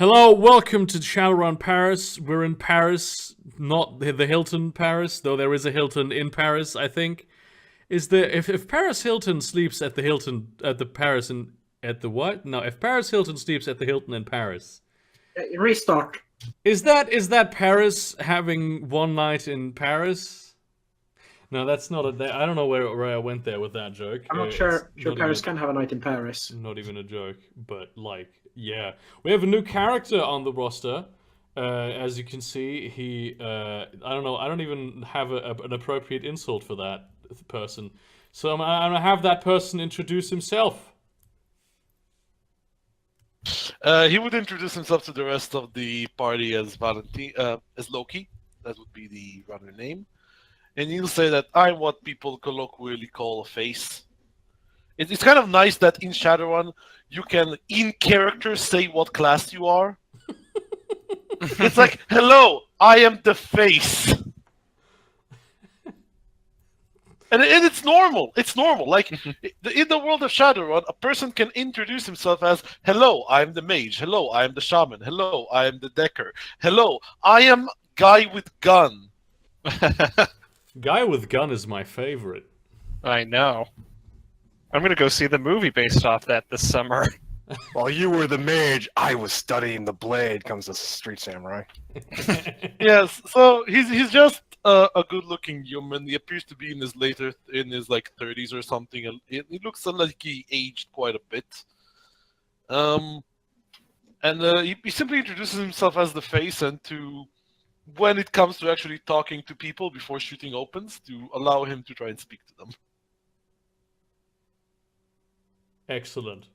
Hello, welcome to Shadowrun Paris. We're in Paris, not the Hilton Paris, though there is a Hilton in Paris, I think. Is there if Paris Hilton sleeps at the Hilton at the Paris and at the what? No, if Paris Hilton sleeps at the Hilton in Paris. Restart. Is that Paris having one night in Paris? No, that's not a. I don't know where I went there with that joke. I'm not sure Paris can have a night in Paris. Not even a joke, but like, yeah, we have a new character on the roster. As you can see, he. I don't know. I don't even have an appropriate insult for that person. So I'm gonna have that person introduce himself. He would introduce himself to the rest of the party as as Loki. That would be the runner name. And he'll say that I'm what people colloquially call a face. It's kind of nice that in Shadowrun you can, in character, say what class you are. It's like, hello, I am the face. And it's normal. It's normal. Like, in the world of Shadowrun, a person can introduce himself as, hello, I am the mage. Hello, I am the shaman. Hello, I am the decker. Hello, I am guy with gun. Guy with gun is my favorite. I know. I'm gonna go see the movie based off that this summer. While you were the mage, I was studying the blade. Comes the street samurai. Yes, so he's just a good-looking human. He appears to be in his like 30s or something. And he looks like he aged quite a bit. He simply introduces himself as the face, and when it comes to actually talking to people before shooting opens, to allow him to try and speak to them. Excellent.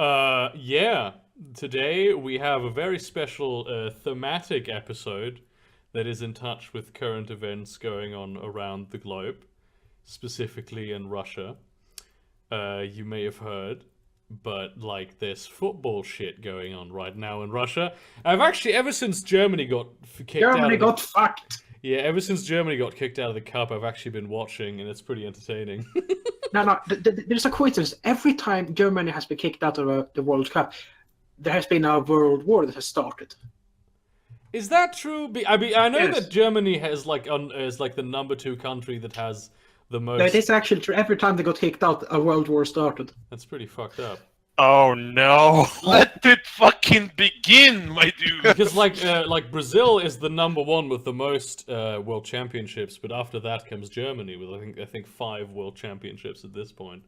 Yeah, today we have a very special thematic episode that is in touch with current events going on around the globe, specifically in Russia. You may have heard, but like there's football shit going on right now in Russia. I've actually, ever since Germany got kicked out. Germany got fucked. Yeah, ever since Germany got kicked out of the cup, I've actually been watching, and it's pretty entertaining. No, there's a coincidence. Every time Germany has been kicked out of the World Cup, there has been a world war that has started. Is that true? I know Yes. that Germany is like the number 2 country that has the most. No, it is actually true. Every time they got kicked out, a world war started. That's pretty fucked up. Oh no! Let it fucking begin, my dude! Because like Brazil is the number 1 with the most world championships, but after that comes Germany with I think 5 world championships at this point.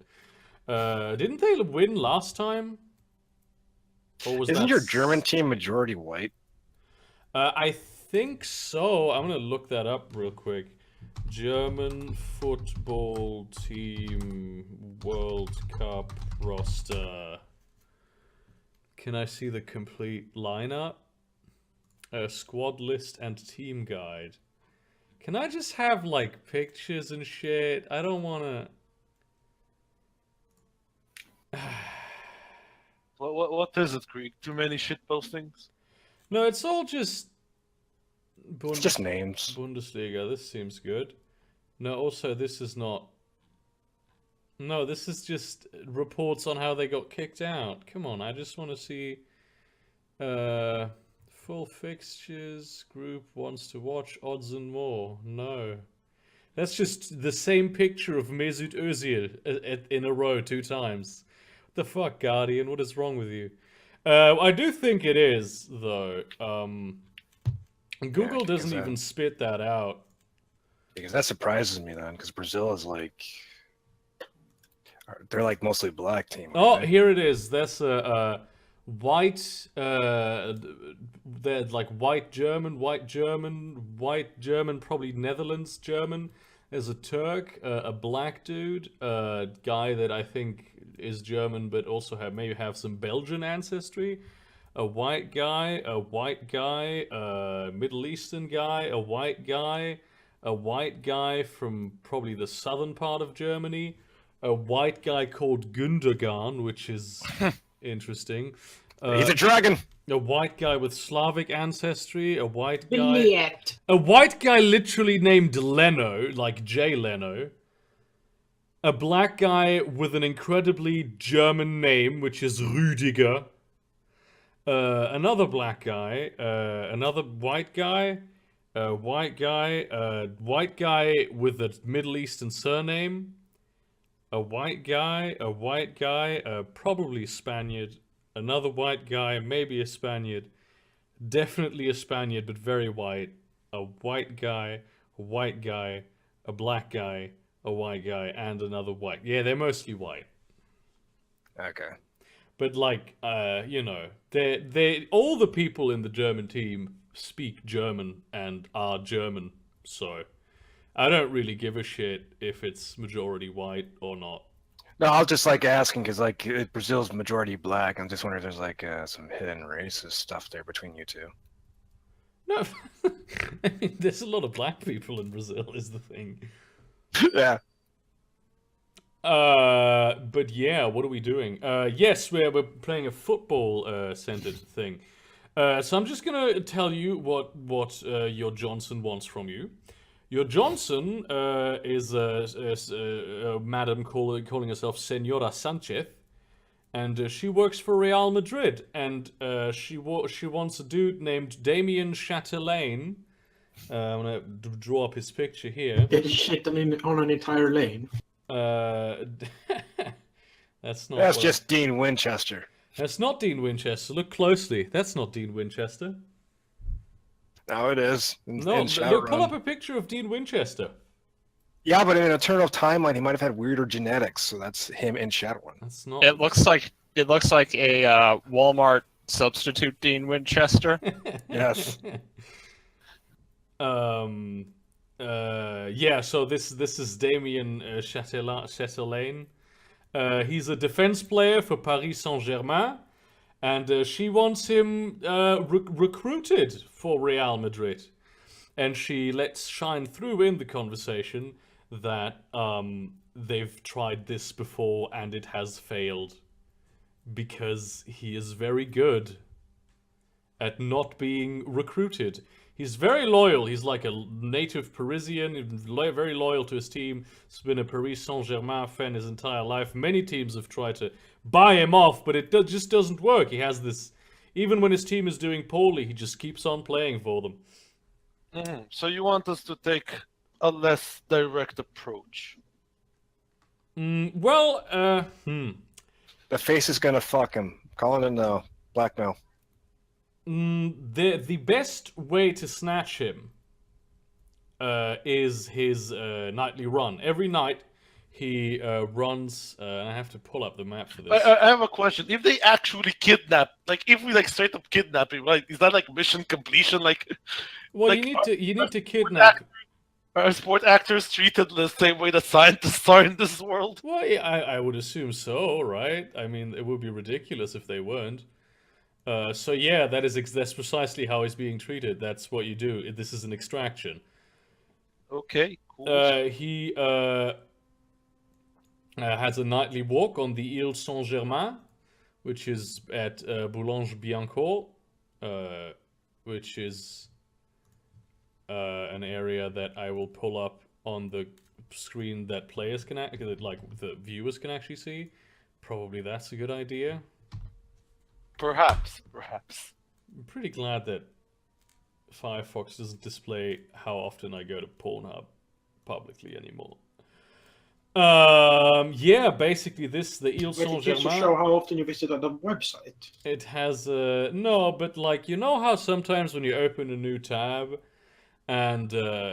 Didn't they win last time? Or was Isn't that... your German team majority white? I think so. I'm gonna look that up real quick. German football team World Cup roster. Can I see the complete lineup? Squad list and team guide. Can I just have like pictures and shit? I don't wanna... What is it, Creek? Too many shit postings? No, it's all just... It's just names. Bundesliga, this seems good. No, also, this is not... No, this is just reports on how they got kicked out. Come on, I just want to see... full fixtures, group wants to watch, odds and more. No. That's just the same picture of Mesut Özil in a row 2 times. What the fuck, Guardian? What is wrong with you? I do think it is, though. Google doesn't even spit that out. Because that surprises me then, because Brazil is like... They're like mostly black team. Oh, right? here it is. That's a white... they're like white German, probably Netherlands German. There's a Turk, a black dude, a guy that I think is German but also maybe have some Belgian ancestry. A white guy, a Middle Eastern guy, a white guy from probably the southern part of Germany, a white guy called Gundogan, which is interesting. He's a dragon! A white guy with Slavic ancestry, a white guy... Juliet. A white guy literally named Leno, like Jay Leno. A black guy with an incredibly German name, which is Rüdiger. Another black guy, another white guy, white guy with a Middle Eastern surname, a white guy, probably Spaniard, another white guy, maybe a Spaniard, definitely a Spaniard, but very white, a white guy, a black guy, a white guy, and another white. Yeah, they're mostly white. Okay. But like, they all the people in the German team speak German and are German, so I don't really give a shit if it's majority white or not. No, I was just like asking because like Brazil's majority black. I'm just wondering if there's like some hidden racist stuff there between you two. No, I mean, there's a lot of black people in Brazil, is the thing. Yeah. But yeah, what are we doing? Yes, we're playing a football centered thing. So I'm just gonna tell you what your Johnson wants from you. Your Johnson is a madam calling herself Senora Sanchez, and she works for Real Madrid, and she wants a dude named Damien Chatelain. I'm gonna draw up his picture here. Did he shit on an entire lane? That's not. That's just Dean Winchester. That's not Dean Winchester. Look closely. That's not Dean Winchester. No, it is. No, look, pull up a picture of Dean Winchester. Yeah, but in an Eternal timeline, he might have had weirder genetics, so that's him in Shadowrun. That's not. It looks like a Walmart substitute Dean Winchester. Yes. Yeah. So this is Damien Chatelain. He's a defense player for Paris Saint-Germain, and she wants him recruited for Real Madrid. And she lets shine through in the conversation that they've tried this before and it has failed because he is very good at not being recruited. He's very loyal. He's like a native Parisian, very loyal to his team. He's been a Paris Saint-Germain fan his entire life. Many teams have tried to buy him off, but it just doesn't work. He has this... Even when his team is doing poorly, he just keeps on playing for them. Mm-hmm. So you want us to take a less direct approach? The face is gonna fuck him. Calling it no. Blackmail. The best way to snatch him is his nightly run. Every night he runs. And I have to pull up the map for this. I have a question. If they actually kidnap, like if we like straight up kidnap him, right? Is that like mission completion? Like, well, like, you need to kidnap. Are sport actors treated the same way that scientists are in this world? Well, yeah, I would assume so, right? I mean, it would be ridiculous if they weren't. So yeah, that's precisely how he's being treated. That's what you do. This is an extraction. Okay, cool. He has a nightly walk on the Ile Saint-Germain, which is at Boulogne-Billancourt, which is an area that I will pull up on the screen that players can like the viewers can actually see. Probably that's a good idea. Perhaps. I'm pretty glad that Firefox doesn't display how often I go to Pornhub publicly anymore. Yeah, basically the Ile It Saint-Germain. just to show how often you visit the website. It has no, but like you know how sometimes when you open a new tab, and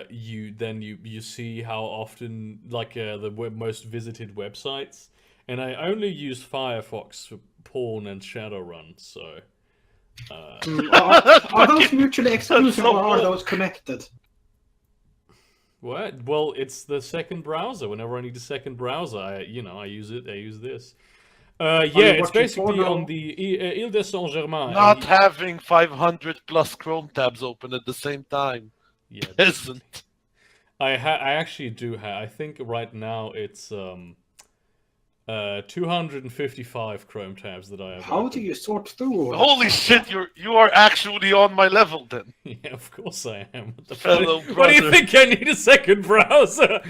you see how often like the most visited websites, and I only use Firefox for porn and Shadowrun, so. Are those mutually exclusive or are those connected? What? Well, it's the second browser. Whenever I need a second browser, I use it. I use this. Yeah, it's basically on the Ile de Saint-Germain. Not having 500 plus Chrome tabs open at the same time. Yeah, isn't. I actually do have. I think right now it's 255 Chrome tabs that I have. How do you sort through all Holy shit! You are actually on my level then. Yeah, of course I am. What the Fellow fuck? What do you brother. think? I need a second browser.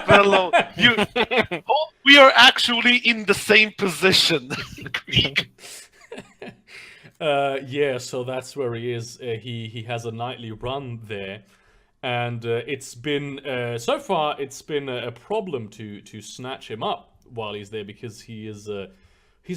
Fellow, we are actually in the same position. Yeah, so that's where he is. He has a nightly run there, and it's been so far it's been a problem to snatch him up while he's there because he's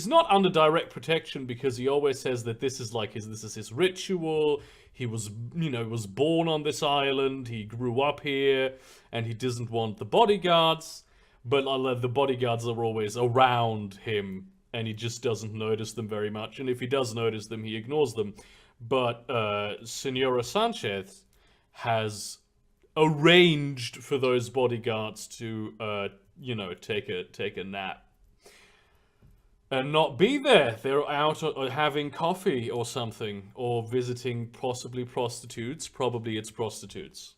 not under direct protection because he always says that this is his ritual. He was was born on this island. He grew up here, and he doesn't want the bodyguards. But the bodyguards are always around him, and he just doesn't notice them very much. And if he does notice them, he ignores them. But Senora Sanchez has arranged for those bodyguards to, take a nap and not be there. They're out having coffee or something, or visiting possibly prostitutes. Probably it's prostitutes.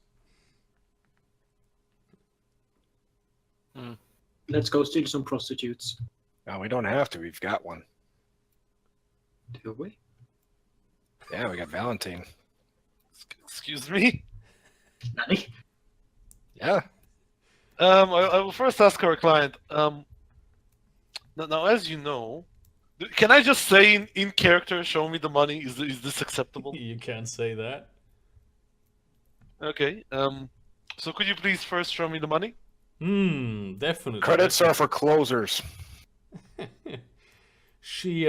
Let's go steal some prostitutes. No, we don't have to. We've got one. Do we? Yeah, we got Valentine. Excuse me. Nanny? Yeah. I will first ask our client. Now, as you know, can I just say in character, show me the money? Is this acceptable? You can't say that. Okay. So could you please first show me the money? Definitely. Credits are for closers. She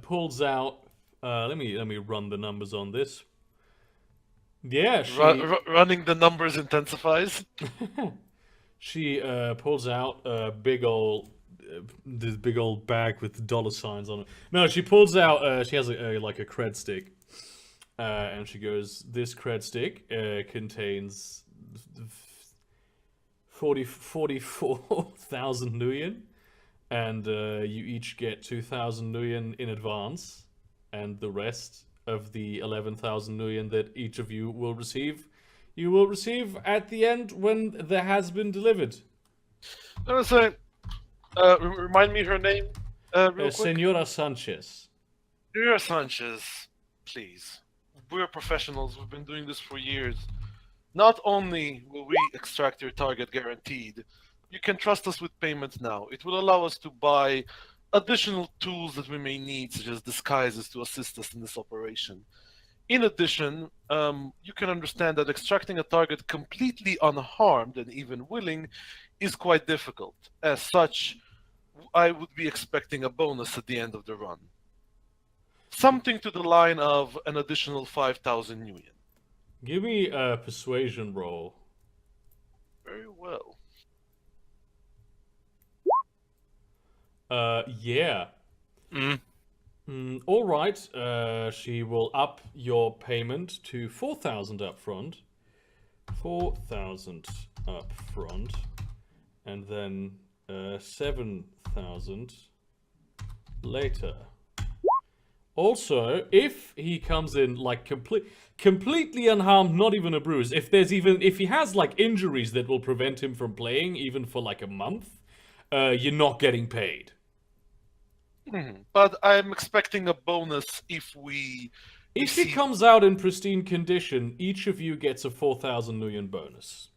pulls out. Let me run the numbers on this. Yeah, she Running the numbers intensifies. she pulls out a this big old bag with dollar signs on it. No, she pulls out. She has a cred stick, and she goes, "This cred stick contains 44,000 nuyen, and you each get 2,000 nuyen in advance, and the rest of the 11,000 nuyen that each of you will receive at the end when the has been delivered." No, so, remind me her name, real quick. Senora Sanchez. Senora Sanchez, please. We're professionals. We've been doing this for years. Not only will we extract your target guaranteed, you can trust us with payments now. It will allow us to buy additional tools that we may need, such as disguises, to assist us in this operation. In addition, you can understand that extracting a target completely unharmed and even willing is quite difficult. As such, I would be expecting a bonus at the end of the run. Something to the line of an additional 5,000 nuyen. Give me a persuasion roll. Very well. Yeah. All right. She will up your payment to 4,000 up front. 4,000 up front. And then 7,000 later. Also, if he comes in like completely unharmed, not even a bruise, if he has like injuries that will prevent him from playing even for like a month, you're not getting paid. But I'm expecting a bonus if he comes out in pristine condition, each of you gets a 4,000 nuyen bonus.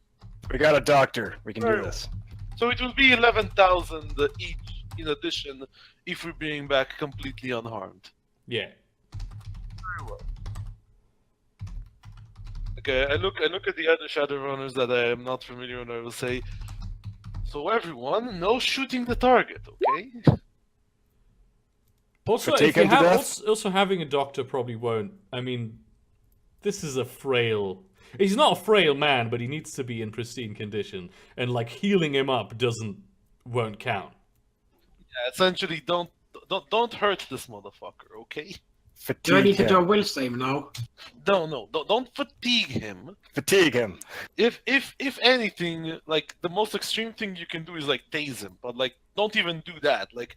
We got a doctor. We can do this. So it will be 11,000 each in addition if we're being back completely unharmed. Yeah. Very well. Okay, I look at the other Shadowrunners that I am not familiar with, and I will say, so everyone, no shooting the target, okay? Also, if you have, also having a doctor probably won't. I mean, this is a frail. He's not a frail man, but he needs to be in pristine condition, and like healing him up won't count. Yeah, essentially, don't hurt this motherfucker, okay? Do I need to do a will save now? No, don't fatigue him. Fatigue him. If anything, like the most extreme thing you can do is like tase him, but like don't even do that. Like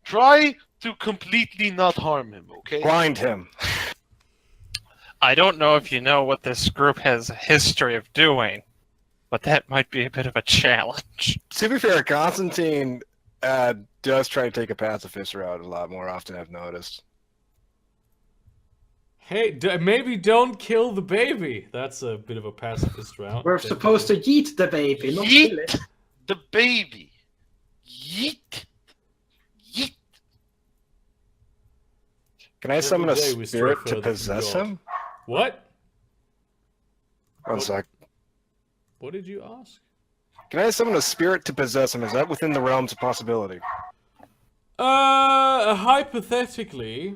try to completely not harm him, okay? Blind him. I don't know if you know what this group has a history of doing, but that might be a bit of a challenge. To be fair, Constantine does try to take a pacifist route a lot more often, I've noticed. Hey, maybe don't kill the baby. That's a bit of a pacifist route. We're supposed to yeet the baby, not kill it. The baby. Yeet. Yeet. Can I summon a Every day we stray spirit to further from possess God. him? What? One sec. What did you ask? Can I summon a spirit to possess him? Is that within the realms of possibility? Hypothetically,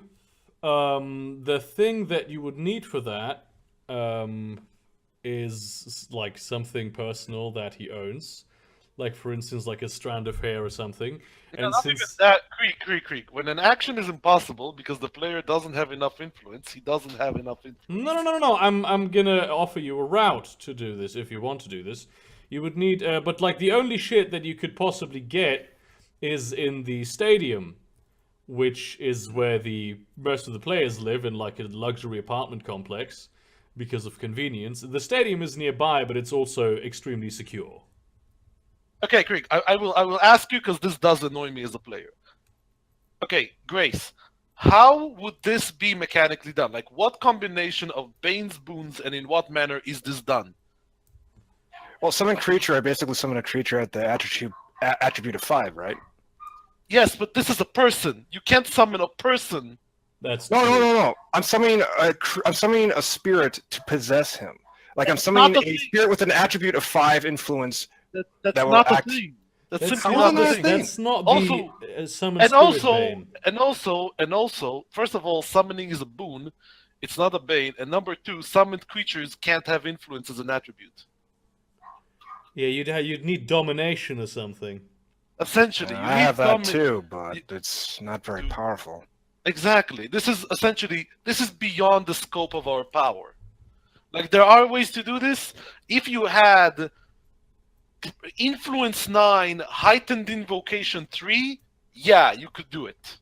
the thing that you would need for that, is like something personal that he owns. Like, for instance, like a strand of hair or something. Yeah, And not even since... that, Creek. When an action is impossible because the player doesn't have enough influence, he doesn't have enough influence. No. I'm gonna offer you a route to do this if you want to do this. You would need, but like the only shit that you could possibly get is in the stadium, which is where the most of the players live in, like a luxury apartment complex, because of convenience. The stadium is nearby, but it's also extremely secure. Okay, Creek, I will ask you because this does annoy me as a player. Okay, Grace, how would this be mechanically done? Like, what combination of Bane's boons and in what manner is this done? Well, summon creature, I basically summon a creature at the attribute of 5, right? Yes, but this is a person. You can't summon a person. That's No. I'm summoning a spirit to possess him. Like I'm summoning not a a thing. spirit with an attribute of 5 influence. That's That will not a act- thing. That's That's simply not not a the, thing. that's not Also- the summon And spirit also, bane. first of all, summoning is a boon. It's not a bane. And number 2, summoned creatures can't have influence as an attribute. Yeah, you'd need domination or something. Essentially, you I need have that summon- too, but it's not very powerful. Exactly. This is beyond the scope of our power. Like, there are ways to do this. If you had Influence 9, Heightened Invocation 3, yeah, you could do it.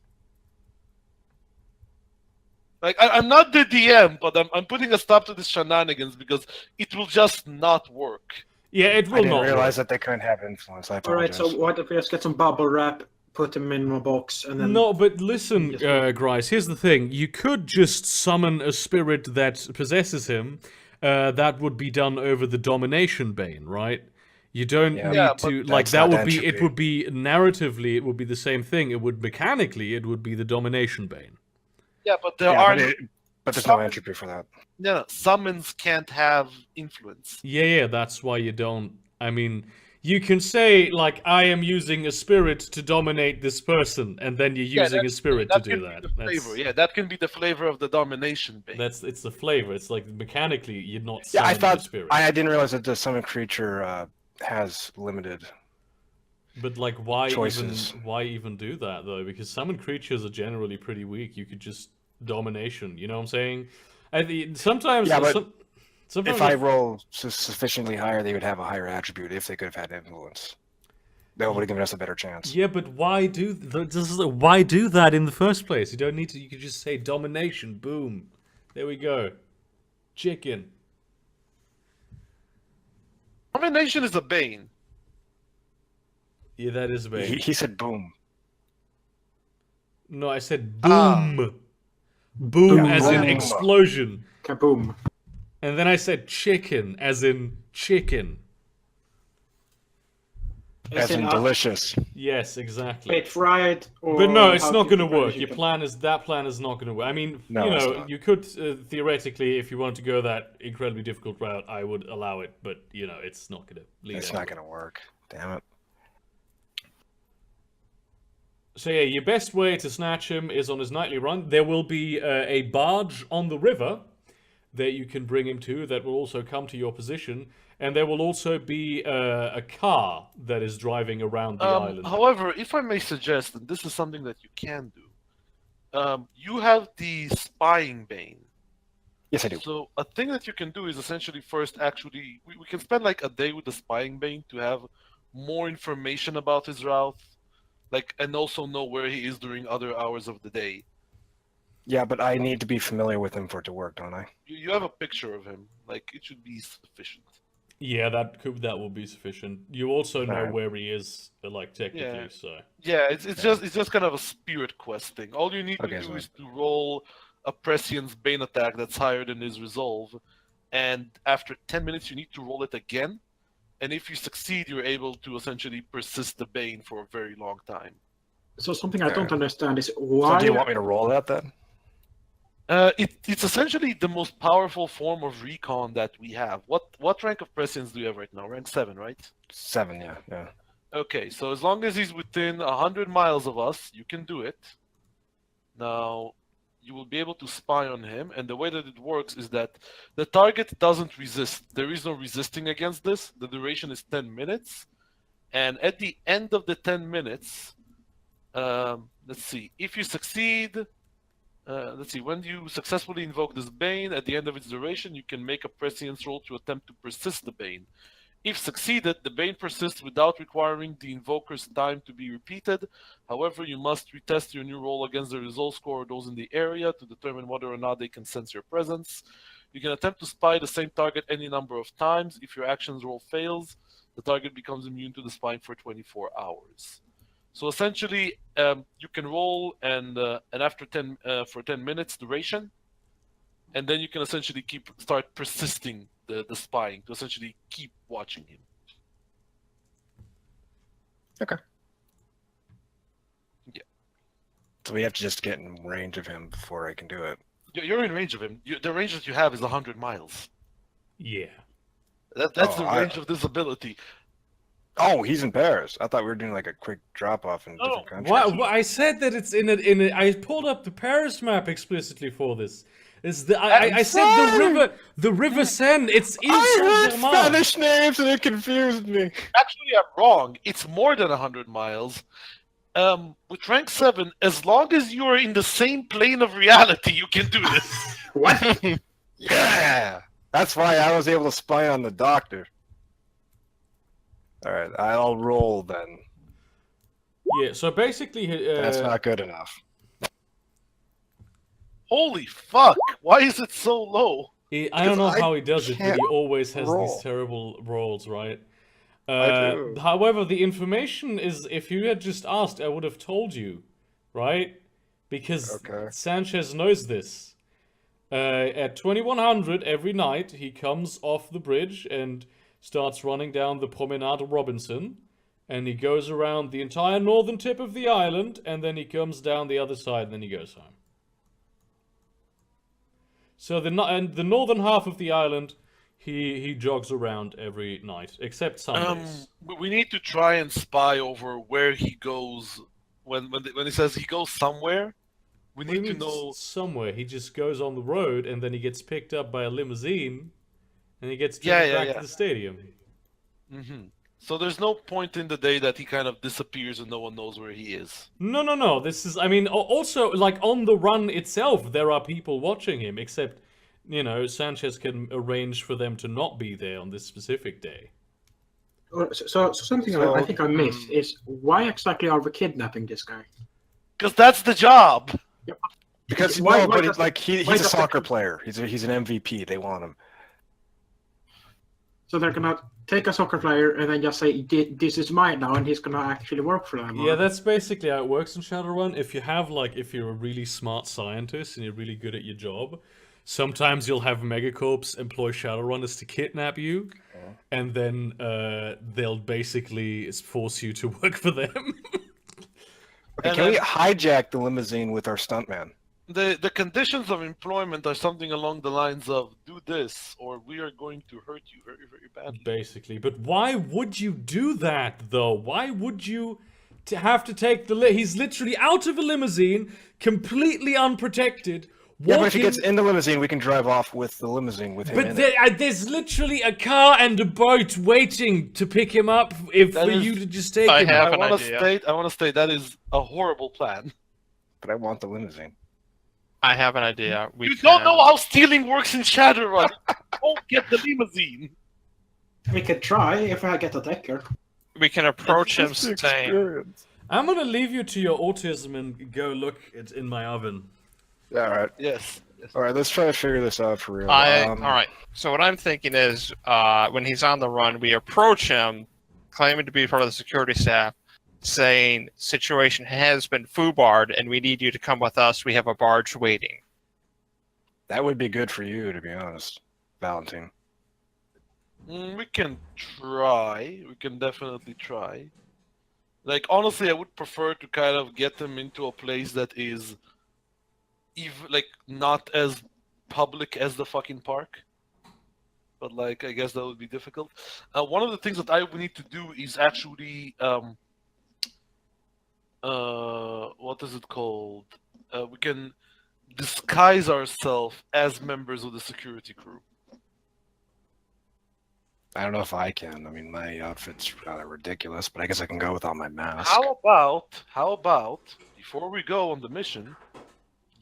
Like, I'm not the DM, but I'm putting a stop to this shenanigans because it will just not work. Yeah, it I will didn't not realize work. that they couldn't have influence. I Alright, apologize. so what if we just get some bubble wrap, put them in a box, and then... No, but listen, Yes, well- Grice, here's the thing. You could just summon a spirit that possesses him. That would be done over the domination bane, right? You don't Yeah, Yeah, need to... but Like, that's that not would be... It entropy. would be... Narratively, it would be the same thing. It would... Mechanically, it would be the domination bane. Yeah, but there Yeah, are but there's no entropy for that. no, summons can't have influence. Yeah, that's why you don't... I mean... You can say, like, I am using a spirit to dominate this person, and then you're Yeah, using a spirit to do can that. be the flavor. Yeah, that can be the flavor of the domination bane. It's the flavor. It's like, mechanically, you're not Yeah, I summoning thought a spirit. I didn't realize that the summon creature has limited. But like, why choices. even do that though? Because summoned creatures are generally pretty weak. You could just domination. You know what I'm saying? Sometimes, Yeah, but sometimes If I roll sufficiently higher, they would have a higher attribute if they could have had influence. That would have given us a better chance. yeah, but why do why do that in the first place? You don't need to. You could just say domination. Boom. There we go. Chicken. Domination is a bane. Yeah, that is a bane. He said boom. No, I said Ah. boom. Boom, Yeah, as in boom. explosion. Kaboom. And then I said chicken, as in chicken. As in delicious. Yes, exactly. Wait, fried or... But no, it's how not to going to prepare work. the Your chicken? plan is not going to work. I mean, No, you it's know, not. you could theoretically, if you want to go that incredibly difficult route, I would allow it. But you know, it's not going to lead. It's not going to work. Damn it. So yeah, your best way to snatch him is on his nightly run. There will be a barge on the river that you can bring him to that will also come to your position. And there will also be a car that is driving around the island. However, if I may suggest, and this is something that you can do, you have the spying bane. Yes, I do. So a thing that you can do is essentially first actually, we can spend like a day with the spying bane to have more information about his route, like, and also know where he is during other hours of the day. Yeah, but I need to be familiar with him for it to work, don't I? You have a picture of him, like it should be sufficient. Yeah, that will be sufficient. You also know Alright. where he is, like technically. Yeah. So Yeah, it's just kind of a spirit quest thing. All you need to Okay, do so- is to roll a Prescient's Bane attack that's higher than his resolve, and after 10 minutes you need to roll it again. And if you succeed, you're able to essentially persist the Bane for a very long time. So something I don't Okay. understand is So why... do you want me to roll that then? It's essentially the most powerful form of recon that we have. What rank of prescience do you have right now? Rank 7, right? 7, yeah. Okay, so as long as he's within 100 miles of us, you can do it. Now, you will be able to spy on him, and the way that it works is that the target doesn't resist. There is no resisting against this. The duration is 10 minutes, and at the end of the 10 minutes, let's see, if you succeed, let's see, when you successfully invoke this Bane, at the end of its duration, you can make a prescience roll to attempt to persist the Bane. If succeeded, the Bane persists without requiring the invoker's time to be repeated. However, you must retest your new roll against the result score of those in the area to determine whether or not they can sense your presence. You can attempt to spy the same target any number of times. If your action's roll fails, the target becomes immune to the spying for 24 hours. So essentially, you can roll and after 10 minutes duration, and then you can essentially start persisting the spying to essentially keep watching him. Okay. Yeah. So we have to just get in range of him before I can do it. You're in range of him. The range that you have is 100 miles. Yeah. That's the range of this ability. Oh, he's in Paris. I thought we were doing like a quick drop off in different countries. Well, I said that it's in a. I pulled up the Paris map explicitly for this. It's the I said the river Seine. It's in I heard Saint-Germain. Spanish names and it confused me. Actually, I'm wrong. It's more than 100 miles. With rank 7, as long as you are in the same plane of reality, you can do this. What? Yeah, that's why I was able to spy on the doctor. All right, I'll roll then. Yeah. So basically, That's not good enough. Holy fuck! Why is it so low? I don't know Because how he does it, but he can't always has roll. these terrible rolls, right? I do. However, the information is, if you had just asked, I would have told you, right? Because Okay. Sanchez knows this. At 2100 every night, he comes off the bridge and starts running down the Promenade Robinson, and he goes around the entire northern tip of the island, and then he comes down the other side, and then he goes home. So the northern half of the island, he jogs around every night, except Sundays. We need to try and spy over where he goes when he says he goes somewhere. We What do you need to mean know. somewhere. He just goes on the road, and then he gets picked up by a limousine, and he gets taken back to the stadium. Mm-hmm. So there's no point in the day that he kind of disappears and no one knows where he is. No. This is, I mean, also, like, on the run itself, there are people watching him, except, you know, Sanchez can arrange for them to not be there on this specific day. So something I think I missed is why exactly are we kidnapping this guy? Because that's the job. Because Why but does like why he's a does soccer player. He's an MVP. They want him. So they're gonna take a soccer player and then just say, "This is mine now," and he's gonna actually work for them. Yeah, that's basically how it works in Shadowrun. If you're a really smart scientist and you're really good at your job, sometimes you'll have Megacorps employ Shadowrunners to kidnap you, and then they'll basically force you to work for them. Okay, And can we then- hijack the limousine with our stuntman? The conditions of employment are something along the lines of do this or we are going to hurt you very, very badly. Basically, but why would you do that though? Why would you have to take he's literally out of a limousine, completely unprotected. Yeah, but if he walking- gets in the limousine, we can drive off with the limousine with him in But it. there's literally a car and a boat waiting to pick him up for you to just take I him. have I an want idea. to state that is a horrible plan. But I want the limousine. I have an idea. You don't know how stealing works in Shadowrun. Don't get the limousine. We could try if I get a decker. We can approach him Just the saying, experience. I'm gonna leave you to your autism and go look it's in my oven. Yeah, all right. Yes. All right, let's try to figure this out for real. all right. So what I'm thinking is, when he's on the run, we approach him, claiming to be part of the security staff, saying, situation has been foobarred and we need you to come with us. We have a barge waiting. That would be good for you, to be honest, Valentine. We can try. We can definitely try. Like, honestly, I would prefer to kind of get them into a place that is even like not as public as the fucking park. But like, I guess that would be difficult. One of the things that I would need to do is actually, what is it called? We can disguise ourselves as members of the security crew. I don't know if I can. I mean, my outfit's rather ridiculous, but I guess I can go without my mask. How about, before we go on the mission,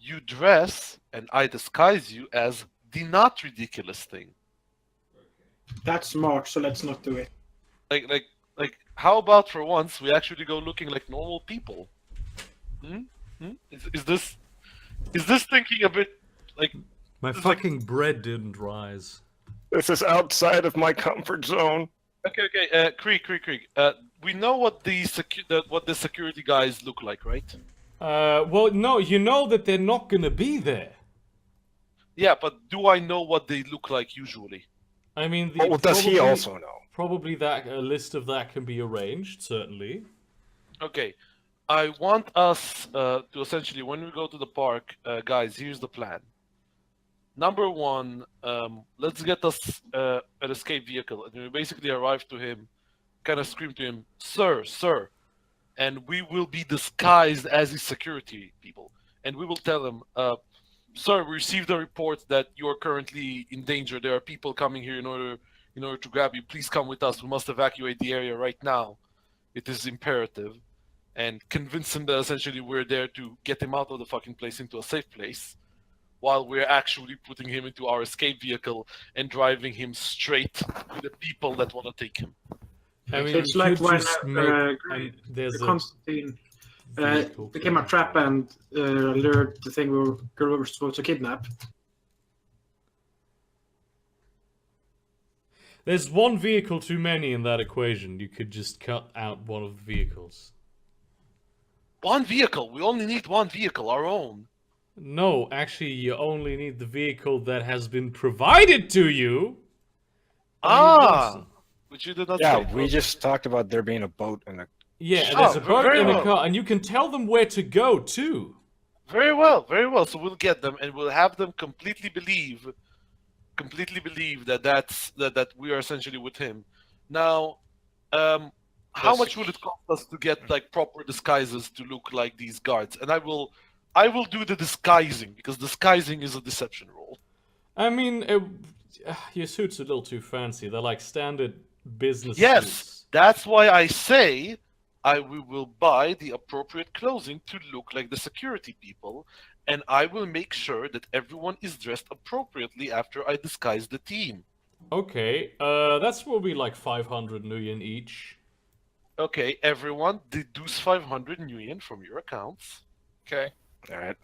you dress and I disguise you as the not ridiculous thing? That's smart, so let's not do it. Like, how about for once we actually go looking like normal people? Is this thinking a bit like... My fucking bread didn't rise. This is outside of my comfort zone. Okay, Krieg. We know what the security guys look like, right? Well, no, you know that they're not gonna be there. Yeah, but do I know what they look like usually? I mean, Well, does he also know? Probably that a list of that can be arranged, certainly. Okay, I want us to essentially, when we go to the park, guys, here's the plan. Number one, let's get us an escape vehicle, and we basically arrive to him, kind of scream to him, "Sir, sir," and we will be disguised as his security people, and we will tell him, "Sir, we received a report that you are currently in danger. There are people coming here in order to grab you. Please come with us. We must evacuate the area right now. It is imperative." And convince him that essentially we're there to get him out of the fucking place into a safe place, while we're actually putting him into our escape vehicle and driving him straight to the people that want to take him. I mean, It's you like could when just there's a Constantine vehicle became a for trap and lured the thing we were supposed to kidnap. There's one vehicle too many in that equation. You could just cut out one of the vehicles. One vehicle. We only need one vehicle, our own. No, actually, you only need the vehicle that has been provided to you. Which you did not Yeah, say. we just talked about there being a boat and a... Yeah, Oh, there's a boat very in a well. car, and you can tell them where to go, too. Very well, very well. So we'll get them, and we'll have them completely believe that we are essentially with him. Now, how much would it cost us to get like proper disguises to look like these guards? And I will do the disguising, because disguising is a deception role. I mean, your suit's a little too fancy. They're like standard business Yes, suits. that's why I say we will buy the appropriate clothing to look like the security people, and I will make sure that everyone is dressed appropriately after I disguise the team. Okay, that's probably like 500 million each. Okay, everyone, deduce 500 million from your accounts. Okay. All right.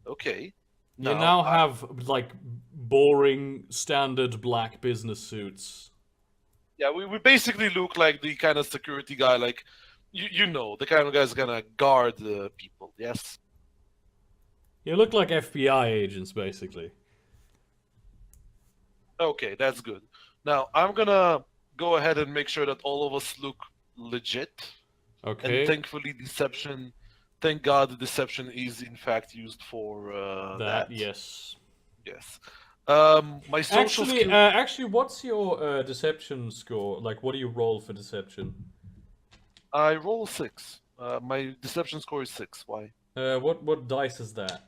Okay. You now have, like, boring, standard black business suits. Yeah, we basically look like the kind of security guy, like, you know, the kind of guy's gonna guard the people, yes? You look like FBI agents, basically. Okay, that's good. Now, I'm gonna go ahead and make sure that all of us look legit. Okay. And thankfully, thank God the deception is in fact used for that. Yes. Yes. My social skill... Actually, what's your deception score? Like, what do you roll for deception? I roll 6. My deception score is 6. Why? What dice is that?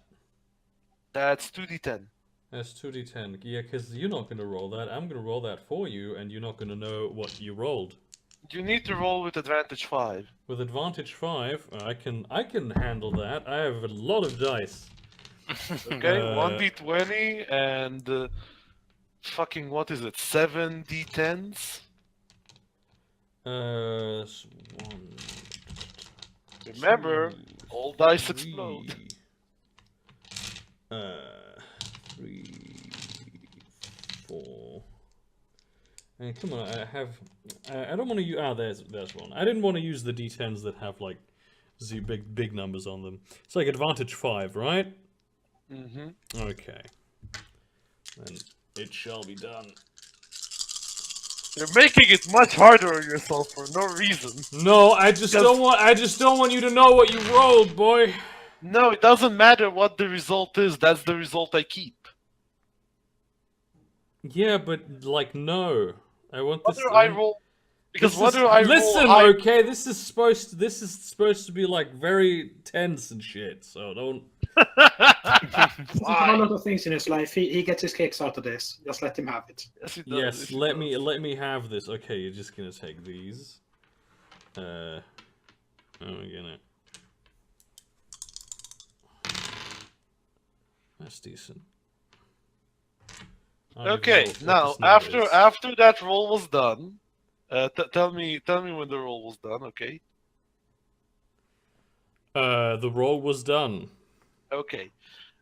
That's 2d10. That's 2d10. Yeah, because you're not gonna roll that. I'm gonna roll that for you, and you're not gonna know what you rolled. You need to roll with advantage 5. With advantage 5, I can handle that. I have a lot of dice. Okay, 1d20 and fucking what is it? 7 d10s. 1. Remember, 2, all dice 3, explode. 3, 4. And come on, I don't want to use. There's one. I didn't want to use the d10s that have like big numbers on them. It's like advantage 5, right? Mm-hmm. Okay. Then it shall be done. You're making it much harder on yourself for no reason. No, I just don't want you to know what you rolled, boy. No, it doesn't matter what the result is. That's the result I keep. Yeah, but like no. I want this. Whether I roll, because This whether is, I listen, roll high, okay, this is supposed to be like very tense and shit. So don't. He's got a lot of things in his life. He gets his kicks out of this. Just let him have it. Yes, it does, Yes, it let does. me have this. Okay, you're just gonna take these. I'm gonna. That's decent. Okay, What now this number is. after that roll was done, tell me when the roll was done. Okay. The roll was done. Okay.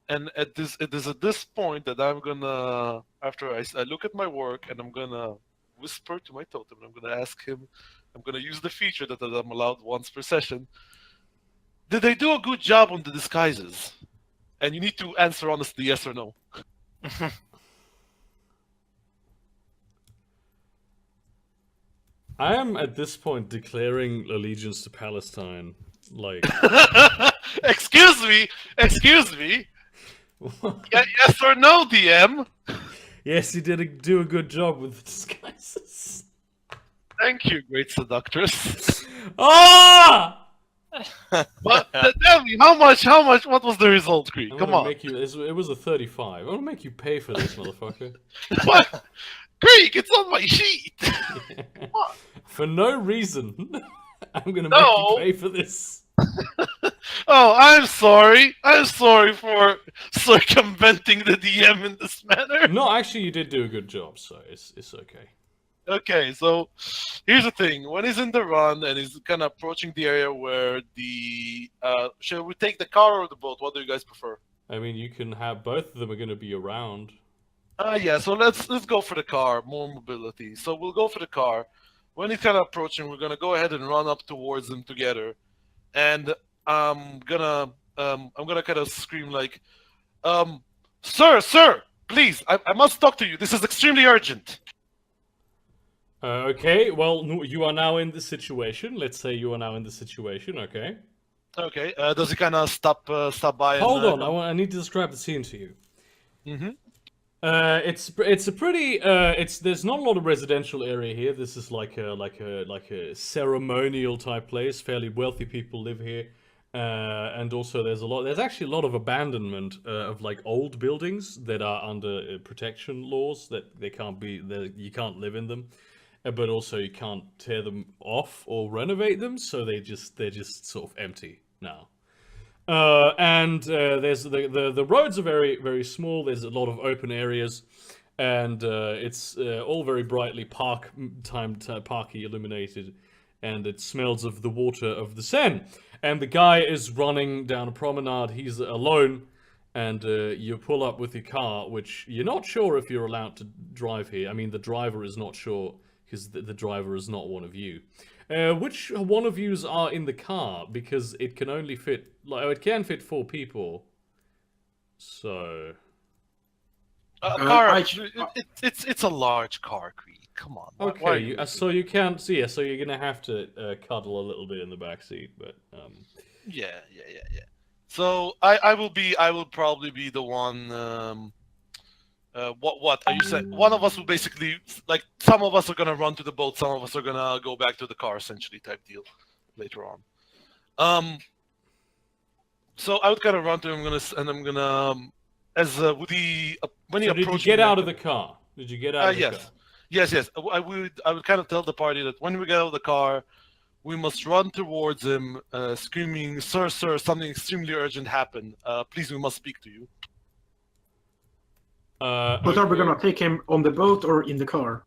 And it is at this point that I'm gonna, after I look at my work, and I'm gonna whisper to my totem, and I'm gonna ask him, I'm gonna use the feature that I'm allowed once per session. Did they do a good job on the disguises? And you need to answer honestly, yes or no. I am at this point declaring allegiance to Palestine. Like, Excuse me. Yes or no, DM? yes, you did do a good job with the disguises. Thank you, great seductress. Ah! But tell me, how much? What was the result, Greek? I'm Come gonna on. make you. It was a 35. I'm gonna make you pay for this, motherfucker. What? Greek, it's on my sheet. For no reason, I'm gonna No. make you pay for this. Oh, I'm sorry. I'm sorry for circumventing the DM in this manner. No, actually, you did do a good job, so it's okay. Okay, so here's the thing. When he's in the run and he's kind of approaching the area where the... shall we take the car or the boat? What do you guys prefer? I mean, you can have both of them are gonna be around. Yeah, so let's go for the car. More mobility. So we'll go for the car. When he's kind of approaching, we're going to go ahead and run up towards him together. And I'm gonna kind of scream like, Sir, please, I must talk to you. This is extremely urgent. Okay, well, no, you are now in the situation. Let's say you are now in the situation, okay? Okay, does he kind of stop by? Hold and, on, I need to describe the scene to you. Mm-hmm. It's a pretty there's not a lot of residential area here. This is like a ceremonial type place. Fairly wealthy people live here, and also there's actually a lot of abandonment of like old buildings that are under protection laws that you can't live in them, but also you can't tear them off or renovate them. So they're just sort of empty now. And there's the roads are very, very small. There's a lot of open areas, and it's all very brightly parky illuminated, and it smells of the water of the Seine. And the guy is running down a promenade. He's alone, and you pull up with your car, which you're not sure if you're allowed to drive here. I mean, the driver is not sure because the driver is not one of you. Which one of yous are in the car? Because it can only fit, it can fit 4 people. So... car, it's a large car, Creed. Come on. Okay, so you can't see. So you're gonna have to cuddle a little bit in the back seat, but Yeah. So I will probably be the one. What are you saying? One of us will basically, like, some of us are gonna run to the boat, some of us are gonna go back to the car, essentially, type deal, later on. So I would kind of run to him, I'm gonna, with the when he so did approaches. you get out of the car? Did you get out of the car? Yes. I would kind of tell the party that when we get out of the car, we must run towards him, screaming, "Sir, something extremely urgent happened. Please, we must speak to you." But are we gonna take him on the boat or in the car?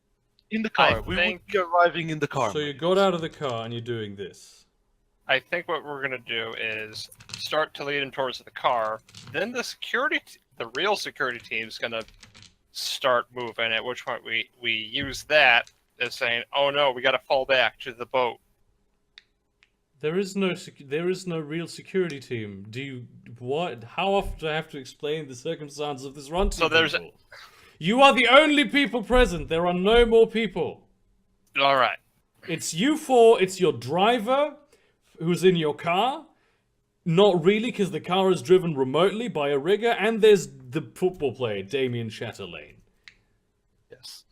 In the car. We think- would be arriving in the car. So you got out of the car and you're doing this. I think what we're gonna do is start to lead him towards the car. Then the real security team is gonna start moving. At which point we use that as saying, "Oh no, we got to fall back to the boat." There is no real security team. How often do I have to explain the circumstances of this run to people? You are the only people present. There are no more people. All right. It's you 4. It's your driver, who's in your car. Not really, because the car is driven remotely by a rigger, and there's the football player, Damien Chatelaine. Yes.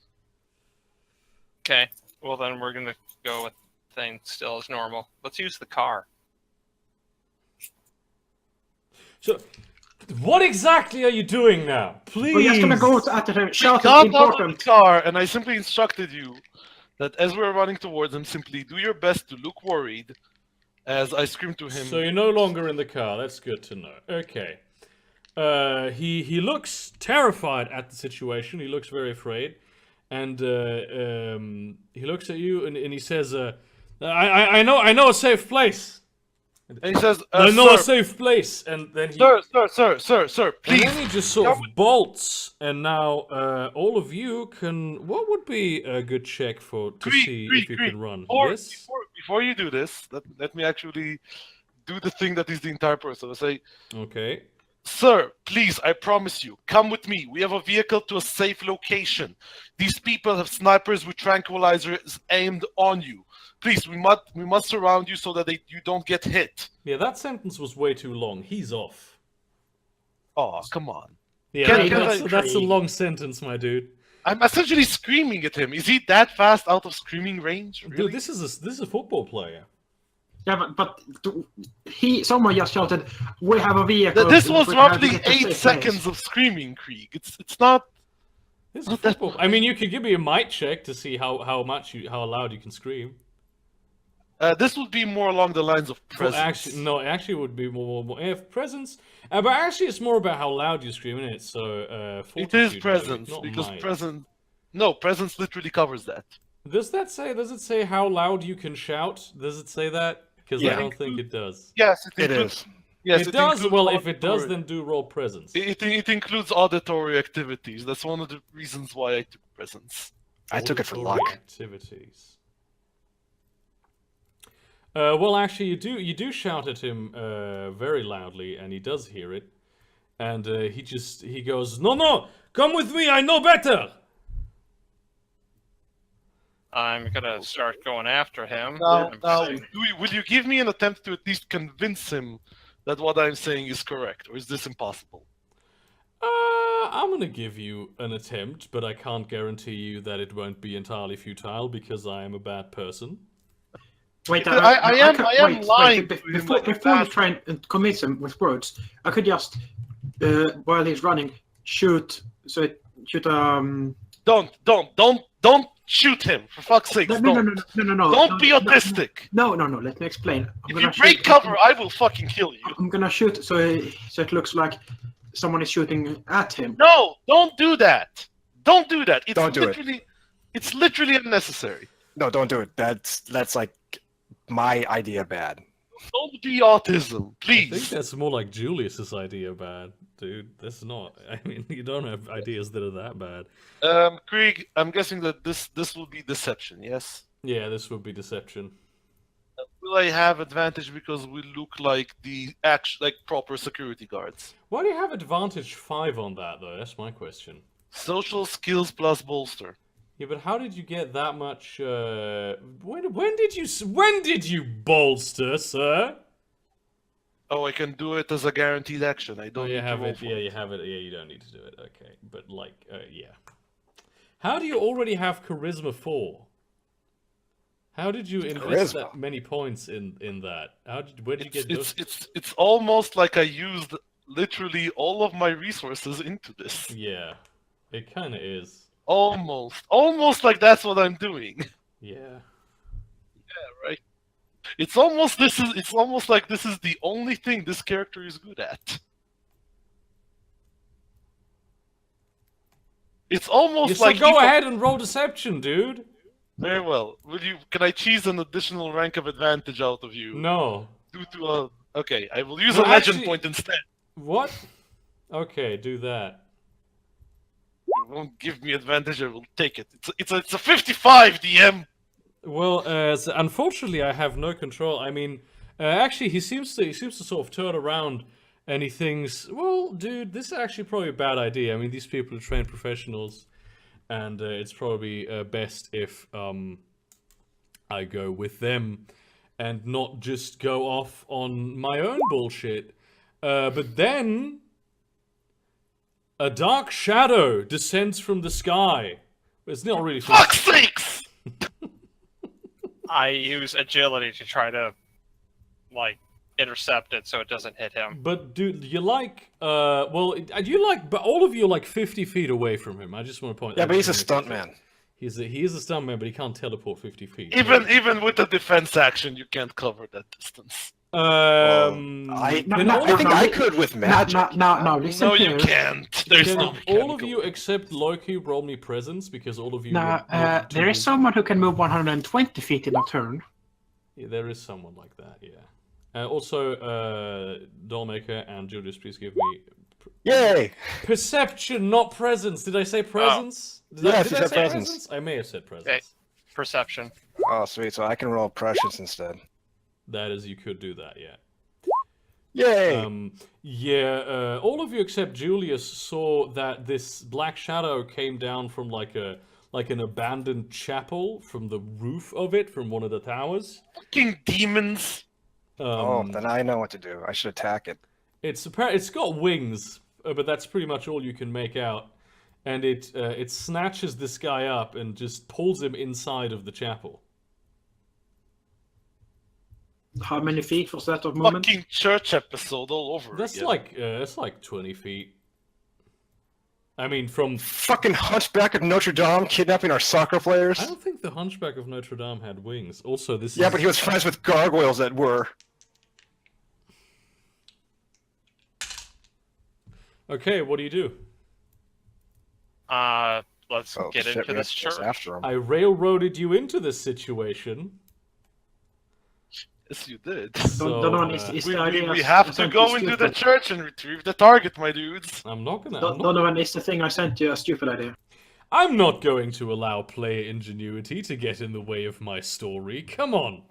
Okay. Well, then we're gonna go with things still as normal. Let's use the car. So, what exactly are you doing now? Please! We're just gonna go at him, shout Got at out of important. the car, and I simply instructed you that as we're running towards him, simply do your best to look worried as I scream to him. So you're no longer in the car. That's good to know. Okay. He looks terrified at the situation. He looks very afraid, and he looks at you and he says, "I know a safe place. And he says, I know a sir, safe place." And then he sir, and please. then he just sort of bolts, and now all of you can. What would be a good check to see if you can run? Yes. Before you do this, let me actually do the thing that is the entire person. I say, Okay. sir, please, I promise you, come with me. We have a vehicle to a safe location. These people have snipers with tranquilizers aimed on you. Please, we must surround you so that you don't get hit. Yeah, that sentence was way too long. He's off. Oh, come on. Yeah, Can that's a long sentence, my dude. I'm essentially screaming at him. Is he that fast out of screaming range? Really? Dude, this is a football player. Yeah, but someone just shouted, "We have a vehicle." This was we have to roughly get to a 8 safe seconds place." of screaming, Krieg. It's not. This is football. I mean, you could give me a mic check to see how loud you can scream. This would be more along the lines of presence. Well, actually, it would be more presence. But actually, it's more about how loud you scream, isn't it? So, It is fortitude, presence not because mic. presence literally covers that. Does it say how loud you can shout? Does it say that? Because I don't think it does. Yes, It is. Yes, it does. includes Well, if it does, auditory- then do roll presence. it includes auditory activities. That's one of the reasons why I took presence. I took it for Auditory luck. Activities. Well, actually, you do shout at him very loudly, and he does hear it, and he goes, "No, come with me. I know better." I'm gonna start going after him. Now, I'm- will you give me an attempt to at least convince him that what I'm saying is correct, or is this impossible? I'm gonna give you an attempt, but I can't guarantee you that it won't be entirely futile because I am a bad person. Wait, I am lying to him Before like you that. try and convince him with words, I could just, while he's running, shoot. Don't shoot him, for fuck's sake. No. Don't be autistic. No. Let me explain. If you break cover, I will fucking kill you. I'm gonna shoot so it looks like someone is shooting at him. No, don't do that. Don't do that. It's literally unnecessary. No, don't do it. That's like my idea bad. Don't be autism, I think please. that's more like Julius's idea bad, dude. That's not. I mean, you don't have ideas that are that bad. Krieg, I'm guessing that this will be deception, yes? Yeah, this would be deception. Will I have advantage because we look like proper security guards? Why do you have advantage 5 on that, though? That's my question. Social skills plus bolster. Yeah, but how did you get that much? When did you bolster, sir? Oh, I can do it as a guaranteed action. I don't you need have to roll it. for Yeah, you have it. Yeah, you don't need to do it. Okay, but like, yeah. How do you already have charisma 4? How did you invest that many points in that? Where did you get those? It's almost like I used literally all of my resources into this. Yeah, it kind of is. Almost like that's what I'm doing. Yeah. Right. It's almost like this is the only thing this character is good at. It's almost like go ahead and roll deception, dude. Very well. Can I cheese an additional rank of advantage out of you? No. Due to okay, I will use Well, a legend actually- point instead. What? Okay, do that. You won't give me advantage, I will take it. It's a 55, DM. Well, unfortunately, I have no control. I mean, actually, he seems to sort of turn around, and he thinks, "Well, dude, this is actually probably a bad idea. I mean, these people are trained professionals, and it's probably best if I go with them." and not just go off on my own bullshit. But then a dark shadow descends from the sky. It's not really from Fuck's sakes! I use agility to try to, like, intercept it so it doesn't hit him. But dude, you like, well, you like, but all of you are like 50 feet away from him. I just want to point. Yeah, but he's a stuntman. He is a stuntman, but he can't teleport 50 feet. Even with the defense action, you can't cover that distance. I think I could with magic. No, listen No, here. you can't. There's Can no all of mechanical you way. except Loki roll me presence because all of you. No, were there is someone who can move 120 feet in a turn. Yeah, there is someone like that. Yeah. Also, Dollmaker and Julius, please give me Yay! perception, not presence. Did I say presence? Yes, Did you I said say presence. I may have said presence. Okay. Perception. Oh, sweet. So I can roll prescience instead. That is, you could do that. Yeah. Yay! Yeah, all of you except Julius saw that this black shadow came down from like an abandoned chapel from the roof of it, from one of the towers. Fucking demons. Then I know what to do. I should attack it. It's got wings, but that's pretty much all you can make out. And it snatches this guy up and just pulls him inside of the chapel. How many feet was that of movement? Fucking church episode all over That's again. that's like 20 feet. I mean, from Fucking Hunchback of Notre Dame kidnapping our soccer players. I don't think the Hunchback of Notre Dame had wings. Also, this Yeah, is... but he was friends with gargoyles that were. Okay, what do you do? Let's Oh, get shit, into we this have to chase church. after him. I railroaded you into this situation. Yes, you did. So, Donovan, is the idea We I have to sent go you into the stupid? church and retrieve the target, my dudes. I'm not gonna. Donovan, is the thing I sent you a stupid idea? I'm not going to allow player ingenuity to get in the way of my story. Come on.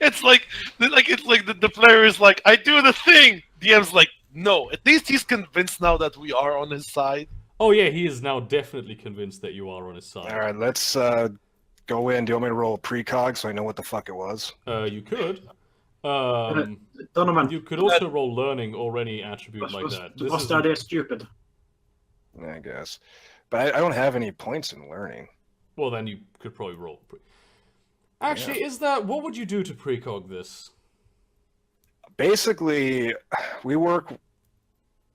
It's like the player is like, I do the thing. DM's like, no. At least he's convinced now that we are on his side. Oh yeah, he is now definitely convinced that you are on his side. All right, let's go in. Do you want me to roll a precog so I know what the fuck it was? You could. Donovan, You could also roll learning or any attribute like that. This was is the idea stupid? I guess. But I don't have any points in learning. well, then you could probably roll. Actually, is that what would you do to precog this? Basically, we work.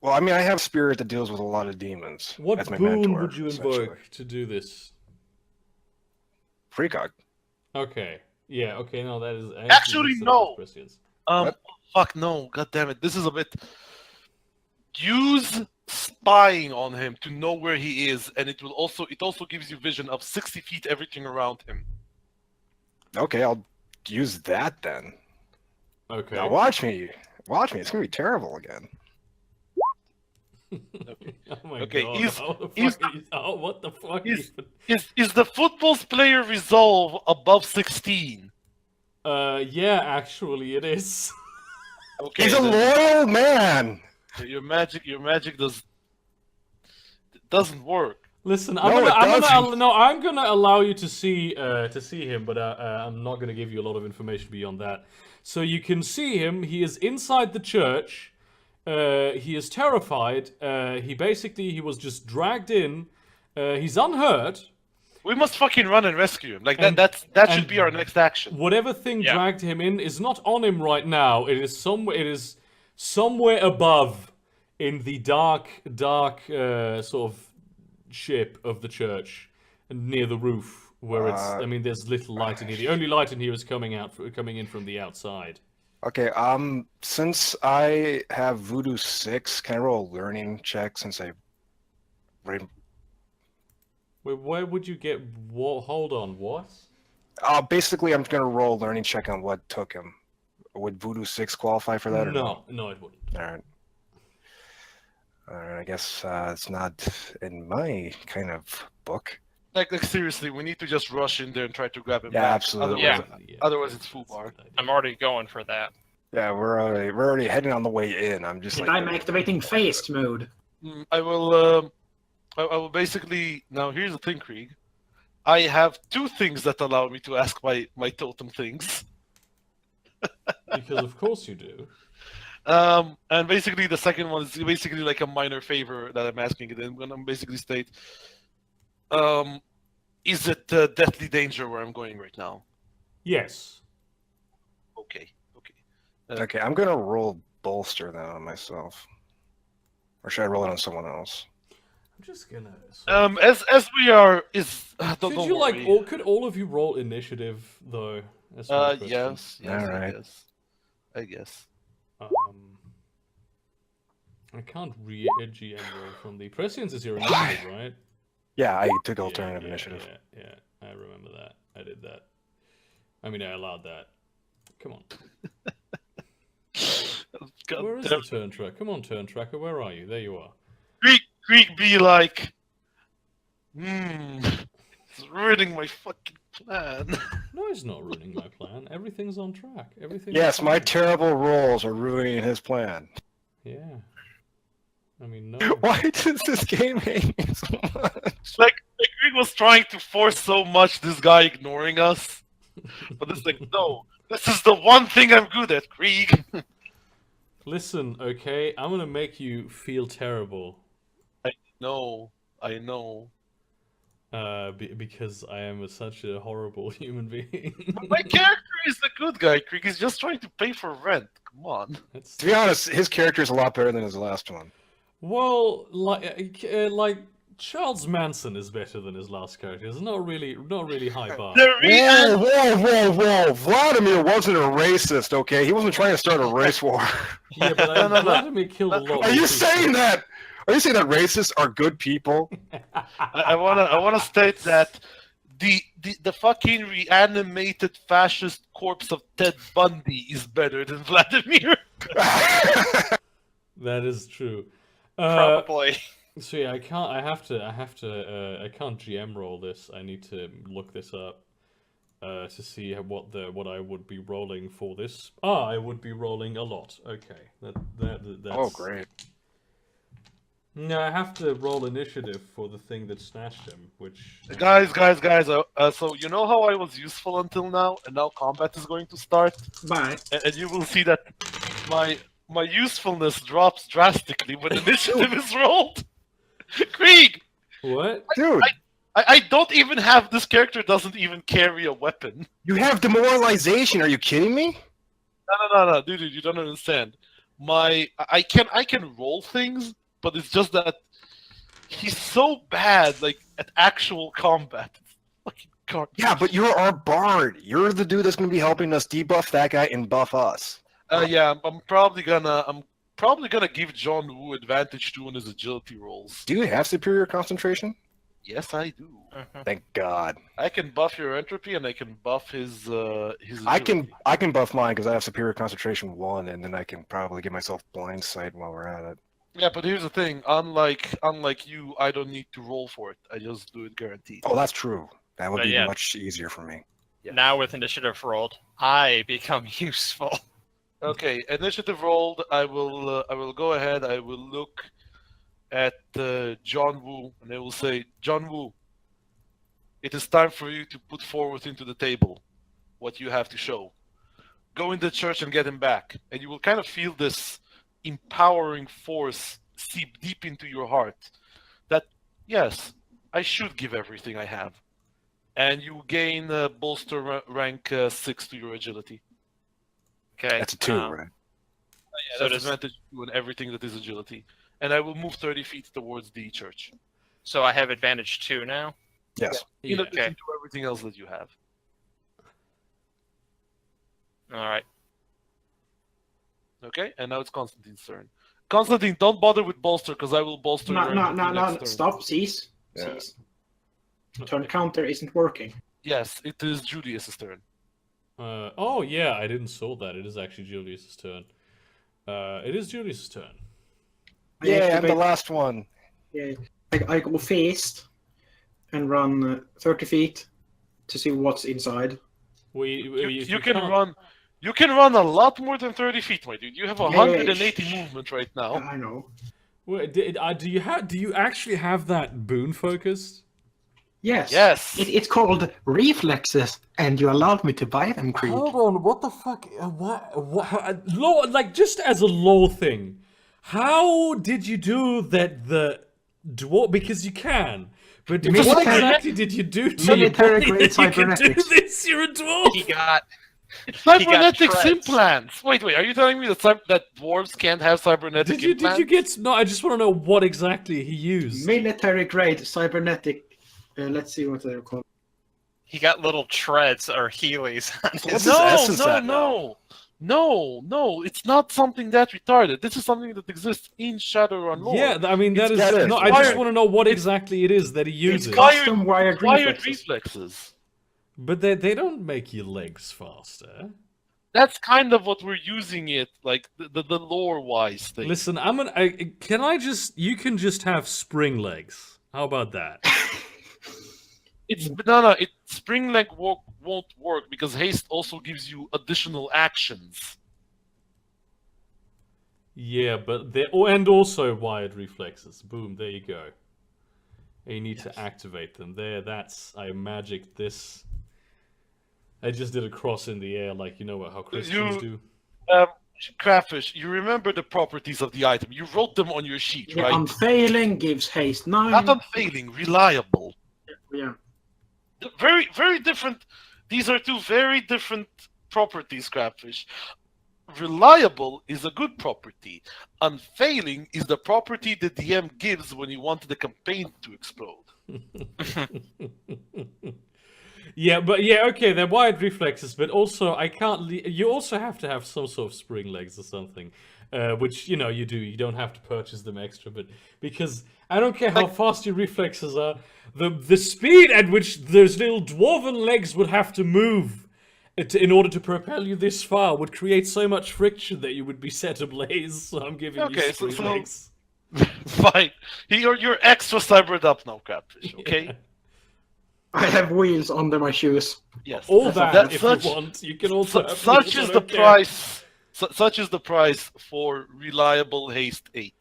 Well, I mean, I have spirit that deals with a lot of demons. What as my boon mentor, would you essentially. invoke to do this? Precog. Okay. Yeah. Okay. No, that is Actually, that's no. prescience. What? Fuck no. God damn it. This is a bit. Use spying on him to know where he is, and it also gives you vision of 60 feet everything around him. Okay, I'll use that then. Okay. Now watch me. Watch me. It's gonna be terrible again. Oh my Okay, god. he's- How the he's- fuck oh, what the fuck? he's- even? Is the football's player resolve above 16? Yeah, actually, it is. Okay. He's a then loyal man. your magic doesn't work. Listen, No, I'm gonna allow you to see him, but I'm not gonna give you a lot of information beyond that. So you can see him. He is inside the church. He is terrified. He was just dragged in. He's unhurt. We must fucking run and rescue him. Like And- that and- should be our next action. Whatever thing Yeah. dragged him in is not on him right now. It is somewhere above in the dark sort of ship of the church, near the roof, where there's little light in here. The only light in here is coming in from the outside. Okay. Since I have Voodoo 6, can I roll a learning check since I? Wait, where would you get? What? Hold on, what? Basically, I'm gonna roll a learning check on what took him. Would Voodoo 6 qualify for that or No, it wouldn't. All right. All right. I guess it's not in my kind of book. Like seriously, we need to just rush in there and try to grab him Yeah, back. absolutely. Otherwise it's foobar. I'm already going for that. Yeah, we're already heading on the way in. I'm just Did like. I'm activating phased mode. I will basically now. Here's the thing, Krieg. I have 2 things that allow me to ask my totem things. Because of course you do. And basically the second one is basically like a minor favor that I'm asking it. I'm gonna basically state, is it deathly danger where I'm going right now? Yes. Okay. Okay, I'm gonna roll bolster then on myself. Or should I roll it on someone else? I'm just gonna. As we are don't Could you worry. could all of you roll initiative though? That's my question. Yes, Alright. I guess. I can't GM roll from the prescience is your initiative, right? Yeah, I took alternative initiative. Yeah, I remember that. I did that. I mean, I allowed that. Come on. God Where is damn. the turn tracker? Come on, turn tracker. Where are you? There you are. Greek be like, it's ruining my fucking plan. No, he's not ruining my plan. Everything's on track. Everything. Yes, my terrible rolls are ruining his plan. Yeah. I mean, no. Why does this game hate me so much? Like Greek was trying to force so much this guy ignoring us. But it's like, no, this is the one thing I'm good at, Krieg. Listen, okay, I'm gonna make you feel terrible. No, I know. Because I am such a horrible human being. My character is the good guy, Krieg. He's just trying to pay for rent. Come on. That's... To be honest, his character is a lot better than his last one. Well, like Charles Manson is better than his last character. It's not really high bar. Whoa! Vladimir wasn't a racist, okay? He wasn't trying to start a race war. Yeah, but Vladimir killed a lot. Are you saying that? Are you saying that racists are good people? I wanna state that the fucking reanimated fascist corpse of Ted Bundy is better than Vladimir. That is true. Probably. So yeah, I can't. I can't GM roll this. I need to look this up to see what I would be rolling for this. I would be rolling a lot. Okay, that's. Oh, great. No, I have to roll initiative for the thing that snatched him, which... Guys, so you know how I was useful until now, and now combat is going to start? Bye. And you will see that my usefulness drops drastically when initiative is rolled. Krieg! What? Dude, I don't even have... This character doesn't even carry a weapon. you have demoralization. Are you kidding me? No, dude, you don't understand. I can roll things, but it's just that he's so bad, like, at actual combat. It's fucking garbage. Yeah, but you're our bard. You're the dude that's going to be helping us debuff that guy and buff us. Yeah, I'm probably gonna give John Woo advantage too on his agility rolls. Do you have superior concentration? Yes, I do. Thank God. I can buff your entropy, and I can buff his agility. I can buff mine because I have superior concentration 1, and then I can probably give myself blind sight while we're at it. Yeah, but here's the thing. Unlike you, I don't need to roll for it. I just do it guaranteed. Oh, that's true. That would But be yeah. much easier for me. Yeah. Now with initiative rolled, I become useful. Okay, initiative rolled. I will go ahead. I will look at John Woo, and I will say, John Woo, it is time for you to put forward into the table what you have to show. Go in the church and get him back, and you will kind of feel this empowering force seep deep into your heart that, yes, I should give everything I have. And you gain bolster rank 6 to your agility. Okay. That's a 2, right? Yeah, So that's does- advantage on everything that is agility. And I will move 30 feet towards the church. So I have advantage 2 now? Yes. In Yeah. addition to everything else that you have. Alright. Okay, and now it's Constantine's turn. Constantine, don't bother with bolster, because I will bolster your entropy No, next turn. stop, cease. Yeah. Cease. Turn counter isn't working. Yes, it is Julius's turn. Oh yeah, I didn't saw that. It is actually Julius's turn. It is Julius's turn. Yeah, I'm the last one. Yeah, I go faced and run 30 feet to see what's inside. You can run. You can run a lot more than 30 feet, my dude. You have 180 movement right now. I know. Wait, do you actually have that boon focused? Yes. Yes. It's called reflexes, and you allowed me to buy them, Creek. Hold on, what the fuck? Law, like, just as a law thing, how did you do that the dwarf? Because you can. But what Military- exactly did you do to Military your body grade that you can do cybernetics. this? You're a dwarf! He got It's cybernetics treads. implants. Wait, are you telling me that dwarves can't have cybernetic Did implants? you get... No, I just want to know what exactly he used. Military grade cybernetic. Let's see what they're called. He got little treads or Heelys on his. What's his essence at No, it's not something that retarded. This is something that exists in Shadowrun lore. Yeah, I mean, that is... that is No, I just wired- want to know what exactly it is that he It's uses. custom wired wired reflexes. reflexes. But they don't make your legs faster. That's kind of what we're using it, like the lore-wise thing. Listen, you can just have spring legs. How about that? Spring leg won't work because haste also gives you additional actions. Yeah, but and also wired reflexes. Boom, there you go. And you need to activate them. There, I magicked this. I just did a cross in the air, like, you know how Christians do. Crayfish, you remember the properties of the item. You wrote them on your sheet, Yeah, right? unfailing gives haste 9. Not unfailing, reliable. Yeah. Very, very different. These are two very different properties, Crayfish. Reliable is a good property. Unfailing is the property the DM gives when you want the campaign to explode. Yeah, okay, they're wired reflexes, but also you also have to have some sort of spring legs or something, which, you do. You don't have to purchase them extra, but because I don't care how fast your reflexes are, the speed at which those little dwarven legs would have to move in order to propel you this far would create so much friction that you would be set ablaze. So I'm giving you spring legs. Fine. You're extra cybered up now, Crayfish, okay? Yeah. I have wheels under my shoes. Yes. All that, if such, you want. You can also have such wheels, is I the don't care. price. Such is the price for reliable haste 8.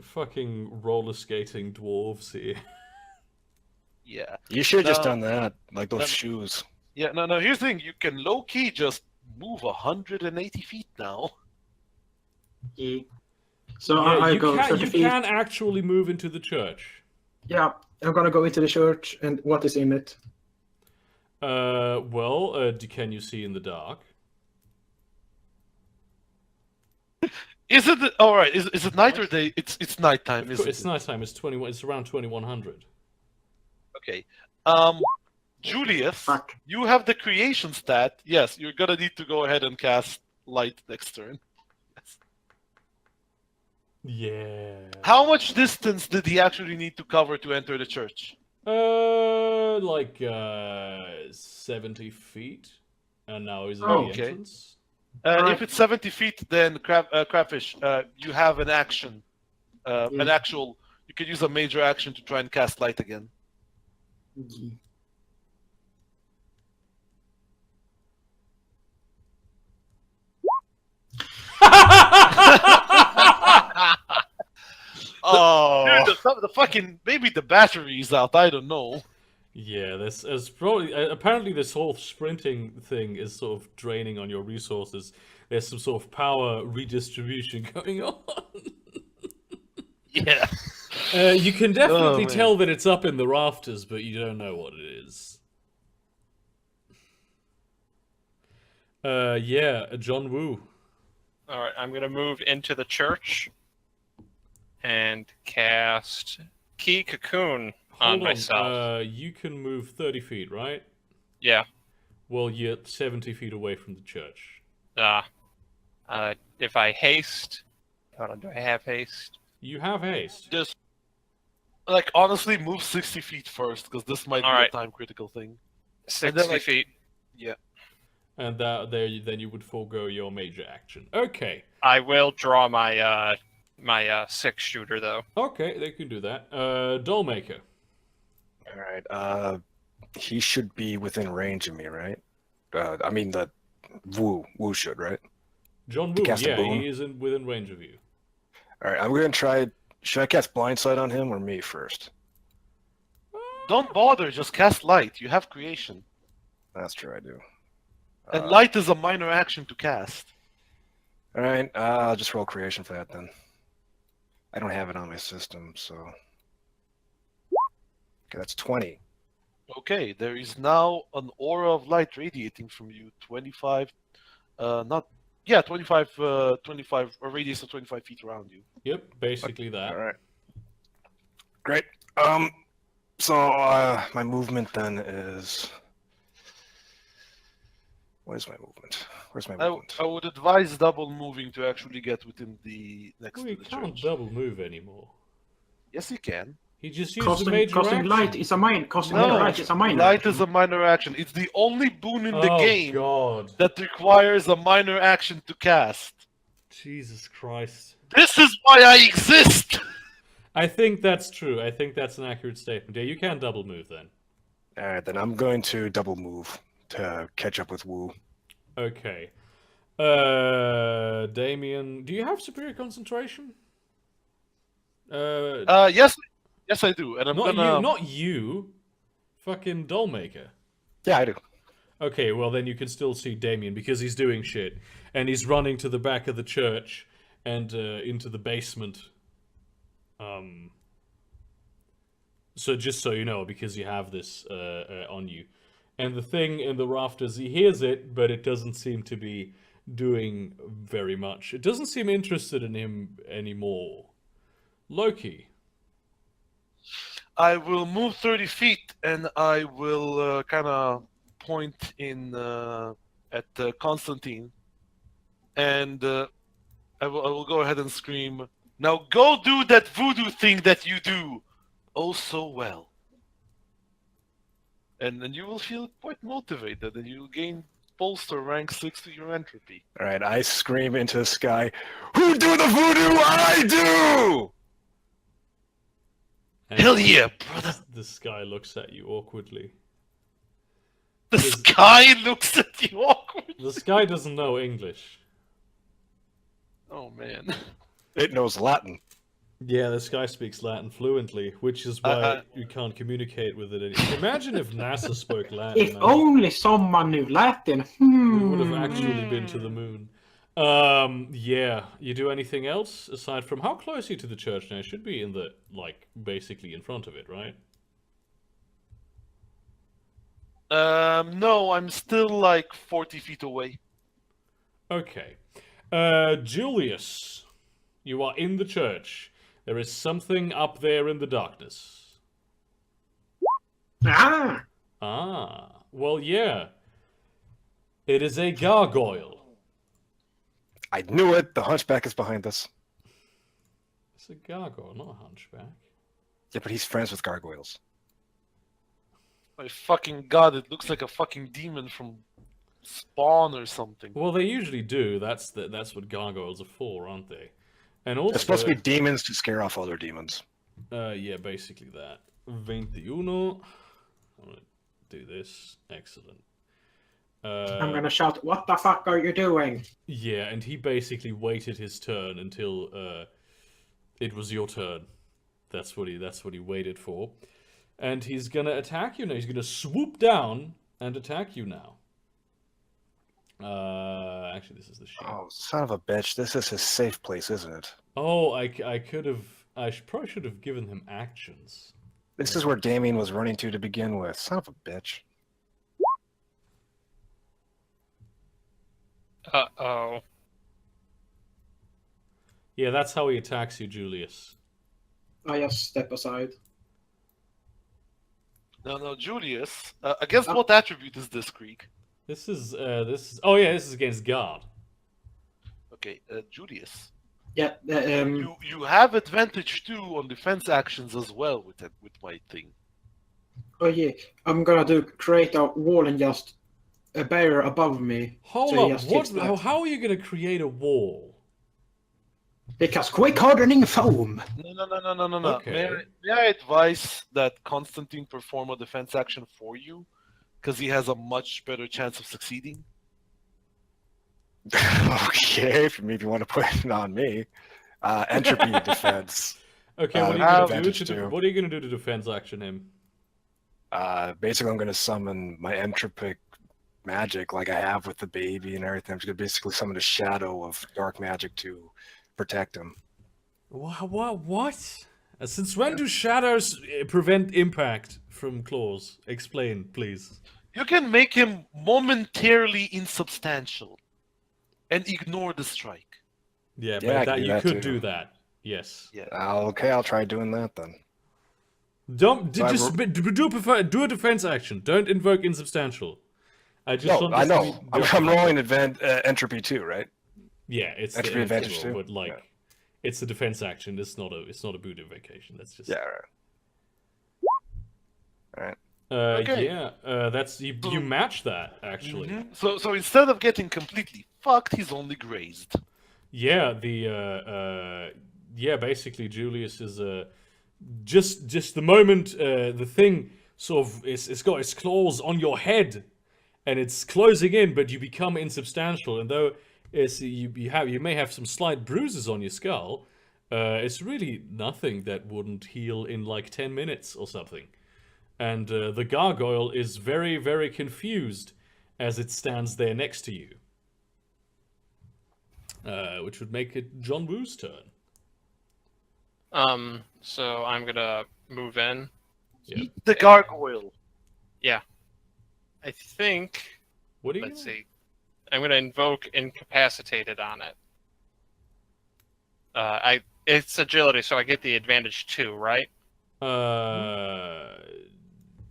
Fucking roller skating dwarves here. Yeah. You should have just No. done that, like those No. shoes. Yeah, no, here's the thing. You can low-key just move 180 feet now. Yeah. So Yeah, I you go 30 feet. can actually move into the church. Yeah, I'm gonna go into the church, and what is in it? Can you see in the dark? Is it all right? Is it night or day? It's nighttime, isn't It's it? nighttime. It's around 2100. Okay. Julius, Fuck. you have the creation stat. Yes, you're gonna need to go ahead and cast light next turn. Yeah. How much distance did he actually need to cover to enter the church? 70 feet. And now he's in Oh, the okay. entrance. Alright. If it's 70 feet, then Crayfish, you have an action. An Yeah. actual. You can use a major action to try and cast light again. Yeah. Oh, Dude, the fucking maybe the battery's out. I don't know. Yeah, there's probably apparently this whole sprinting thing is sort of draining on your resources. There's some sort of power redistribution going on. Yeah. You can definitely man. tell that it's up in the rafters, but you don't know what it is. John Woo. all right. I'm gonna move into the church and cast Key Cocoon on Hold myself. You can move 30 feet, right? Yeah. Well, you're 70 feet away from the church. If I haste, hold on. Do I have haste? You have haste. Just honestly, move 60 feet first because this might be Alright. a time critical thing. 60 feet. And then you would forego your major action. Okay. I will draw my my 6-shooter though. Okay, they can do that. Dollmaker. All right. He should be within range of me, right? I mean, the Wu should, right? John To Woo, cast a yeah, boon? he is within range of you. All right. I'm gonna try. Should I cast blindside on him or me first? don't bother. Just cast light. You have creation. That's true, I do. And light is a minor action to cast. All right, I'll just roll creation for that then. I don't have it on my system, so. Okay, that's 20. Okay, there is now an aura of light radiating from you. 25, 25, a radius of 25 feet around you. Yep, basically that. All right. Great. So my movement then is. What is my movement? Where's my movement? I would advise double moving to actually get within the next Well, to you the can't church. double move anymore. Yes, you can. He just used the major Costing action. light is a minor. Costing No, light is a minor. light action. is a minor action. It's the only boon in the Oh, game God. that requires a minor action to cast. Jesus Christ. This is why I exist! I think that's true. I think that's an accurate statement. Yeah, you can double move then. All right, then I'm going to double move to catch up with Wu. Okay. Damien, do you have superior concentration? Yes, I do, and I'm gonna. Not you. Fucking Dollmaker. Yeah, I do. Okay, well then you can still see Damien because he's doing shit. And he's running to the back of the church and into the basement. So just so you know, because you have this on you. And the thing in the rafters, he hears it, but it doesn't seem to be doing very much. It doesn't seem interested in him anymore. Loki. I will move 30 feet, and I will kind of point in at Constantine, and I will go ahead and scream, "Now go do that voodoo thing that you do oh so well." And then you will feel quite motivated, and you will gain bolster rank 6 to your entropy. All right, I scream into the sky, "Who do the voodoo? I do!" And Hell yeah, brother! this guy looks at you awkwardly. The sky looks at you awkward. This guy doesn't know English. Oh man. It knows Latin. Yeah, this guy speaks Latin fluently, which is why you can't communicate with it anymore. Imagine if NASA spoke Latin. If man. only someone knew Latin. We would have actually been to the moon. Yeah. You do anything else aside from how close are you to the church now? It should be in the basically in front of it, right? No, I'm still like 40 feet away. Okay. Julius, you are in the church. There is something up there in the darkness. Ah! Ah, well, yeah. It is a gargoyle. I knew it. The hunchback is behind us. It's a gargoyle, not a hunchback. Yeah, but he's friends with gargoyles. My fucking god, it looks like a fucking demon from Spawn or something. Well, they usually do. That's what gargoyles are for, aren't they? And also, They're supposed to be demons to scare off other demons. yeah, basically that. 21. I'm gonna do this. Excellent. I'm gonna shout, "What the fuck are you doing?" Yeah, and he basically waited his turn until it was your turn. That's what he waited for. And he's gonna attack you now. He's gonna swoop down and attack you now. Actually, this is the ship. Oh, son of a bitch. This is his safe place, isn't it? Oh, I could have... probably should have given him actions. This is where Damien was running to begin with. Son of a bitch. Uh-oh. Yeah, that's how he attacks you, Julius. I just step aside. No, Julius. Against what attribute is this, Krieg? This is... Oh, yeah, this is against guard. Okay, Julius. Yeah, You have advantage too on defense actions as well with my thing. oh yeah, I'm gonna create a wall and just a barrier above me. Hold so he up, just hits that. how are you going to create a wall? Because quick hardening foam. No. Okay. May I advise that Constantine perform a defense action for you? Because he has a much better chance of succeeding. Okay, if you want to put it on me. Entropy defense. Okay, Uh, what are you have going to do? advantage too. What are you going to do to defense action him? Basically, I'm going to summon my entropic magic like I have with the baby and everything. I'm just going to basically summon a shadow of dark magic to protect him. What? Since when do shadows prevent impact from claws? Explain, please. You can make him momentarily insubstantial and ignore the strike. Yeah, Yeah, I but can do you that could too. do that. Yes. Yeah. Okay, I'll try doing that then. Don't So I just do a defense action. Don't invoke insubstantial. I just No, want I this to know. be I'm justified. rolling entropy too, right? Yeah, it's Entropy the advantage roll, too? but like, Yeah. it's a defense action. It's not a boot invocation. That's just Yeah, right. Okay. Yeah, that's you match that actually. Mhm. So instead of getting completely fucked, he's only grazed. Yeah, basically Julius is just the moment the thing sort of it's got its claws on your head and it's closing in, but you become insubstantial, and though you may have some slight bruises on your skull, it's really nothing that wouldn't heal in like 10 minutes or something. And the gargoyle is very, very confused as it stands there next to you. Which would make it John Woo's turn. So I'm gonna move in. Yeah. Eat the gargoyle. I think. What do you? Let's see. I'm gonna invoke incapacitated on it. It's agility, so I get the advantage too, right?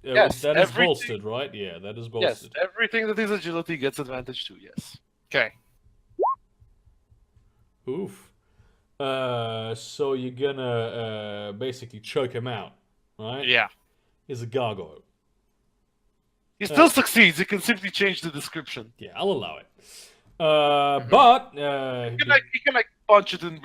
Yes, that is everything- bolstered, right? Yeah, that is Yes, bolstered. everything that is agility gets advantage too, yes. Okay. Oof. So you're gonna basically choke him out, right? Yeah. He's a gargoyle. He still succeeds, you can simply change the description. Yeah, I'll allow it. But You can like punch it and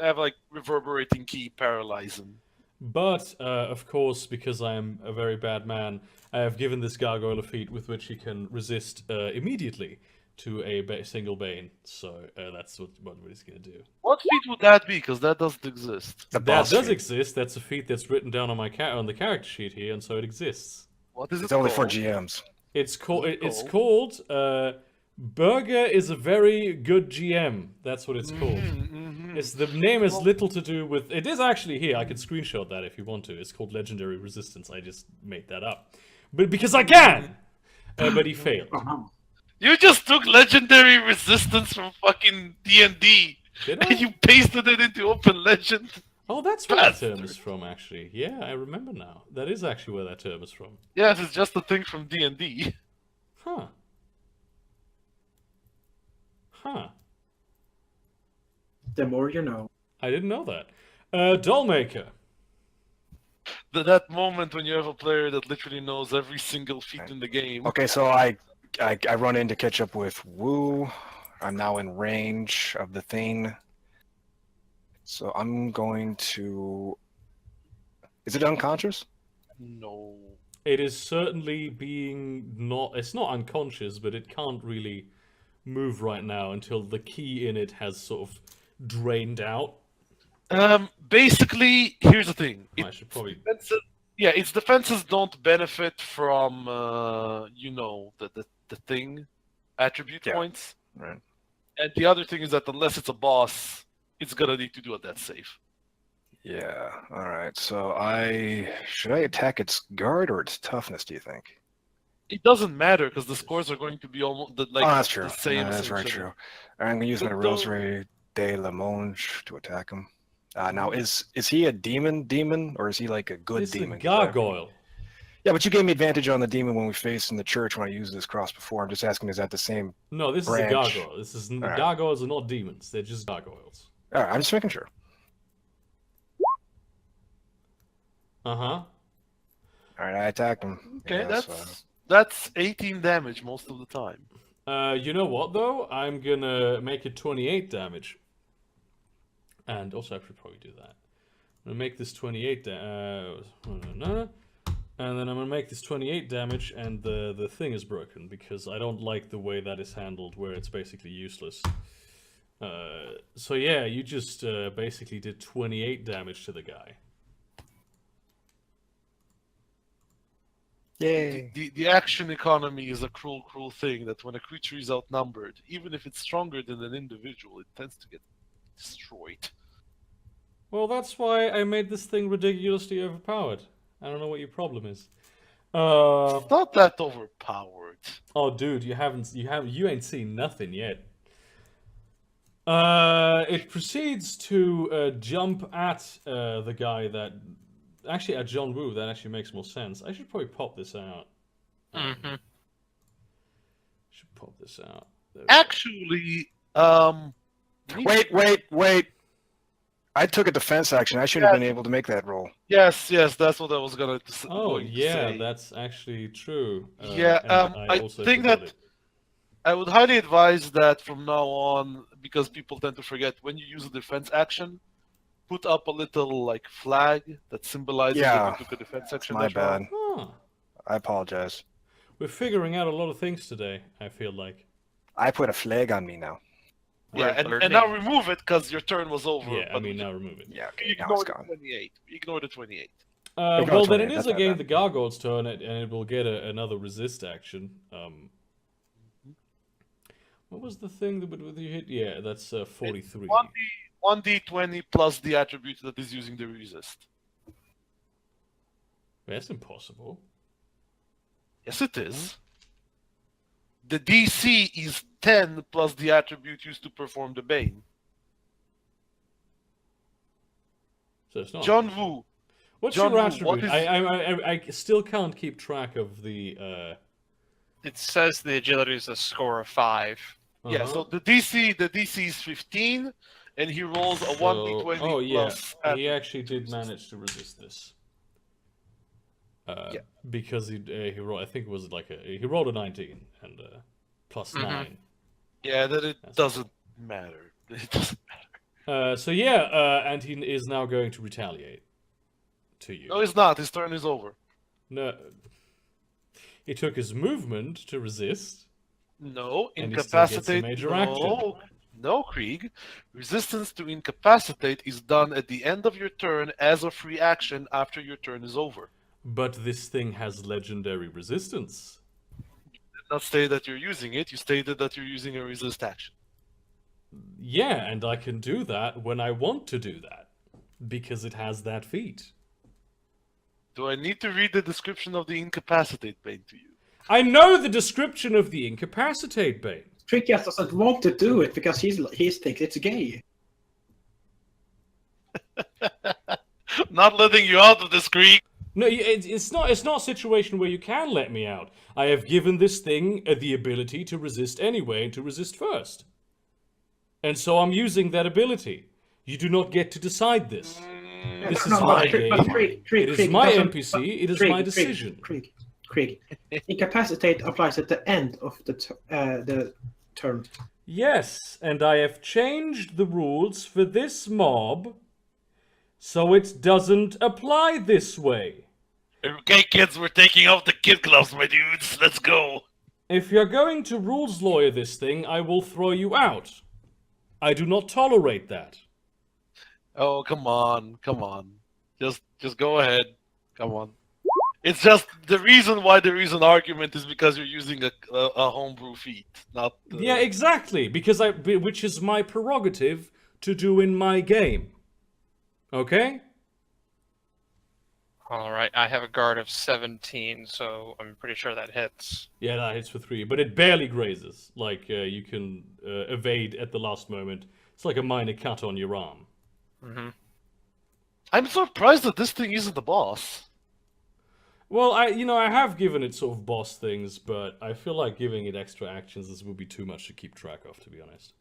have like reverberating key paralyze him. But, of course, because I am a very bad man, I have given this gargoyle a feat with which he can resist immediately to a single bane. So that's what he's going to do. What feat would that be? Because that doesn't exist. The That boss does feat. exist. That's a feat that's written down on on the character sheet here, and so it exists. What is it It's only for called? GMs. It's called. What's it It's called. Burger is a very good GM. That's what it's called. It's the name has little to do with. It is actually here. I could screenshot that if you want to. It's called Legendary Resistance. I just made that up, but because I can. But he failed. You just took legendary resistance from fucking D&D Did I? and you pasted it into Open Legend. Oh, that's where that Bastard. term is from. Actually, yeah, I remember now. That is actually where that term is from. Yes, it's just a thing from D&D. Huh. Huh. The more you know. I didn't know that. Dollmaker. That moment when you have a player that literally knows every single feat in the game. Okay, so I run in to catch up with Woo. I'm now in range of the thing. So I'm going to... Is it unconscious? No. It is certainly being not. It's not unconscious, but it can't really move right now until the key in it has sort of drained out. Basically, here's the thing. I should probably. Its defenses don't benefit from, the thing attribute Yeah. points. Right. And the other thing is that unless it's a boss, it's gonna need to do a death save. Yeah, alright. So should I attack its guard or its toughness, do you think? It doesn't matter because the scores are going to be almost That's true. the same. No, that's very essentially. true. I'm going to use my But Rosary de la Monge to attack him. Now, is he a demon, or is he like a good This is a demon? gargoyle. Yeah, but you gave me advantage on the demon when we faced in the church when I used this cross before. I'm just asking, is that the same? No, this Branch. is a gargoyle. This is Alright. gargoyles are not demons. They're just gargoyles. Alright, I'm just making sure. Uh-huh. Alright, I attacked him. Okay, Yeah, that's 18 damage most of the time. You know what though? I'm gonna make it 28 damage. And also I should probably do that. I'm gonna make this 28 and then I'm gonna make this 28 damage, and the thing is broken because I don't like the way that is handled, where it's basically useless. So yeah, you just basically did 28 damage to the guy. Yay. The action economy is a cruel, cruel thing that when a creature is outnumbered, even if it's stronger than an individual, it tends to get destroyed. Well, that's why I made this thing ridiculously overpowered. I don't know what your problem is. It's not that overpowered. Oh, dude, you ain't seen nothing yet. It proceeds to jump at the guy that... Actually, at John Woo, that actually makes more sense. I should probably pop this out. Mm-hmm. Should pop this out. There we go. Actually, Wait. I took a defense action. I should have been able to make that roll. yes, that's what I was going to say. Oh, yeah, that's actually true. Yeah, and I also think forgot that it. I would highly advise that from now on, because people tend to forget, when you use a defense action, put up a little like flag that symbolizes Yeah, that you took a defense action. My that round. bad. Huh. I apologize. We're figuring out a lot of things today, I feel like. I put a flag on me now. Yeah, We're and now remove it because your turn was over. Yeah, I but mean, we now remove it. Yeah, okay, can now ignore it's the gone. 28. Ignore the 28. Well, Ignore then it 28, is that's not again bad. the Gargoyle's turn, and it will get another resist action. What was the thing that would you hit? Yeah, that's 43. 1d20 plus the attribute that is using the resist. That's impossible. Yes, it is. The DC is 10 plus the attribute used to perform the Bane. So it's not. John Woo. What's John your Woo, attribute? what is- I still can't keep track of the. It says the agility is a score of 5. Yeah, so the DC is 15, and he rolls a 1d20 Oh yeah, plus. he attribute actually to did resist. manage to resist this. Yeah. Because he rolled. I think it was like he rolled a 19 and plus Mhm. 9. Yeah, that it That's- doesn't matter. It doesn't matter. So yeah, and he is now going to retaliate to you. No, he's not. His turn is over. No, he took his movement to resist. No, And he still gets a incapacitate. major No, Krieg. Resistance to incapacitate is done at the end of your turn as a free action after your turn is over. But this thing has legendary resistance. You did not say that you're using it. You stated that you're using a resist action. Yeah, and I can do that when I want to do that. Because it has that feat. Do I need to read the description of the incapacitate bane to you? I know the description of the incapacitate bane. Tricky doesn't want to do it because he thinks it's gay. Not letting you out of this, Krieg. No, it's not a situation where you can let me out. I have given this thing the ability to resist anyway and to resist first. And so I'm using that ability. You do not get to decide this. This is my game. It is my NPC. It is my decision. Krieg. Incapacitate applies at the end of the turn. Yes, and I have changed the rules for this mob so it doesn't apply this way. Okay, kids, we're taking off the kid gloves, my dudes. Let's go. If you're going to rules lawyer this thing, I will throw you out. I do not tolerate that. Oh, come on. Just go ahead. Come on. It's just the reason why there is an argument is because you're using a homebrew feat, not. Yeah, exactly. Which is my prerogative to do in my game. Okay? All right, I have a guard of 17, so I'm pretty sure that hits. Yeah, that hits for 3, but it barely grazes. Like, you can evade at the last moment. It's like a minor cut on your arm. Mm-hmm. I'm surprised that this thing isn't the boss. Well, I have given it sort of boss things, but I feel like giving it extra actions would be too much to keep track of, to be honest.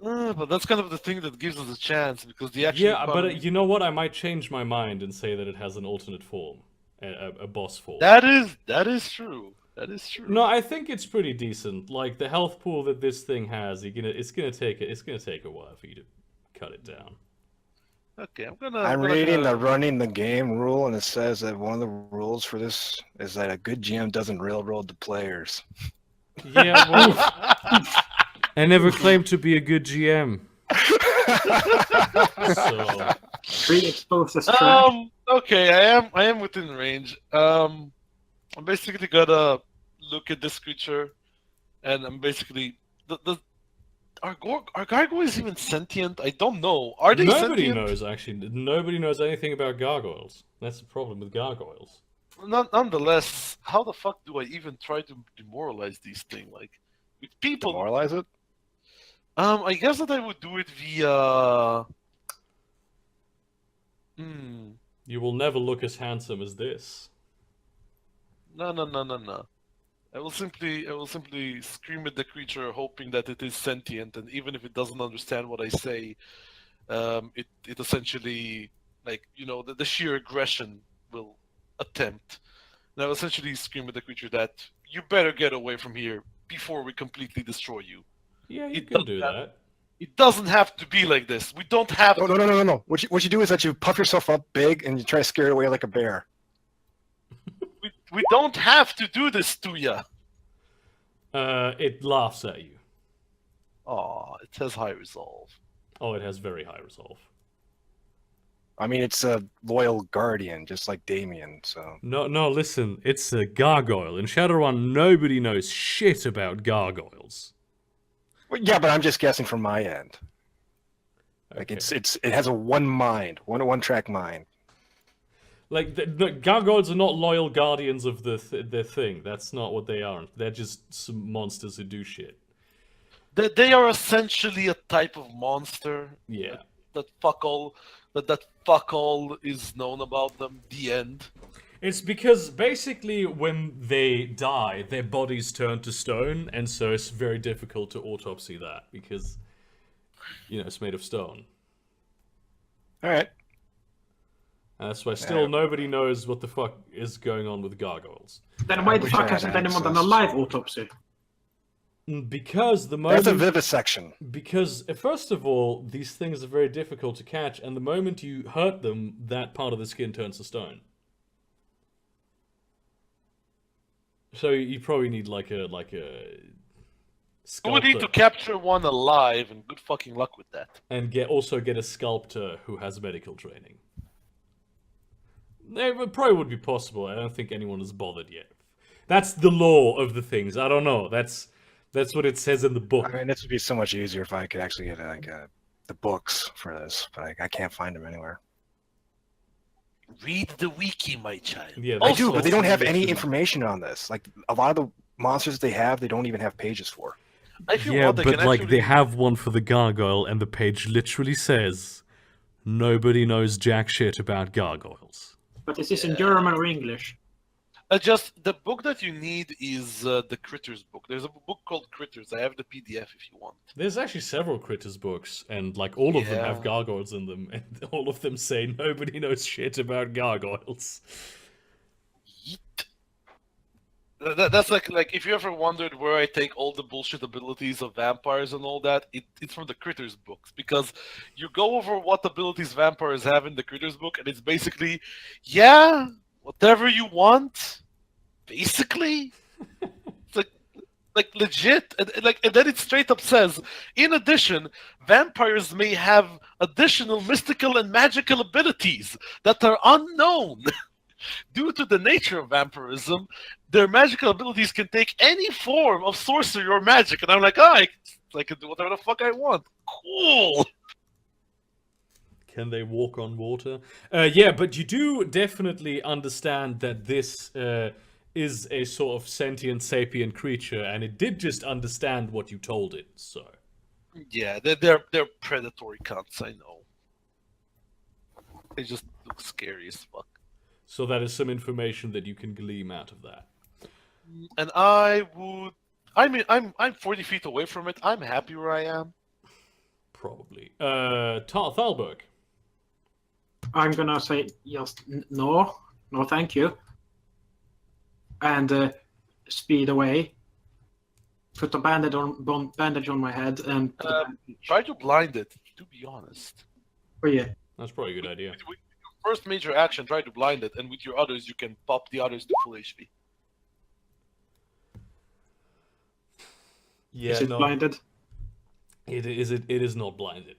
But that's kind of the thing that gives us a chance, because the action. Yeah, but you know what? I might change my mind and say that it has an alternate form, a boss form. That is true. That is true. No, I think it's pretty decent. Like the health pool that this thing has, it's gonna take a while for you to cut it down. Okay, I'm I'm reading the running the game rule, and it says that one of the rules for this is that a good GM doesn't railroad the players. Yeah, well, I never claimed to be a good GM. So, Krieg exposes trash. Okay, I am within range. I'm basically gonna look at this creature, and I'm basically are gargoyles even sentient? I don't know. Are they Nobody sentient? knows, actually. Nobody knows anything about gargoyles. That's the problem with gargoyles. Nonetheless, how the fuck do I even try to demoralize these things? Like, with people, Demoralize it? I guess that I would do it via. You will never look as handsome as this. No. I will simply scream at the creature, hoping that it is sentient, and even if it doesn't understand what I say, it essentially, like, the sheer aggression will attempt. And I will essentially scream at the creature that you better get away from here before we completely destroy you. Yeah, you can do that. It doesn't have to be like this. We don't have. No. What you do is that you puff yourself up big and you try to scare it away like a bear. We don't have to do this to you. It laughs at you. Aw, it has high resolve. Oh, it has very high resolve. I mean, it's a loyal guardian, just like Damien, so... No, listen. It's a gargoyle. In Shadowrun, nobody knows shit about gargoyles. Well, yeah, but I'm just guessing from my end. Like, Okay. it has a one-track mind. Like, the gargoyles are not loyal guardians of their thing. That's not what they are. They're just some monsters who do shit. They are essentially a type of monster. Yeah. That fuck all is known about them. The end. It's because basically when they die, their bodies turn to stone, and so it's very difficult to autopsy that because, it's made of stone. All right. And that's why still nobody knows what the fuck is going on with gargoyles. Then why the wish fuck I had hasn't anyone done a access live to- autopsy? Because the That's a moment... vivisection. Because, first of all, these things are very difficult to catch, and the moment you hurt them, that part of the skin turns to stone. So you probably need like a We sculptor, need to capture one alive, and good fucking luck with that. and also get a sculptor who has medical training. It probably would be possible. I don't think anyone has bothered yet. That's the law of the things. I don't know. That's what it says in the book. I mean, this would be so much easier if I could actually get the books for this, but I can't find them anywhere. Read the wiki, my child. Yeah, I that's do, but they also don't have an any issue. information on this. Like, a lot of the monsters they have, they don't even have pages for. If you Yeah, want, I but can like actually... they have one for the gargoyle, and the page literally says, "Nobody knows jack shit about gargoyles." But is this in German or English? Just the book that you need is the Critters book. There's a book called Critters. I have the PDF if you want. There's actually several Critters books, and like all of them have Yeah. gargoyles in them, and all of them say nobody knows shit about gargoyles. Yeet. That's like if you ever wondered where I take all the bullshit abilities of vampires and all that, it's from the Critters books, because you go over what abilities vampires have in the Critters book, and it's basically, yeah, whatever you want, basically. It's like legit, and then it straight up says, in addition, vampires may have additional mystical and magical abilities that are unknown. Due to the nature of vampirism, their magical abilities can take any form of sorcery or magic. And I'm like, I can do whatever the fuck I want. Cool. Can they walk on water? Yeah, but you do definitely understand that this is a sort of sentient sapient creature, and it did just understand what you told it, so... Yeah, they're predatory cunts, I know. They just look scary as fuck. So that is some information that you can glean out of that. And I'm 40 feet away from it. I'm happy where I am. Probably. Thalberg. I'm gonna say just no, thank you, and speed away. Put a bandage on my head and put a bandage. Try to blind it, to be honest. Oh yeah, That's probably a good idea. With your first major action, try to blind it, and with your others, you can pop the others to full HP. Yeah, is it no, blinded? it is not blinded.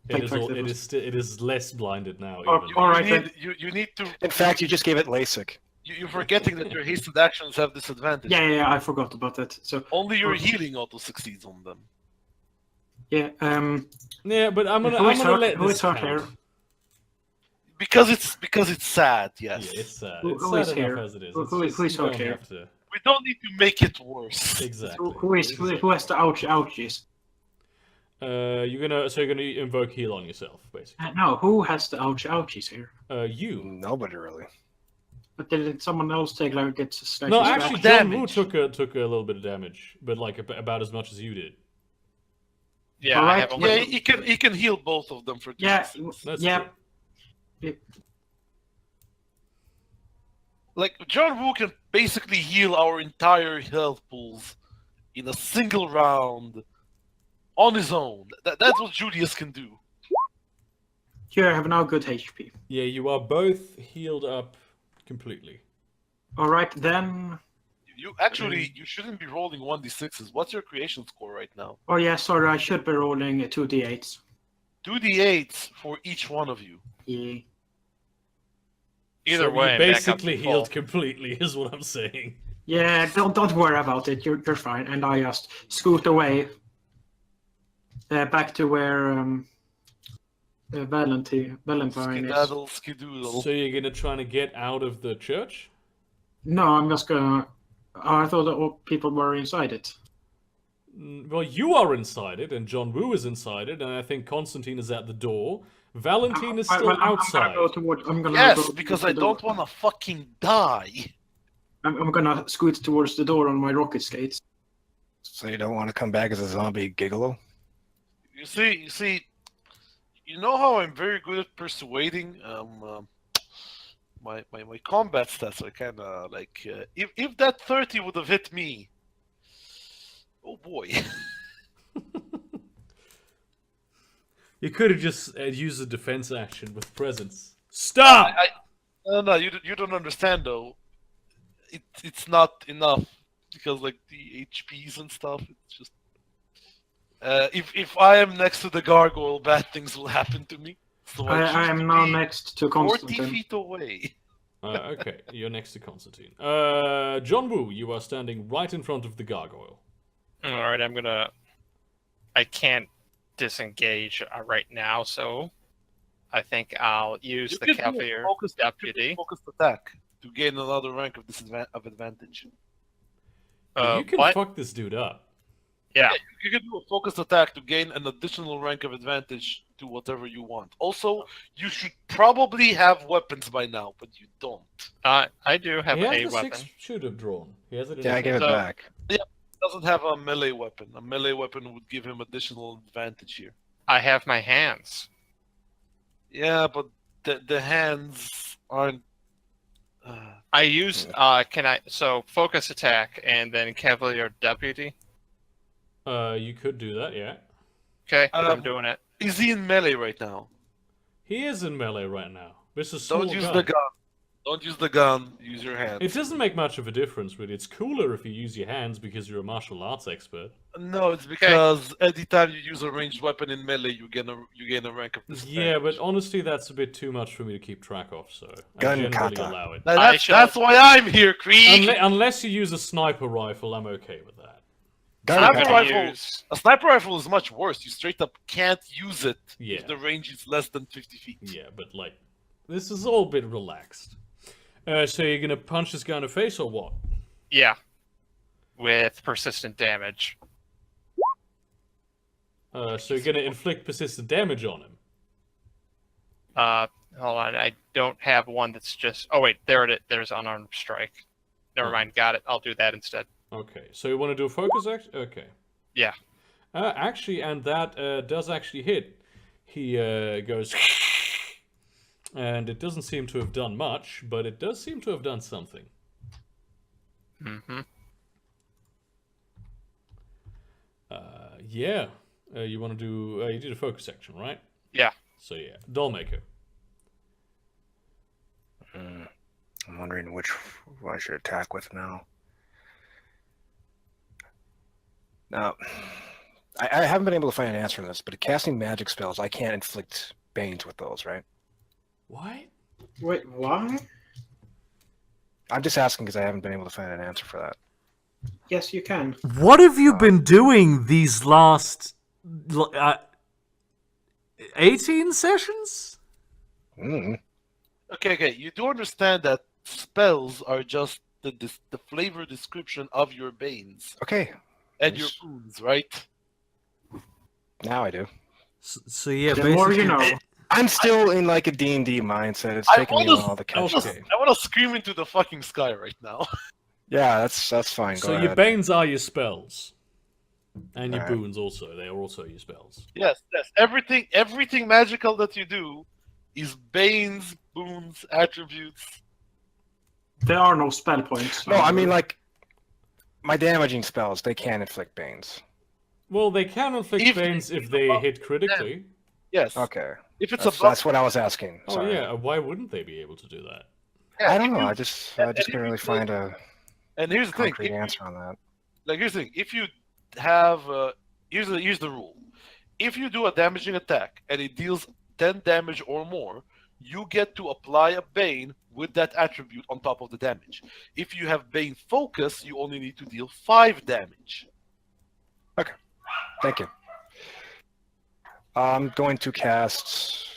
It is. It is less blinded now. Even. All right, then. You need to. In fact, you just gave it LASIK. You're forgetting that your hasted actions have disadvantage. Yeah, I forgot about that. So Only your healing auto succeeds on them. yeah, Yeah, but I'm gonna let who this is hurt count. here? Because it's sad. Yes. Yeah, it's sad. Who It's is sad here? enough as it is. Who It's is just, you hurt don't here? have to. We don't need to make it worse. Exactly. Who has the ouchies? You're gonna invoke heal on yourself, basically. No, who has the ouchies here? You. Nobody really. But did someone else take like get slightly No, scratched? actually, John Woo damage. took a little bit of damage, but like about as much as you did. Yeah, All I right, have a Yeah, little... he can heal both of them for 2 Yeah, seconds. That's yeah. true. Like John Woo can basically heal our entire health pools in a single round on his own. That's what Julius can do. Here, I have now good HP. Yeah, you are both healed up completely. All right, then. You shouldn't be rolling 1d6s. What's your creation score right now? Oh yeah, sorry, I should be rolling 2d8s. 2d8s for each one of you. Yeah. Either So way, you I'm back up basically to healed full. completely, is what I'm saying. Yeah, don't worry about it. You're fine. And I just scoot away back to where Valentine is. Skedaddle, skedoodle. So you're gonna try to get out of the church? No, I'm just gonna. Oh, I thought that all people were inside it. Well, you are inside it, and John Woo is inside it, and I think Constantine is at the door. Valentine is still outside. I'm gonna Yes, go because towards I the don't door. want to fucking die. I'm gonna scoot towards the door on my rocket skates. So you don't want to come back as a zombie gigolo? You see, you know how I'm very good at persuading. My combat stats are kind of like if that 30 would have hit me, oh boy. You could have just used a defense action with presence. Stop! No, you don't understand though. It's not enough because like the HPs and stuff. It's just if I am next to the gargoyle, bad things will happen to me. So I am now next to 40 Constantine. feet away. Okay, you're next to Constantine. John Woo, you are standing right in front of the gargoyle. Alright, I can't disengage right now, so I think I'll use You the can do a Cavalier focused Deputy. attack to gain another rank of advantage. You can What? fuck this dude up. Yeah. You can do a focused attack to gain an additional rank of advantage to whatever you want. Also, you should probably have weapons by now, but you don't. I do have He has a the weapon. 6 should have drawn. He has it in Yeah, I his gave it So- back. Doesn't have a melee weapon. A melee weapon would give him additional advantage here. I have my hands. Yeah, but the hands aren't. I use focus attack and then Cavalier Deputy. You could do that, yeah. Okay, Um, I'm doing it. Is he in melee right now? He is in melee right now. This is a small Don't use gun. the gun. Don't use the gun. Use your hands. It doesn't make much of a difference, really. It's cooler if you use your hands because you're a martial arts expert. No, it's because anytime you use a ranged weapon in melee, you gain a rank of disadvantage. Yeah, but honestly, that's a bit too much for me to keep track of, so I Gun generally kata. allow it. That's why I'm here, Krieg. Unless you use a sniper rifle, I'm okay with that. Sniper Gun rifle. Use... A sniper rifle is much worse. You straight up can't use it Yeah. if the range is less than 50 feet. Yeah, but like, this is all a bit relaxed. So you're gonna punch this guy in the face or what? Yeah. With persistent damage. So you're gonna inflict persistent damage on him. Hold on, I don't have one that's just... Oh wait, there it is. There's unarmed strike. Never mind, got it. I'll do that instead. Okay, so you want to do a focus action? Okay. Yeah. Actually, and that does actually hit. He goes... And it doesn't seem to have done much, but it does seem to have done something. Mm-hmm. Yeah. You want to do... you did a focus action, right? Yeah. So yeah, Dollmaker. I'm wondering which one I should attack with now. Now, I haven't been able to find an answer on this, but casting magic spells, I can't inflict banes with those, right? What? Wait, why? I'm just asking because I haven't been able to find an answer for that. Yes, you can. What have you been doing these last 18 sessions? Mm. Okay. You do understand that spells are just the flavor description of your banes Okay, and your boons, right? now I do. So yeah, The more you basically- know. I'm still in like a D&D mindset. It's I taking me a wanna- while to catch up. Okay. I want to scream into the fucking sky right now. Yeah, that's fine. Go So your ahead. banes are your spells. And your Alright. boons also. They are also your spells. Yes. Everything magical that you do is banes, boons, attributes. There are no spell points. No, I mean like my damaging spells. They can inflict banes. Well, they can inflict If banes it's if they above hit critically. Yes. Okay, If it's that's, above, that's what I was asking. Oh Sorry. yeah, why wouldn't they be able to do that? I don't if know. you- I just and if couldn't really you- find a And here's the thing. concrete answer on that. Here's the thing. If you have here's the rule. If you do a damaging attack and it deals 10 damage or more, you get to apply a bane with that attribute on top of the damage. If you have bane focus, you only need to deal 5 damage. Thank you. I'm going to cast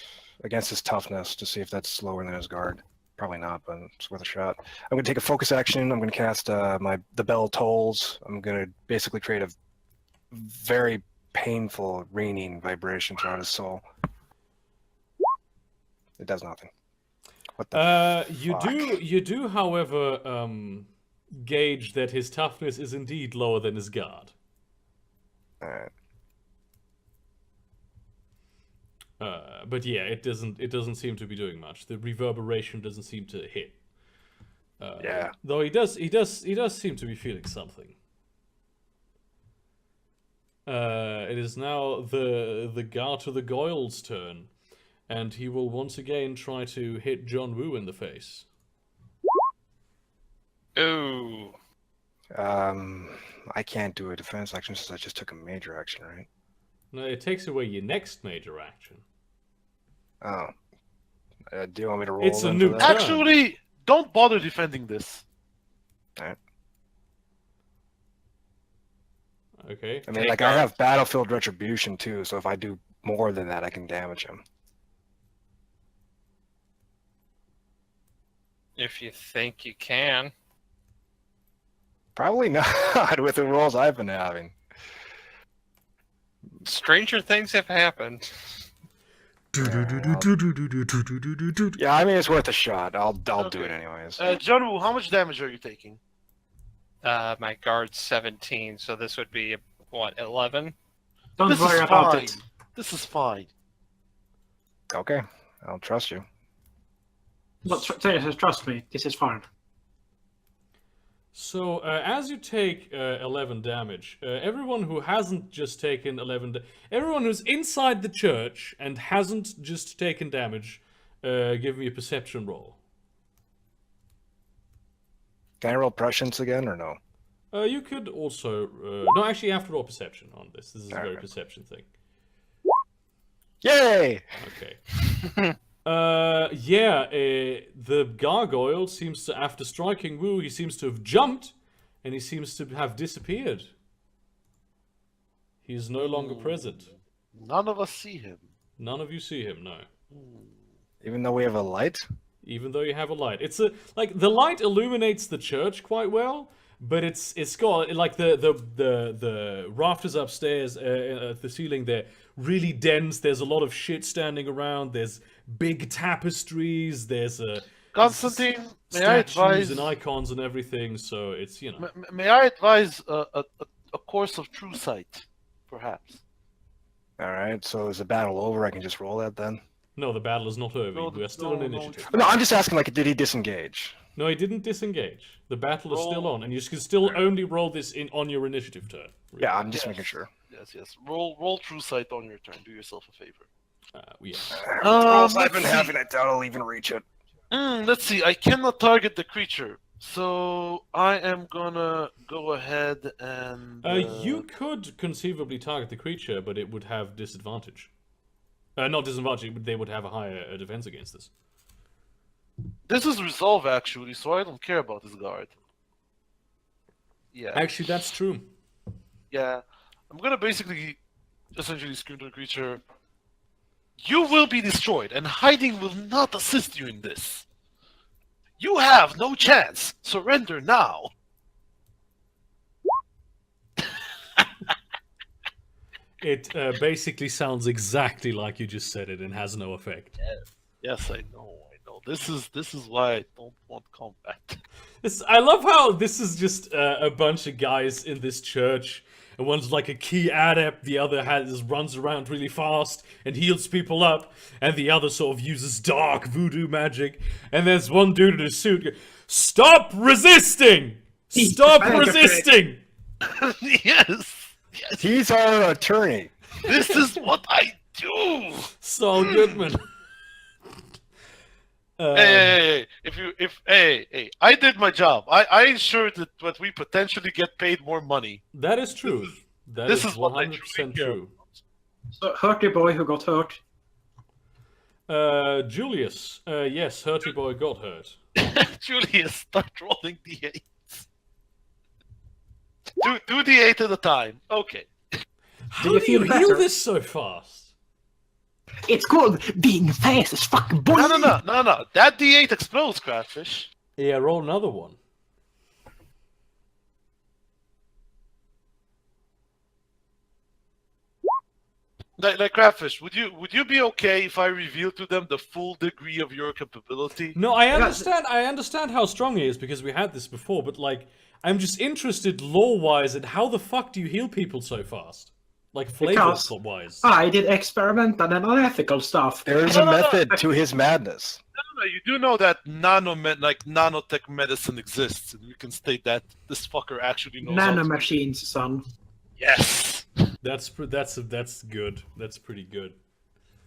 against his toughness to see if that's lower than his guard. Probably not, but it's worth a shot. I'm going to take a focus action. I'm going to cast the bell tolls. I'm going to basically create a very painful ringing vibration throughout his soul. It does nothing. What the fuck? You do, however, gauge that his toughness is indeed lower than his guard. Alright. But yeah, it doesn't seem to be doing much. The reverberation doesn't seem to hit. Yeah. Though he does seem to be feeling something. It is now the guard to the Goyle's turn, and he will once again try to hit John Woo in the face. Ooh. I can't do a defense action since I just took a major action, right? No, it takes away your next major action. Oh. Do you want me to roll It's a then new for that? Actually, don't bother defending this. Okay. I mean, Take like, I guard. have Battlefield Retribution, too, so if I do more than that, I can damage him. If you think you can. Probably not, with the rolls I've been having. Stranger things have happened. Yeah, I mean, it's worth a shot. I'll do it anyways. John Woo, how much damage are you taking? My guard's 17, so this would be, what, 11? Don't This worry is about fine. it. This is fine. Okay, I'll trust you. But trust me, this is fine. So, as you take 11 damage, everyone who hasn't just taken 11... everyone who's inside the church and hasn't just taken damage, give me a perception roll. Can I roll prescience again, or no? You could also... no, actually, you have to roll perception on this. This is a very Okay. perception thing. Yay! Okay. The gargoyle seems to, after striking Wu, he seems to have jumped, and he seems to have disappeared. He is no longer present. None of us see him. None of you see him, no. Even though we have a light? Even though you have a light. It's the light illuminates the church quite well, but it's got like the rafters upstairs at the ceiling, they're really dense. There's a lot of shit standing around. There's big tapestries. There's Constantine, may I statues advise? and icons and everything. So it's May I advise a course of true sight, perhaps? Alright, so is the battle over? I can just roll that then? No, the battle is not over. No, We are still in no, initiative. No, I'm just asking, like, did he disengage? No, he didn't disengage. The battle is still Roll. on, and you can still only roll this on your initiative turn. Yeah, I'm just Yes. making sure. Yes. Roll true sight on your turn. Do yourself a favor. Yeah. Rolls I've let's been see. having, I doubt I'll even reach it. Let's see. I cannot target the creature, So I am gonna go ahead and. You could conceivably target the creature, but it would have disadvantage. Not disadvantage, but they would have a higher defense against this. This is resolve actually, so I don't care about this guard. Yeah. Actually, that's true. Yeah. I'm gonna basically essentially scream to the creature. You will be destroyed, and hiding will not assist you in this. You have no chance. Surrender now. It basically sounds exactly like you just said it and has no effect. Yes, I know. This is why I don't want combat. I love how this is just a bunch of guys in this church, and one's like a key adept, the other runs around really fast and heals people up, and the other sort of uses dark voodoo magic, and there's one dude in a suit. Stop resisting! Stop resisting! Yes. He's our attorney. This is what I do. Saul Goodman. Hey, I did my job. I ensured that we potentially get paid more money. That is true. This is what I 100% truly care true. So, hurty boy who got hurt. Julius. Yes, Hurty Boy got hurt. Julius, start rolling d8s. Do d8 at a time. Okay. How you do you feel heal better? this so fast? It's called being fast as fuck, boy. No. That d8 explodes, Cratfish. Yeah, roll another one. Like Cratfish, would you be okay if I reveal to them the full degree of your capability? No, I understand. I understand how strong he is because we had this before. But like, I'm just interested lore-wise in how the fuck do you heal people so fast? Like flavor-wise. I did experimental and unethical stuff. There's a method to his madness. No, you do know that nanotech medicine exists, and you can state that this fucker actually knows. Nanomachines, son. Yes. That's good. That's pretty good.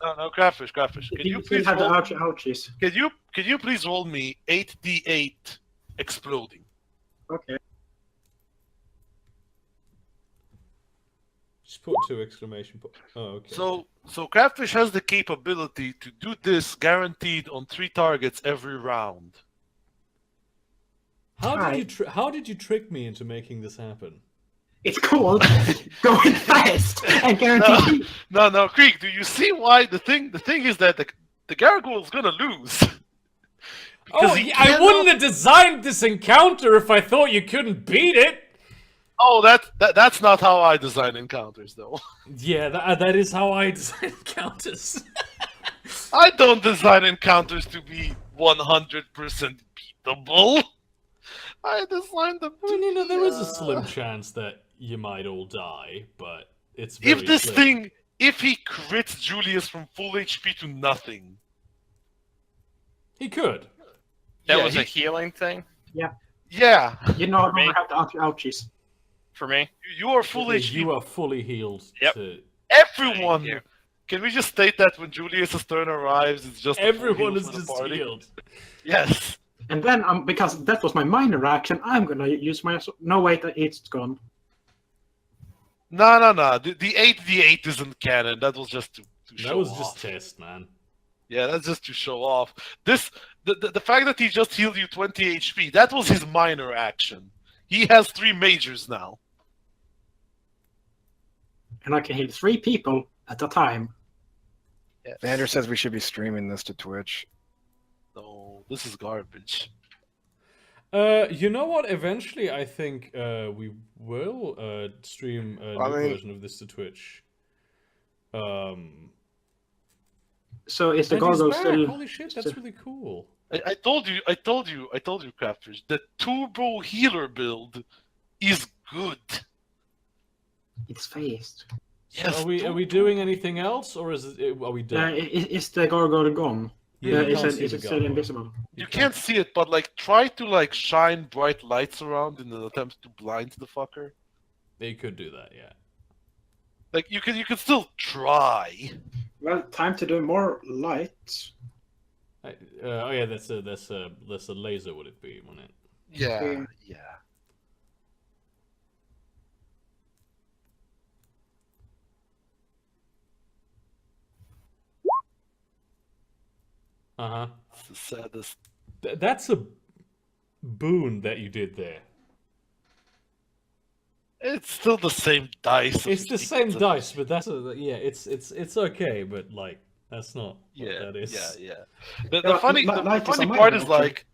No, Cratfish. Can you please have the roll? ouchies? Can you please roll me 8d8 exploding? Okay. Just put 2 exclamation points. Oh, okay. So Cratfish has the capability to do this guaranteed on 3 targets every round. How did you trick me into making this happen? It's called going fast and guaranteed. No, Krieg, do you see why the thing is that the Gargoyle is gonna lose? Oh, I wouldn't have designed this encounter if I thought you couldn't beat it. Oh, that's not how I design encounters, though. Yeah, that is how I design encounters. I don't design encounters to be 100% beatable. I designed them. I mean, there is a slim chance that you might all die, but it's very If this slim. thing, if he crits Julius from full HP to nothing, He could. That was a healing thing yeah, You know, Me? I have the ouchies. for me. you are full HP. You are fully healed. Yep. Everyone. Thank you. Can we just state that when Julius's turn arrives, it's just a full Everyone heal is for the just party? healed. Yes. And then, because that was my minor action, I'm gonna use my... No, wait, it's gone. No. The 8d8 isn't canon. That was just to show That was off. just test, man. Yeah, that's just to show off. The fact that he just healed you 20 HP, that was his minor action. He has 3 majors now. And I can heal 3 people at a time. Yes. Vander says we should be streaming this to Twitch. No, this is garbage. You know what? Eventually, I think we will stream a new version of this to Twitch. So is the And he's gargoyle back. still... Holy shit, that's really cool. I told you, Crafters, the turbo healer build is good. It's fast. Yes. Are we doing anything else, or is it? Are we done? Is the gargoyle gone? Yeah, you can't see is the it still gargoyle. invisible? You can't see it, but like try to shine bright lights around in an attempt to blind the fucker. They could do that, yeah. Like you can still try. Well, time to do more lights. Oh yeah, that's a laser. Would it be? Wouldn't it? Yeah. Uh-huh. It's the saddest. That's a boon that you did there. It's still the same dice. It's the same dice, but that's it's okay, but like that's not what that is. Yeah. The funny part is like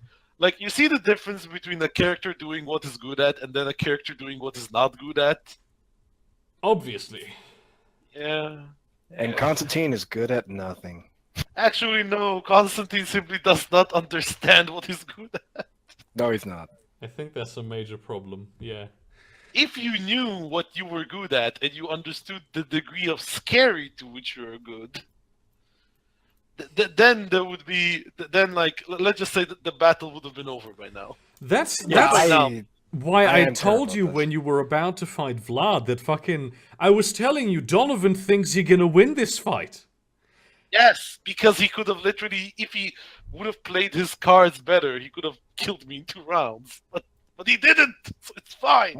you see the difference between a character doing what is good at and then a character doing what is not good at. Obviously. Yeah. And Constantine is good at nothing. Actually, no. Constantine simply does not understand what he's good at. No, he's not. I think that's a major problem. Yeah. If you knew what you were good at and you understood the degree of scary to which you are good, then there would be like let's just say that the battle would have been over by now. That's I why I am told terrible you at when you were about to fight Vlad that fucking I was telling you Donovan thinks you're gonna win this fight. Yes, because he could have literally, if he would have played his cards better, he could have killed me in 2 rounds. But he didn't, so it's fine.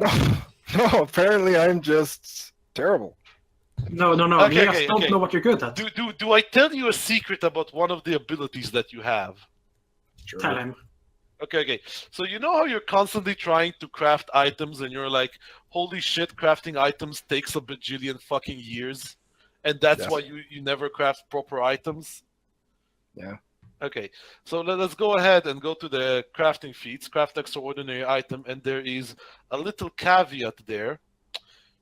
No, apparently I'm just terrible. No. Okay, You just okay, don't okay. know what you're good at. Do I tell you a secret about one of the abilities that you have? Sure. Tell him. Okay. So you know how you're constantly trying to craft items and you're like, holy shit, crafting items takes a bajillion fucking years? And that's Yes. why you never craft proper items? Yeah. Okay, so let's go ahead and go to the crafting feats, craft extraordinary item, and there is a little caveat there.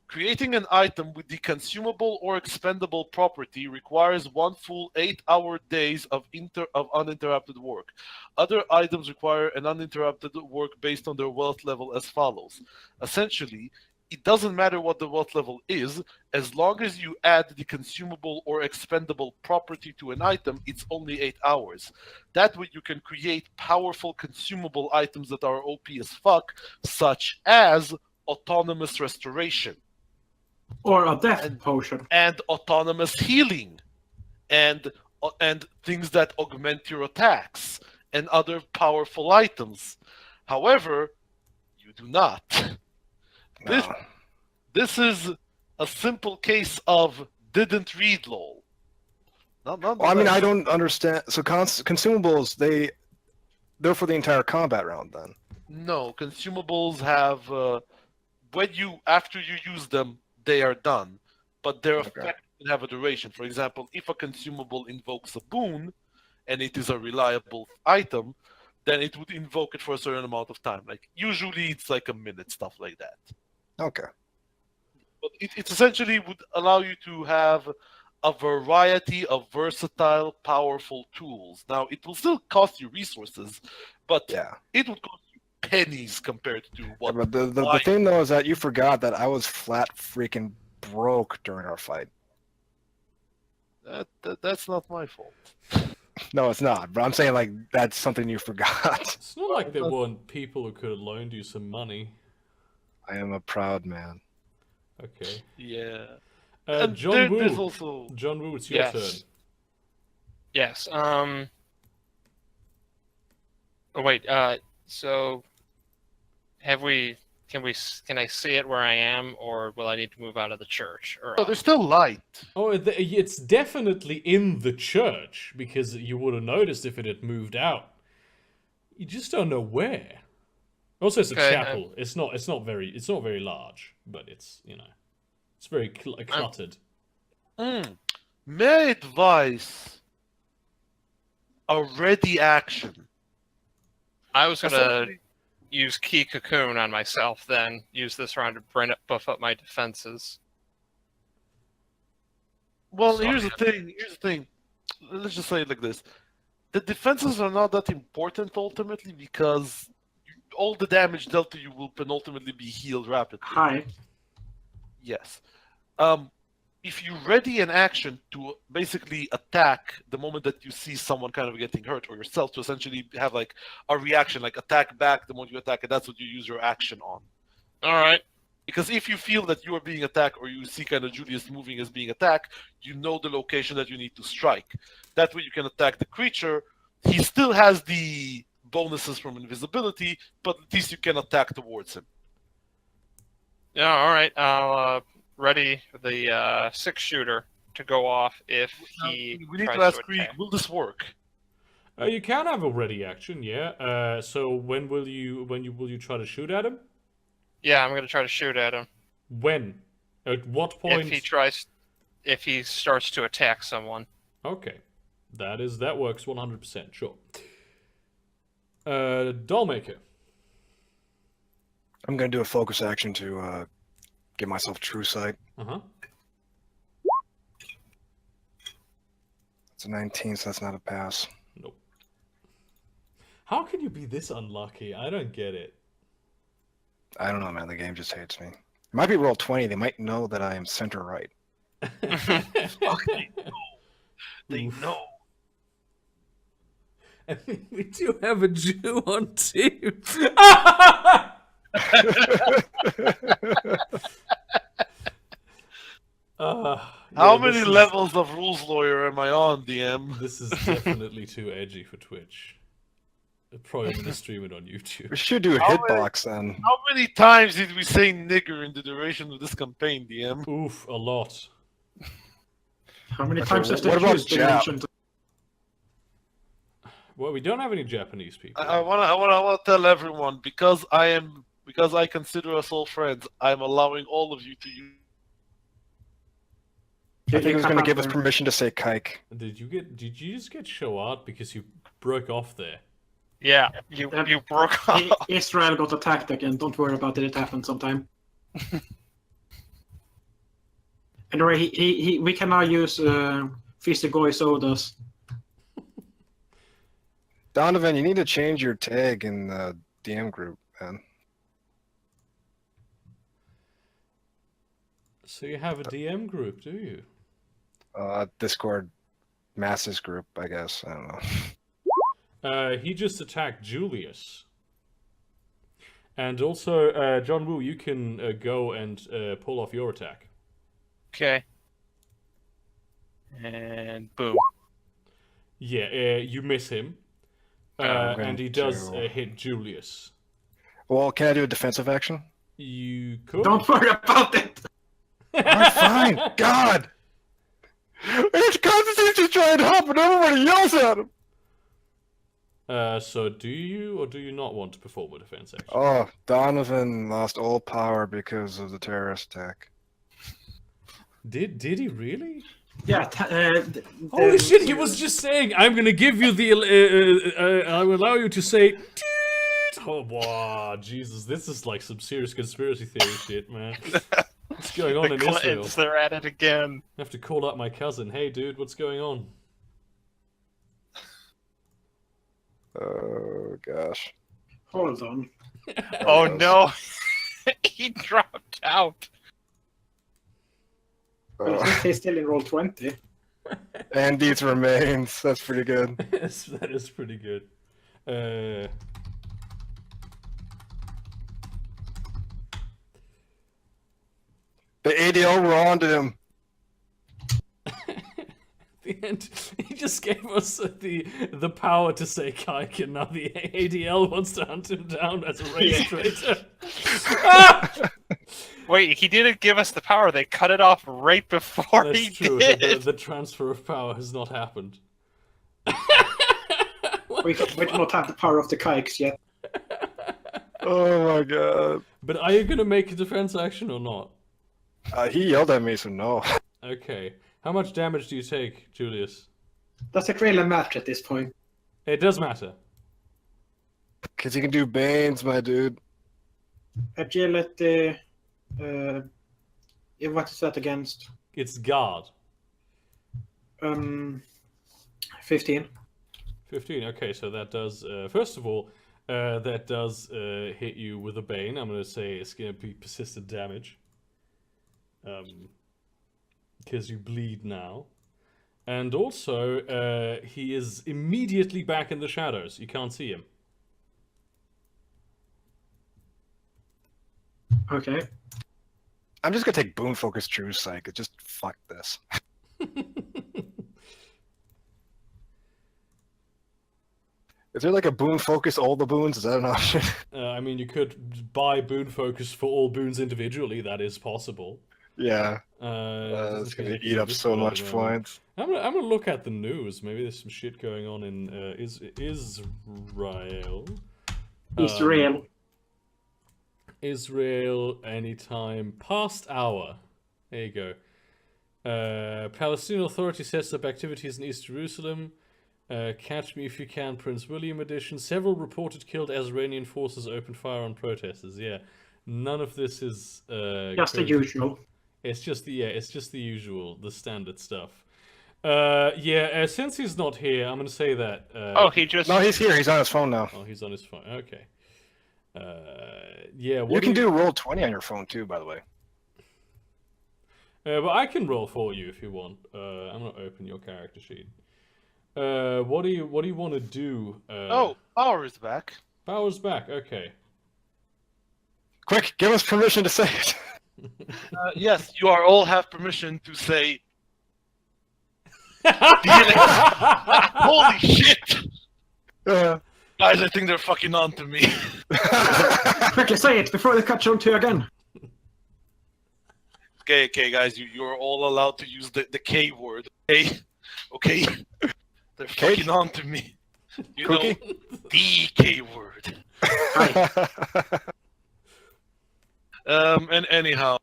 Creating an item with the consumable or expendable property requires 1 full 8-hour days of uninterrupted work. Other items require an uninterrupted work based on their wealth level as follows. Essentially, it doesn't matter what the wealth level is, as long as you add the consumable or expendable property to an item, it's only 8 hours. That way you can create powerful consumable items that are OP as fuck, such as autonomous restoration. Or a death potion. And autonomous healing. And things that augment your attacks. And other powerful items. However, you do not. No. This is a simple case of didn't read lol. Well, I mean, I don't understand. So consumables, they're for the entire combat round then. No, consumables have after you use them, they are done, but their effect can have a duration. For example, if a consumable invokes a boon, and it is a reliable item, then it would invoke it for a certain amount of time. Like usually, it's like a minute, stuff like that. Okay. But it essentially would allow you to have a variety of versatile, powerful tools. Now, it will still cost you resources, but it would cost you pennies compared to what. Yeah, but the thing though is that you forgot that I was flat freaking broke during our fight. That's not my fault. No, it's not. But I'm saying like that's something you forgot. It's not like there weren't people who could have loaned you some money. I am a proud man. Okay. Yeah. John Woo. There's also... John Woo, it's your turn. Yes. Oh wait. So, can I see it where I am, or will I need to move out of the church? Or there's still light. Oh, it's definitely in the church because you would have noticed if it had moved out. You just don't know where. Also, it's a chapel. It's not very large, but it's it's very cluttered. May I advise a ready action? I was gonna use Key Cocoon on myself, then use this round to buff up my defenses. Well, here's the thing. Let's just say it like this: the defenses are not that important ultimately because all the damage dealt to you will ultimately be healed rapidly. Hi. Yes. If you ready an action to basically attack the moment that you see someone kind of getting hurt, or yourself to essentially have like a reaction, like attack back the moment you attack, and that's what you use your action on. All right. Because if you feel that you are being attacked, or you see kind of Julius moving as being attacked, you know the location that you need to strike. That way you can attack the creature. He still has the bonuses from invisibility, but at least you can attack towards him. Yeah, all right. I'll ready the 6-shooter to go off if he We need tries to ask attack. Krieg, will this work? You can have a ready action, yeah. So when will you try to shoot at him? Yeah, I'm gonna try to shoot at him. When? At what point? If he starts to attack someone. Okay, that works 100%. Sure. Dollmaker. I'm gonna do a focus action to give myself true sight. It's a 19, so that's not a pass. Nope. How can you be this unlucky? I don't get it. I don't know, man. The game just hates me. It might be roll 20. They might know that I am center right. Fuck, they know. I mean, we do have a Jew on team. How many levels of rules lawyer am I on, DM? This is definitely too edgy for Twitch. Probably gonna stream it on YouTube. We should do a hitbox then. How many times did we say nigger in the duration of this campaign, DM? Oof, a lot. How many Okay, times has the what about Jews been Jap? mentioned? Well, we don't have any Japanese people. I wanna tell everyone, because I consider us all friends, I'm allowing all of you to use. I think it was going to give us permission to say kike. Did you just get show out because you broke off there? Yeah, you broke off. Israel got attacked again. Don't worry about it. It happened sometime. Anyway, we can now use Fisigoi sodas. Donovan, you need to change your tag in the DM group, man. So you have a DM group, do you? Discord masses group, I guess. I don't know. He just attacked Julius. And also, John Woo, you can go and pull off your attack. Okay. And boom. Yeah, you miss him. And he does hit Julius. Well, can I do a defensive action? You could. Don't worry about it. Alright, fine. God! It's Constantine to try and help, and everybody yells at him! So do you or do you not want to perform a defense action? Oh, Donovan lost all power because of the terrorist attack. Did he really? Yeah. Holy shit! He was just saying, "I'm gonna give you the. I will allow you to say." Toot. Oh, wow, Jesus! This is like some serious conspiracy theory shit, man. What's going on in Israel? Clintons, they're at it again. I have to call up my cousin. Hey, dude, what's going on? Oh, gosh. Hold on. Oh no, he dropped out. Well, at least he's still in roll 20. And these remains. That's pretty good. Yes, that is pretty good. The ADL were on to him. The end. He just gave us the power to say kike, and now the ADL wants to hunt him down as a race traitor. Wait, he didn't give us the power. They cut it off right before That's he true. did. The transfer of power has not happened. We do not have the power of the kikes yet. Oh my god. But are you gonna make a defense action or not? He yelled at me, so no. Okay. How much damage do you take, Julius? Does it really matter at this point? It does matter. Because you can do Banes, my dude. Agility. What is that against? It's guard. 15. 15. Okay, so that does. First of all, that does hit you with a bane. I'm gonna say it's gonna be persistent damage. Because you bleed now. And also, he is immediately back in the shadows. You can't see him. Okay. I'm just gonna take Boon Focus True Psych. Just fuck this. Is there like a boon focus all the boons? Is that an option? I mean, you could buy boon focus for all boons individually. That is possible. Yeah. Doesn't It's seem gonna like eat up this so one at much the moment. points. I'm gonna look at the news. Maybe there's some shit going on in Israel. Israel. Israel anytime past hour. There you go. Palestinian Authority sets up activities in East Jerusalem. Catch Me If You Can, Prince William edition. Several reported killed as Iranian forces opened fire on protesters. Yeah, none of this is Just the usual. It's just the usual, the standard stuff. Since he's not here, I'm gonna say that. he just. No, he's here. He's on his phone now. Oh, he's on his phone. Okay. You can do roll 20 on your phone too, by the way. But I can roll for you if you want. I'm gonna open your character sheet. What do you want to do? Power is back. Power's back. Okay. Quick, give us permission to say it. Yes, you are all have permission to say. Holy shit! Uh, Guys, I think they're fucking on to me. Quickly say it before they catch on to you again. Okay, guys, you're all allowed to use the K word. Okay? They're fucking on to me. You know, Cookie? the K word. And anyhow,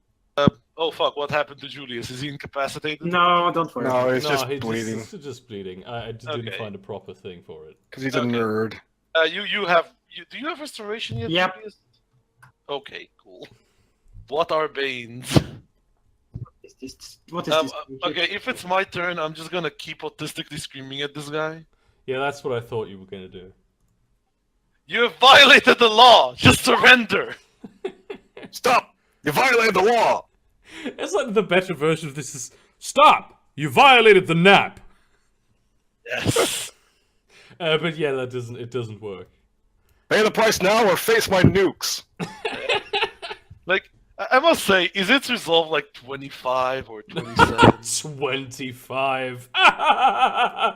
oh fuck, what happened to Julius? Is he incapacitated? No, don't worry. No, he's No, just he's bleeding. just bleeding. I didn't Okay. find a proper thing for it. Because he's a Okay. nerd. Do you have restoration yet? Yep. Julius? Okay, cool. What are Banes? What is this? Okay, if it's my turn, I'm just gonna keep autistically screaming at this guy. Yeah, that's what I thought you were gonna do. You have violated the law! Just surrender! Stop! You violated the law! It's like the better version of this is stop! You violated the nap. Yes. But yeah, it doesn't work. Pay the price now or face my nukes. Like, I must say, is its resolve like 25 or 27? 25. 25.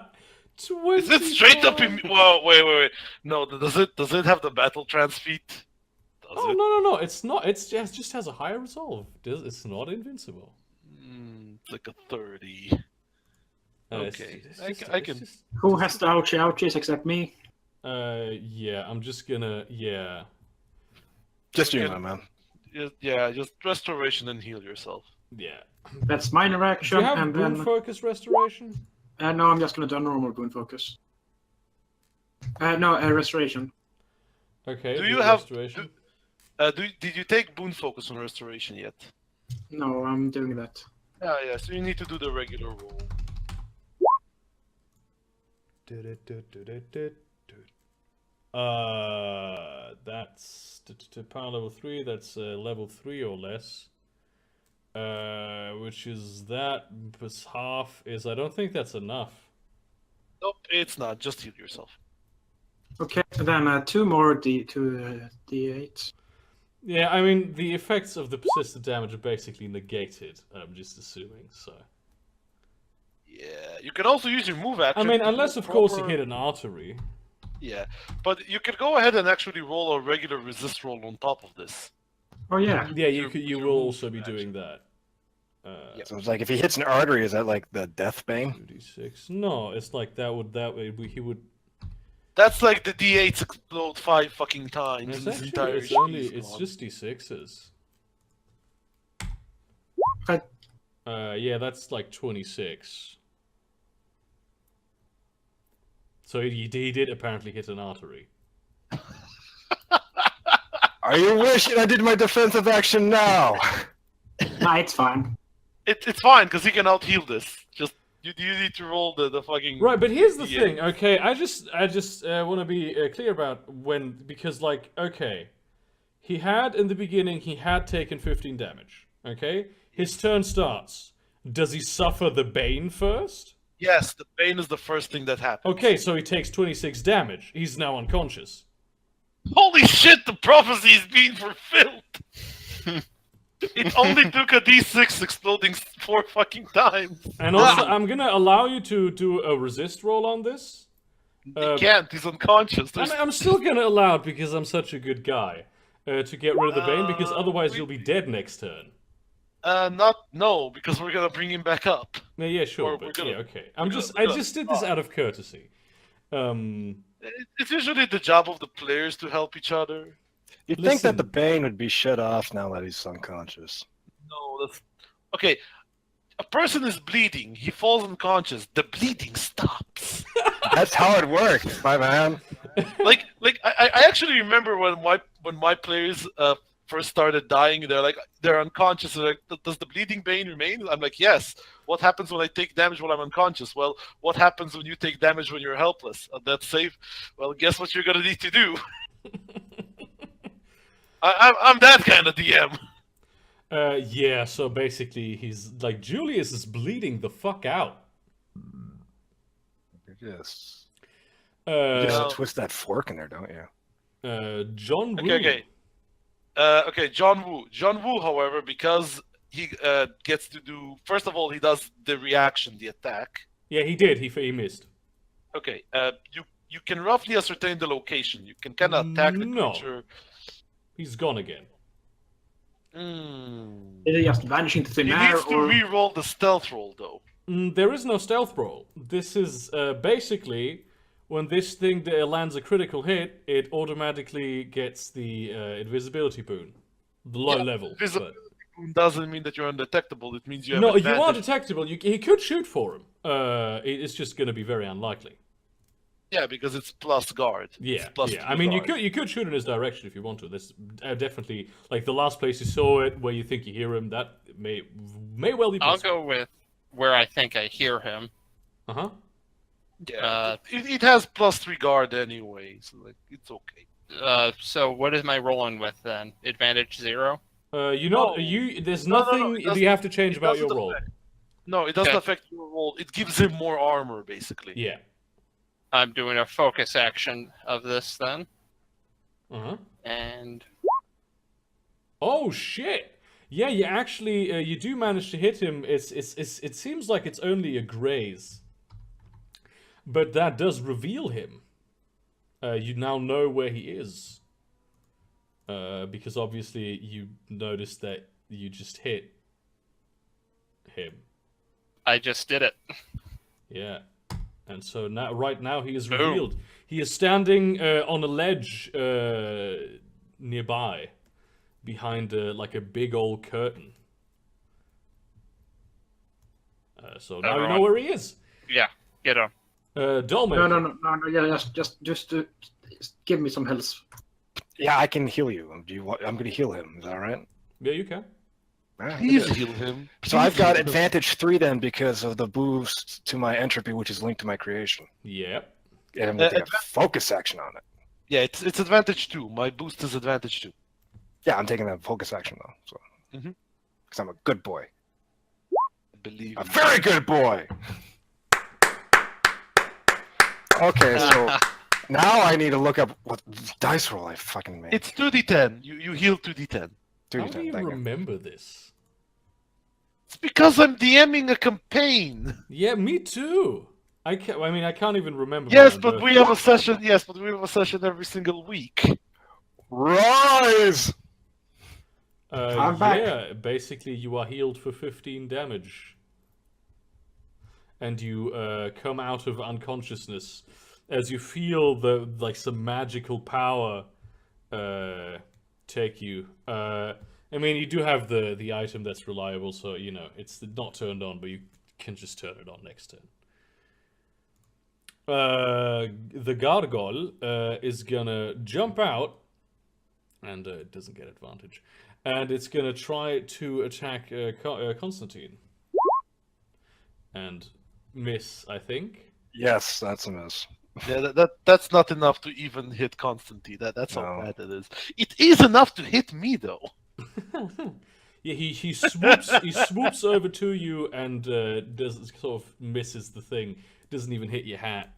Is it straight up in... Well, wait. No, does it have the battle trance feat? Does Oh it? no! It's not. It just has a higher resolve. It's not invincible. It's like a 30. It's Okay, just- I it's can- just- Who has the ouchies except me? Yeah. I'm just gonna. Yeah. Just you, Okay. my man. Yeah, just restoration and heal yourself. Yeah. That's minor Do action, you have and boon then focus restoration? no, I'm just gonna do a normal boon focus. Restoration. Okay. Do boon you have- restoration? Did you take boon focus on restoration yet? No, I'm doing that. Yeah, so you need to do the regular roll. That's power level 3. That's level 3 or less. Which is that plus half is. I don't think that's enough. Nope, it's not. Just heal yourself. Okay, then 2 more D8. Yeah, I mean the effects of the persistent damage are basically negated. I'm just assuming so. Yeah, you can also use your move action. I mean, to unless do of course you proper- hit an artery. Yeah, but you could go ahead and actually roll a regular resist roll on top of this. Oh yeah. Yeah, Your- you your will move also be action. doing that. So it's like if he hits an artery, is that like the death bane? 2d6. No, it's like that way he would. That's like the D8s explode 5 fucking times. It's and his actually entire it's only HP is it's gone. just d6s. But Yeah, that's like 26. So he did apparently hit an artery. Are you wishing I did my defensive action now? nah, it's fine. It's fine because he can out heal this. Just you need to roll the fucking Right, but here's the Yeah. thing. Okay, I just want to be clear about because like okay, he had in the beginning he had taken 15 damage. Okay, his turn starts. Does he suffer the bane first? Yes, the pain is the first thing that happens. Okay, so he takes 26 damage. He's now unconscious. Holy shit, the prophecy is being fulfilled! It only took a D6 exploding 4 fucking times. And also, I'm gonna allow you to do a resist roll on this. He can't. He's unconscious. I'm still gonna allow it because I'm such a good guy to get rid of the Bane, because otherwise you'll be dead next turn. No, because we're gonna bring him back up. Yeah, sure, Or but we're gonna- yeah, okay. we're I gonna just did this out of courtesy. It's usually the job of the players to help each other. You'd think that the Listen. Bane would be shut off now that he's unconscious. No, that's okay. A person is bleeding. He falls unconscious. The bleeding stops. That's how it works, my man. I actually remember when my players first started dying. They're unconscious. They're like, does the bleeding Bane remain? I'm like, yes. What happens when I take damage when I'm unconscious? Well, what happens when you take damage when you're helpless? That's safe. Well, guess what you're gonna need to do. I'm that kind of DM. Yeah, so basically he's like, Julius is bleeding the fuck out. Yes. You just Uh, twist that fork in there, don't you? John Woo. Okay, John Woo. John Woo, however, because he gets to do. First of all, he does the reaction, the attack. Yeah, he did. He missed. Okay. You can roughly ascertain the location. You can kind of attack the No. creature. He's gone again. Did it just vanish into thin He air? needs to Or... re-roll the stealth roll, though. There is no stealth roll. This is basically when this thing lands a critical hit, it automatically gets the invisibility boon. The low level. Invisibility but- boon doesn't mean that you're undetectable. It means you have No, you advantage. are detectable. He could shoot for him. It's just going to be very unlikely. Yeah, because it's plus guard. Yeah, It's plus yeah. 2 I mean, guard. you could shoot in his direction if you want to. This definitely like the last place you saw it, where you think you hear him. That may well be I'll possible. go with where I think I hear him. Uh-huh. Yeah, it has plus 3 guard anyway, so like it's okay. So what is my rolling with then? Advantage 0? There's No, nothing it doesn't- you have to change it about your doesn't roll. No, it doesn't Okay. affect your roll. It gives him more armor, basically. Yeah. I'm doing a focus action of this then. Uh-huh. And Oh shit! Yeah, you actually you do manage to hit him. It seems like it's only a graze, but that does reveal him. You now know where he is, because obviously you noticed that you just hit him. I just did it. Yeah, and so now, right now, he is Boom. revealed. He is standing on a ledge nearby, behind like a big old curtain. So now you know where he is. Yeah, get him. Dolmaker. No. Yeah, just give me some health. Yeah, I can heal you. Do you want? I'm going to heal him. Is that all right? Yeah, you can. All right. Please heal him. So I've got advantage 3 then because of the boost to my entropy, which is linked to my creation. Yeah. And I'm going to take a focus action on it. Yeah, it's advantage 2. My boost is advantage 2. Yeah, I'm taking that focus action though. So, Mhm. because I'm a good boy, Believe a me. very good boy. Okay, so now I need to look up what dice roll I fucking made. It's 2d10. You heal 2d10. How do you thank you. remember this? It's because I'm DMing a campaign. Yeah, me too. I can't even remember. Yes, my but own we have a session. Yes, but we have a session every single week. Rise! I'm back. Yeah, basically you are healed for 15 damage. And you come out of unconsciousness as you feel some magical power take you. I mean, you do have the item that's reliable, so you know it's not turned on, but you can just turn it on next turn. The gargoyle is gonna jump out, and it doesn't get advantage, and it's gonna try to attack Constantine, and miss, I think. Yes, that's a miss. Yeah, that's not enough to even hit Constantine. That's how No. bad it is. It is enough to hit me, though. Yeah, he swoops over to you and does sort of misses the thing. Doesn't even hit your hat.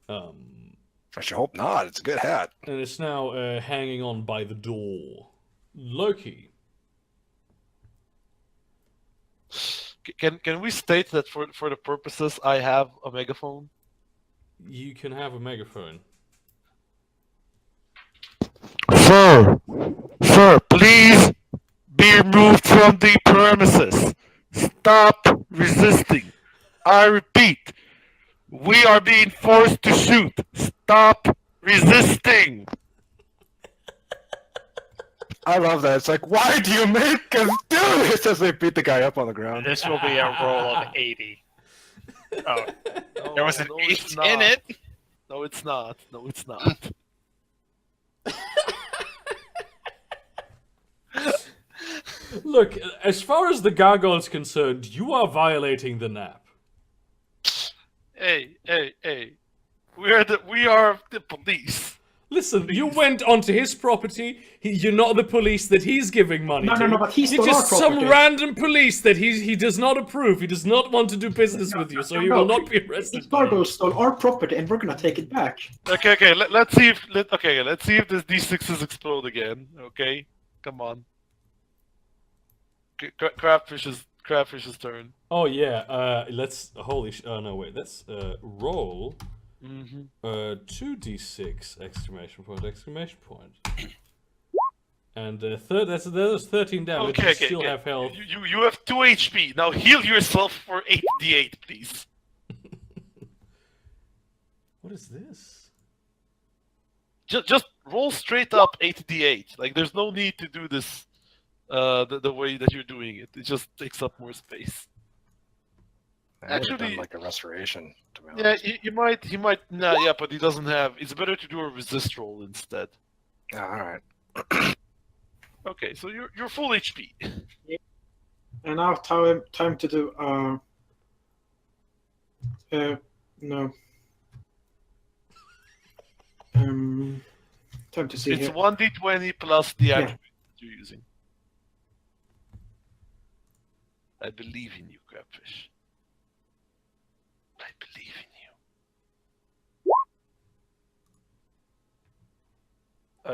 I should hope not. It's a good hat. And it's now hanging on by the door. Loki. Can we state that for the purposes I have a megaphone? You can have a megaphone. Sir, please be removed from the premises. Stop resisting. I repeat, we are being forced to shoot. Stop resisting. I love that. It's like, why do you make us do this? As they beat the guy up on the ground. This will be a roll of 80. Oh, No, there was an no, 8 it's in not. it. No, it's not. No, it's not. Look, as far as the gargoyle's concerned, you are violating the nap. Hey. We are the police. Listen, you went onto his property. You're not the police that he's giving money to. No, but he's You're still our just some property. random police that he does not approve. He does not want to do business with you, so he will not be arrested. These gargoyles stole our property, and we're gonna take it back. Okay. Let's see if this D6s explode again. Okay, come on. Crabfish's turn. Oh yeah. Let's. Holy sh! Oh no, wait. Let's roll. 2d6 exclamation point. And that's 13 damage. Okay, You still have health. You have 2 HP. Now heal yourself for 8d8, please. What is this? Just roll straight up 8d8. Like there's no need to do this the way that you're doing it. It just takes up more space. I would have Actually- done like a restoration, to be Yeah, honest. he might. Nah, yeah, but he doesn't have. It's better to do a resist roll instead. Oh, alright. Okay, so you're full HP. And now time to do no. Time to see It's here. 1d20 plus the Yeah. attribute that you're using. I believe in you, Crabfish. I believe in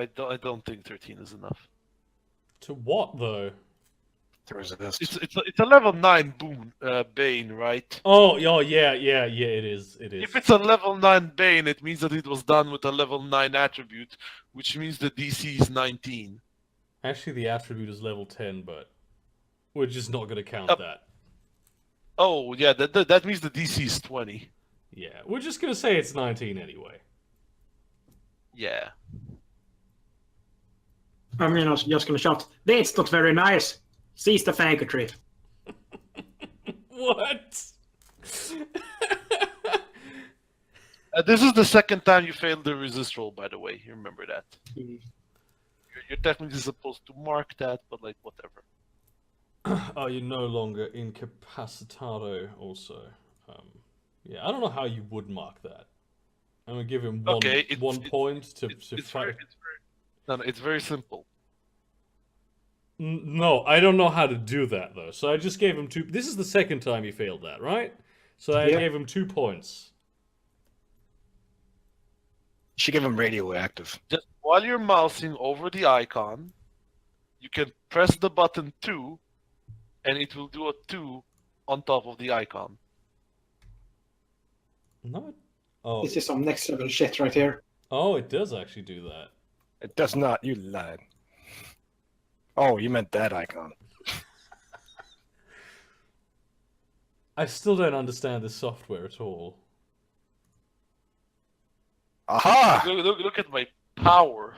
you. I don't think 13 is enough. To what though? To resist. It's a level 9 Bane, right? Oh, yeah. It is. If it's a level 9 Bane, it means that it was done with a level 9 attribute, which means the DC is 19. Actually, the attribute is level 10, but we're just not going to count that. Oh, yeah, that means the DC is 20. Yeah, we're just going to say it's 19 anyway. Yeah. I mean, I was just gonna shout. That's not very nice. Seize the faggotry. What? This is the second time you failed the resist roll, by the way. You remember that. You're technically supposed to mark that, but like, whatever. Oh, you're no longer incapacitado also. Yeah, I don't know how you would mark that. I'm going to give him one point to fight. It's very simple. No, I don't know how to do that, though. So I just gave him 2... This is the second time he failed that, right? So I gave him 2 points. She gave him radioactive. Just while you're mousing over the icon, you can press the button 2, and it will do a 2 on top of the icon. No. Oh. This is some next level shit right here. Oh, it does actually do that. It does not. You lied. Oh, you meant that icon. I still don't understand this software at all. Aha! Look at my power.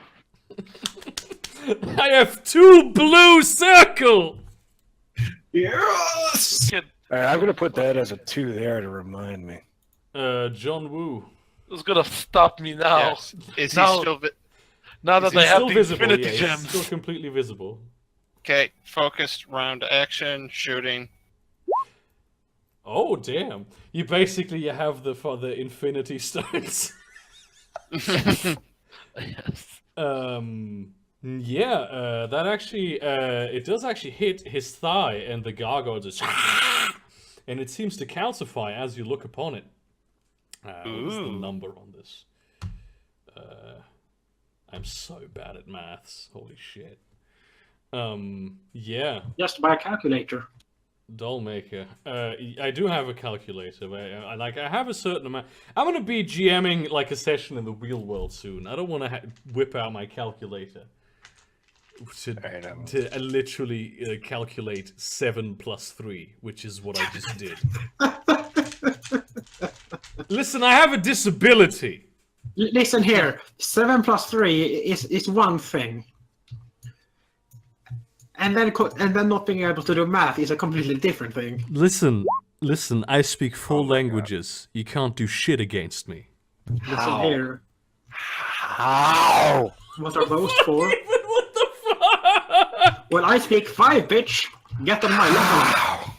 I have 2 blue circle! Yes! Alright, I'm gonna put that as a 2 there to remind me. John Woo. Who's gonna stop me now? Yes. Is he Now- still... Now that He's I have still the visible, infinity yeah, he's gems. still completely visible. Okay, focused round action, shooting. Oh, damn. You have the infinity stones. Yes. That actually, it does actually hit his thigh, and the gargoyle just... and it seems to calcify as you look upon it. What is the Ooh. number on this? I'm so bad at maths. Holy shit. Yeah. Just by a calculator. Dollmaker. I do have a calculator. But I have a certain amount. I'm gonna be GMing like a session in the real world soon. I don't want to whip out my calculator to literally calculate 7 plus 3, which is what I just did. Listen, I have a disability. Listen here. 7 plus 3 is one thing. And then not being able to do math is a completely different thing. Listen, I speak 4 languages. You can't do shit against me. Listen here. How? What are those for? What the fuck? Well, I speak 5, bitch. Get on my level.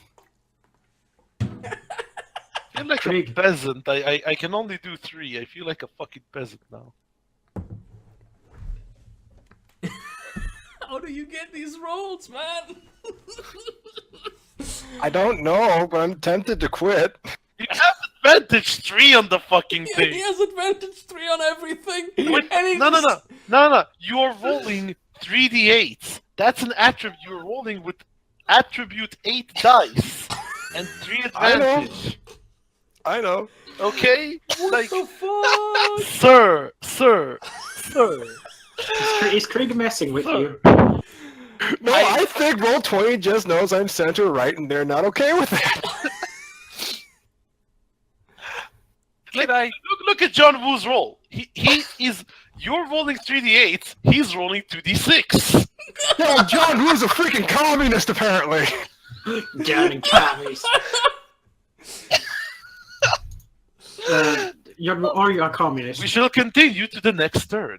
I feel like a peasant. I can only do 3. I feel like a fucking peasant now. How do you get these rolls, man? I don't know, but I'm tempted to quit. You have advantage 3 on the fucking thing. He has advantage 3 on everything. Wait, And he no. You're rolling 3d8s. That's an attribute. You're rolling with attribute 8 dice and 3 advantage. I know. Okay? What the fuck? Sir. Is Krieg messing with you? No, I think Roll20 just knows I'm center right, and they're not okay with that. Look at John Woo's roll. He is. You're rolling 3d8. He's rolling 2d6. No, John Woo's a freaking communist, apparently. Down commies. Are you a communist? We shall continue to the next turn.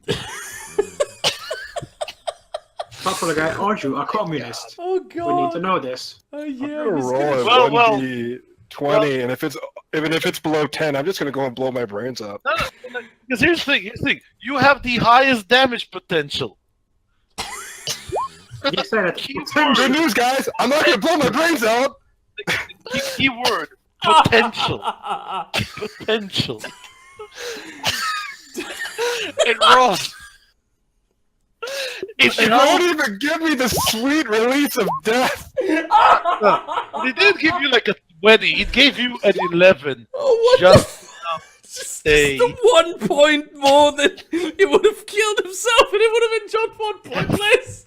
Stop for the guy. Are you a communist? Oh god. We need to know this. Yeah. I'm gonna he's roll gonna- a 1d20, and if it's below 10, I'm just gonna go and blow my brains up. No, because here's the thing. You have the highest damage potential. You said it. Good news, guys! I'm not gonna blow my brains out! Keyword. Potential. Potential. It rolls. It won't even give me the sweet release of death! It didn't give you like a 20. It gave you an 11. Oh, what Just Just a... the 1 point more than he would have killed himself, and it would have been John 1 point less.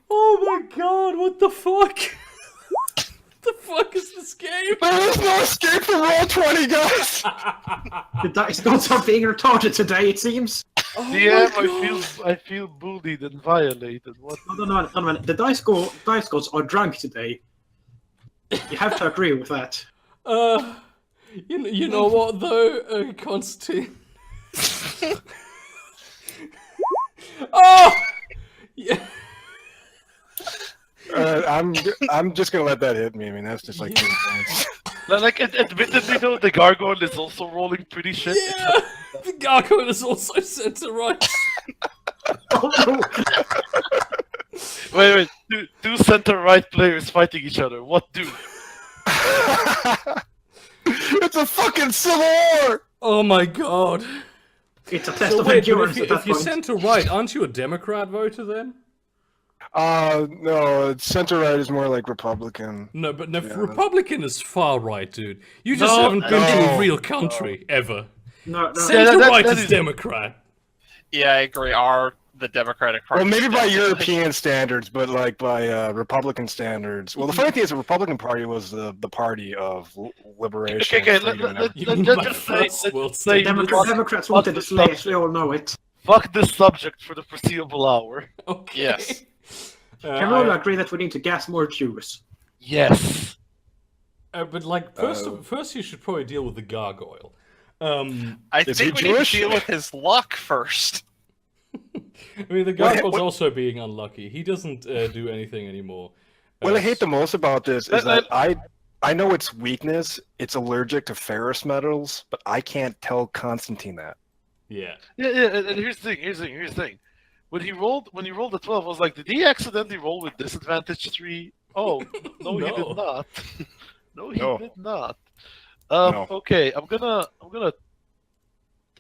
Oh my god! What the fuck? What the fuck is this game? There is no escape from Roll20, guys! The dice gods are being retarded today, it seems. Oh DM, my God. I feel bullied and violated. What? No. The dice gods are drunk today. You have to agree with that. You know what though, Constantine? Oh! Yeah. I'm just gonna let that hit me. I mean, that's just like 2 points. Like, admittedly though, the gargoyle is also rolling pretty shit. Yeah! The gargoyle is also center right. Oh no! Wait. Two center right players fighting each other. What do? It's a fucking civil war! Oh my god. It's a test So of wait, but endurance at that if you're point. center right, aren't you a Democrat voter then? No, center right is more like Republican. No, but no, Yeah. Republican is far right, dude. You just No, haven't been to a no, real country, ever. No. Center right that is is- Democrat. Yeah, I agree. The Democratic Party. Well, maybe by is definitely- European standards, but like by Republican standards. Well, the funny thing is, the Republican Party was the party of liberation. Okay, and freedom and You mean let's by just say, first world let's say Democrats wanted to slay us, we all know it. fuck this subject for the foreseeable hour. Okay. Yes. Can we all agree that we need to gas more Jews? Yes. But like, first you should probably deal with the gargoyle. I Is think he we need Jewish? to deal with his luck first. I mean, the gargoyle's also being unlucky. He doesn't do anything anymore. What I hate the most about this is Let- that I know its weakness. It's allergic to ferrous metals, but I can't tell Constantine that. Yeah. Yeah, and here's the thing. When he rolled a 12, I was like, did he accidentally roll with disadvantage 3? Oh, no, he No. did not. No, he No. did not. No. Okay, I'm gonna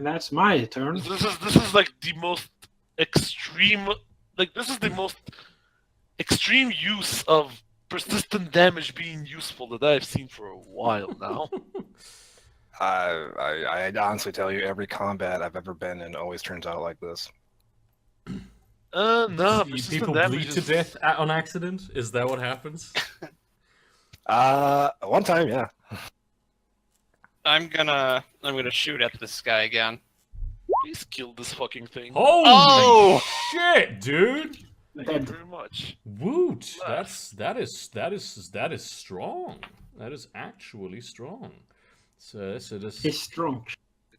That's my turn. This is like the most extreme. Like this is the most extreme use of persistent damage being useful that I've seen for a while now. I honestly tell you, every combat I've ever been in always turns out like this. No, People persistent bleed damage to is... death on accident? Is that what happens? One time, yeah. I'm gonna shoot at this guy again. Please kill this fucking thing. Holy Oh! shit, dude! Thank you very much. Woot! That is strong. That is actually strong. So this. He's strong.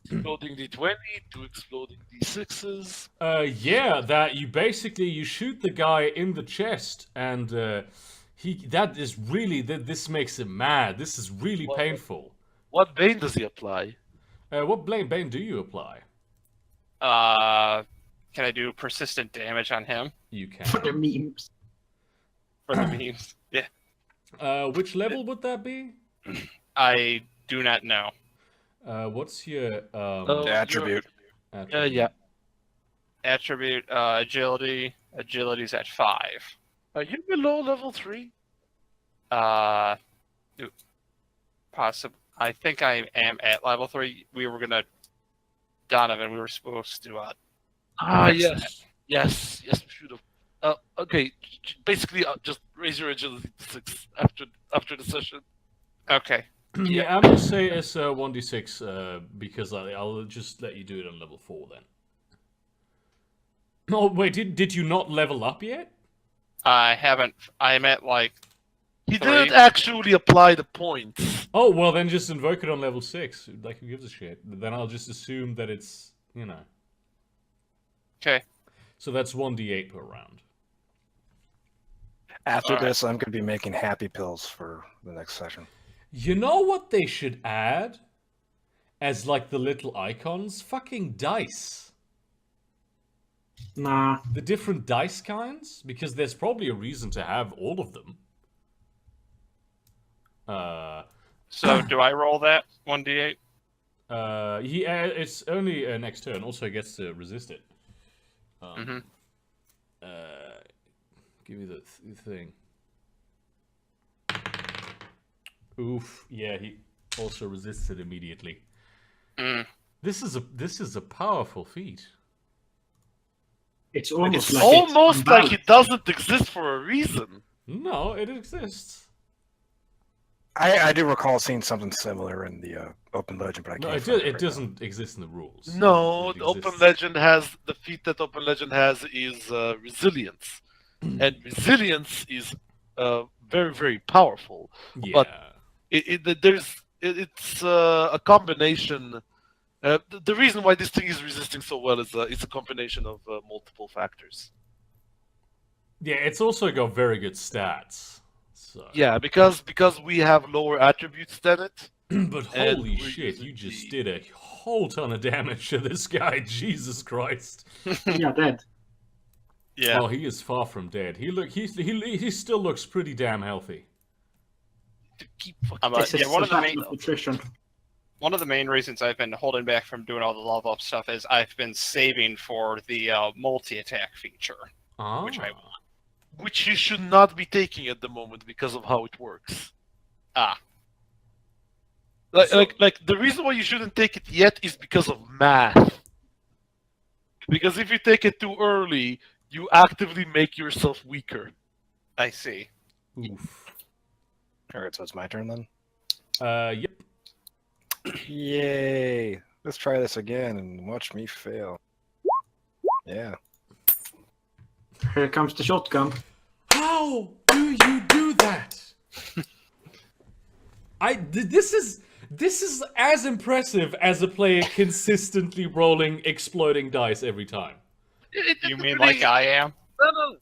Exploding D20, 2 exploding D6s. Yeah, that you shoot the guy in the chest, and this makes him mad. This is really painful. What bane does he apply? What bane do you apply? Can I do persistent damage on him You can. For the memes. for the memes? Yeah. Which level would that be? I do not know. What's your Oh, Attribute. attribute? Yeah. Attribute agility. Agility's at 5. Are you below level 3? Possible. I think I am at level 3. We were gonna Donovan. We were supposed to. Yes. Yes, we should have. Okay, basically, just raise your agility to 6 after the session. Okay. Yeah, I'm gonna say it's 1d6 because I'll just let you do it on level 4 then. Oh wait, did you not level up yet? I haven't. I'm at like. He 3. didn't actually apply the points. Oh well, then just invoke it on level 6. Like who gives a shit? Then I'll just assume that it's Okay. So that's 1d8 per round. After Alright. this, I'm going to be making happy pills for the next session. You know what they should add as like the little icons? Fucking dice. Nah. The different dice kinds, because there's probably a reason to have all of them. So do I roll that 1d8? It's only next turn. Also, he gets to resist it. Give me the thing. Oof! Yeah, he also resists it immediately. This is a powerful feat. It's almost It's like almost it's like it doesn't exist for a reason. No, it exists. I do recall seeing something similar in the Open Legend, but I No, can't. it find it right doesn't exist in the rules. No, It the Open exists. Legend has the feat that Open Legend has is resilience, and resilience is very, very powerful. Yeah. but It's a combination. The reason why this thing is resisting so well is it's a combination of multiple factors. Yeah, it's also got very good stats. So. Yeah, because we have lower attributes than it. But And holy we're shit, using you just the- did a whole ton of damage to this guy. Jesus Christ. Yeah, dead. Yeah. Oh, he is far from dead. He still looks pretty damn healthy. To keep This is one of the survival main nutrition. one of the main reasons I've been holding back from doing all the level up stuff is I've been saving for the multi-attack feature, Ah. which I which you should not be taking at the moment because of how it works. Like the reason why you shouldn't take it yet is because of math. Because if you take it too early, you actively make yourself weaker. I see. Oof. Alright, so it's my turn then? Yep. Yay! Let's try this again and watch me fail. Yeah. Here comes the shotgun. How do you do that? This is as impressive as a player consistently rolling exploding dice every time. You mean like I am? No.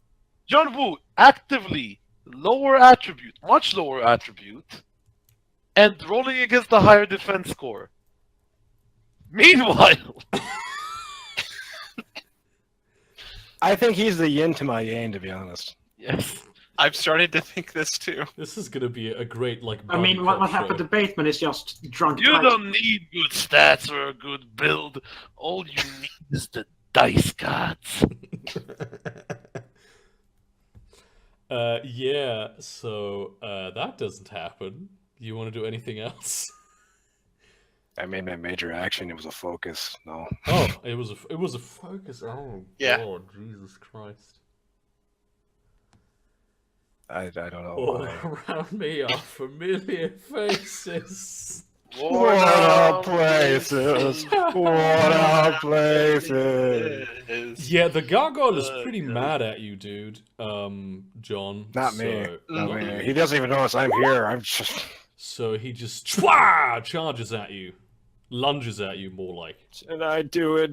John Woo, actively lower attribute, much lower attribute, and rolling against the higher defense score. Meanwhile, I think he's the yin to my yang, to be honest. yes, I'm starting to think this too. This is gonna be a great like. I mean, buddy what cop happened to show. Bateman is just drunk. You dice. don't need good stats or a good build. All you need is the dice gods. Yeah. So that doesn't happen. You want to do anything else? I made my major action. It was a focus. No. Oh, it was a focus. Oh Yeah. God, Jesus Christ! I don't know. All why. around me are familiar faces. What up, places? What up, places? Yeah, the gargoyle is pretty mad at you, dude. John. Not me. So, Not me. He doesn't even notice I'm here. I'm just. So he just charges at you, lunges at you, more like. And I do a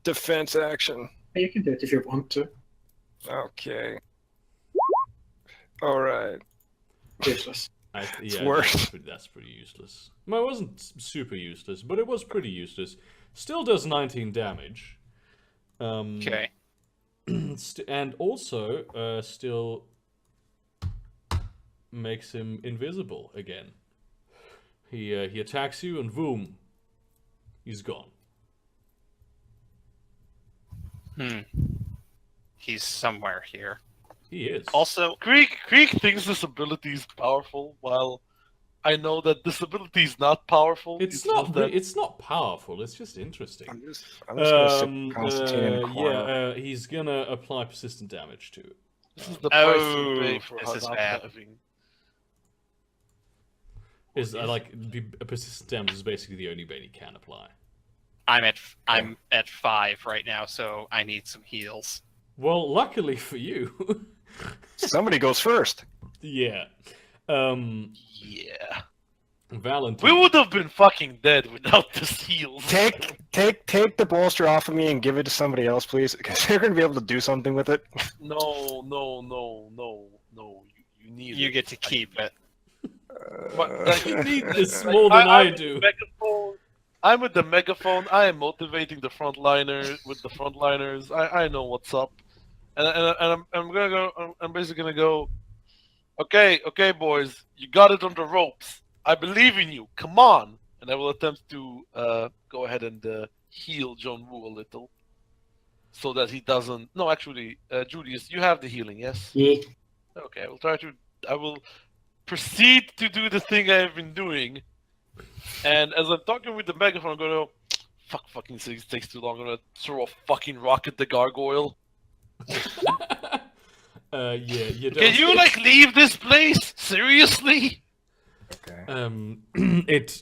defense action. You can do it if you want to. Okay. All right. Useless. Yeah, worse. that's pretty useless. Well, it wasn't super useless, but it was pretty useless. Still does 19 damage. Okay. And also, still makes him invisible again. He attacks you and boom, he's gone. He's somewhere here. He is. Also, Creek thinks this ability is powerful, while I know that this ability is not powerful. It's just not. that It's not powerful. It's just interesting. I'm just gonna sit Constantine in a corner. Yeah, he's gonna apply persistent damage to it. this is the price we Oh, pay for this is not bad. having. Is a persistent damage is basically the only bane he can apply. I'm at 5 right now, so I need some heals. Well, luckily for you, Somebody goes first. yeah. Yeah. Valentine. We would have been fucking dead without this heals. Take the bolster off of me and give it to somebody else, please, because they're gonna be able to do something with it. No. You need You it. get to keep it. But, like, You need this more than I do. Megaphone. I'm with the megaphone. I am motivating the frontliners with the frontliners. I know what's up, and I'm gonna go. I'm basically gonna go. Okay, boys, you got it on the ropes. I believe in you. Come on, and I will attempt to go ahead and heal John Woo a little, so that he doesn't. No, actually, Julius, you have the healing, yes? Yeah. Okay, I will proceed to do the thing I have been doing. And as I'm talking with the megaphone, I'm gonna fucking things takes too long. I'm gonna throw a fucking rock at the gargoyle. Yeah, you don't. Can you like leave this place? Seriously? Okay.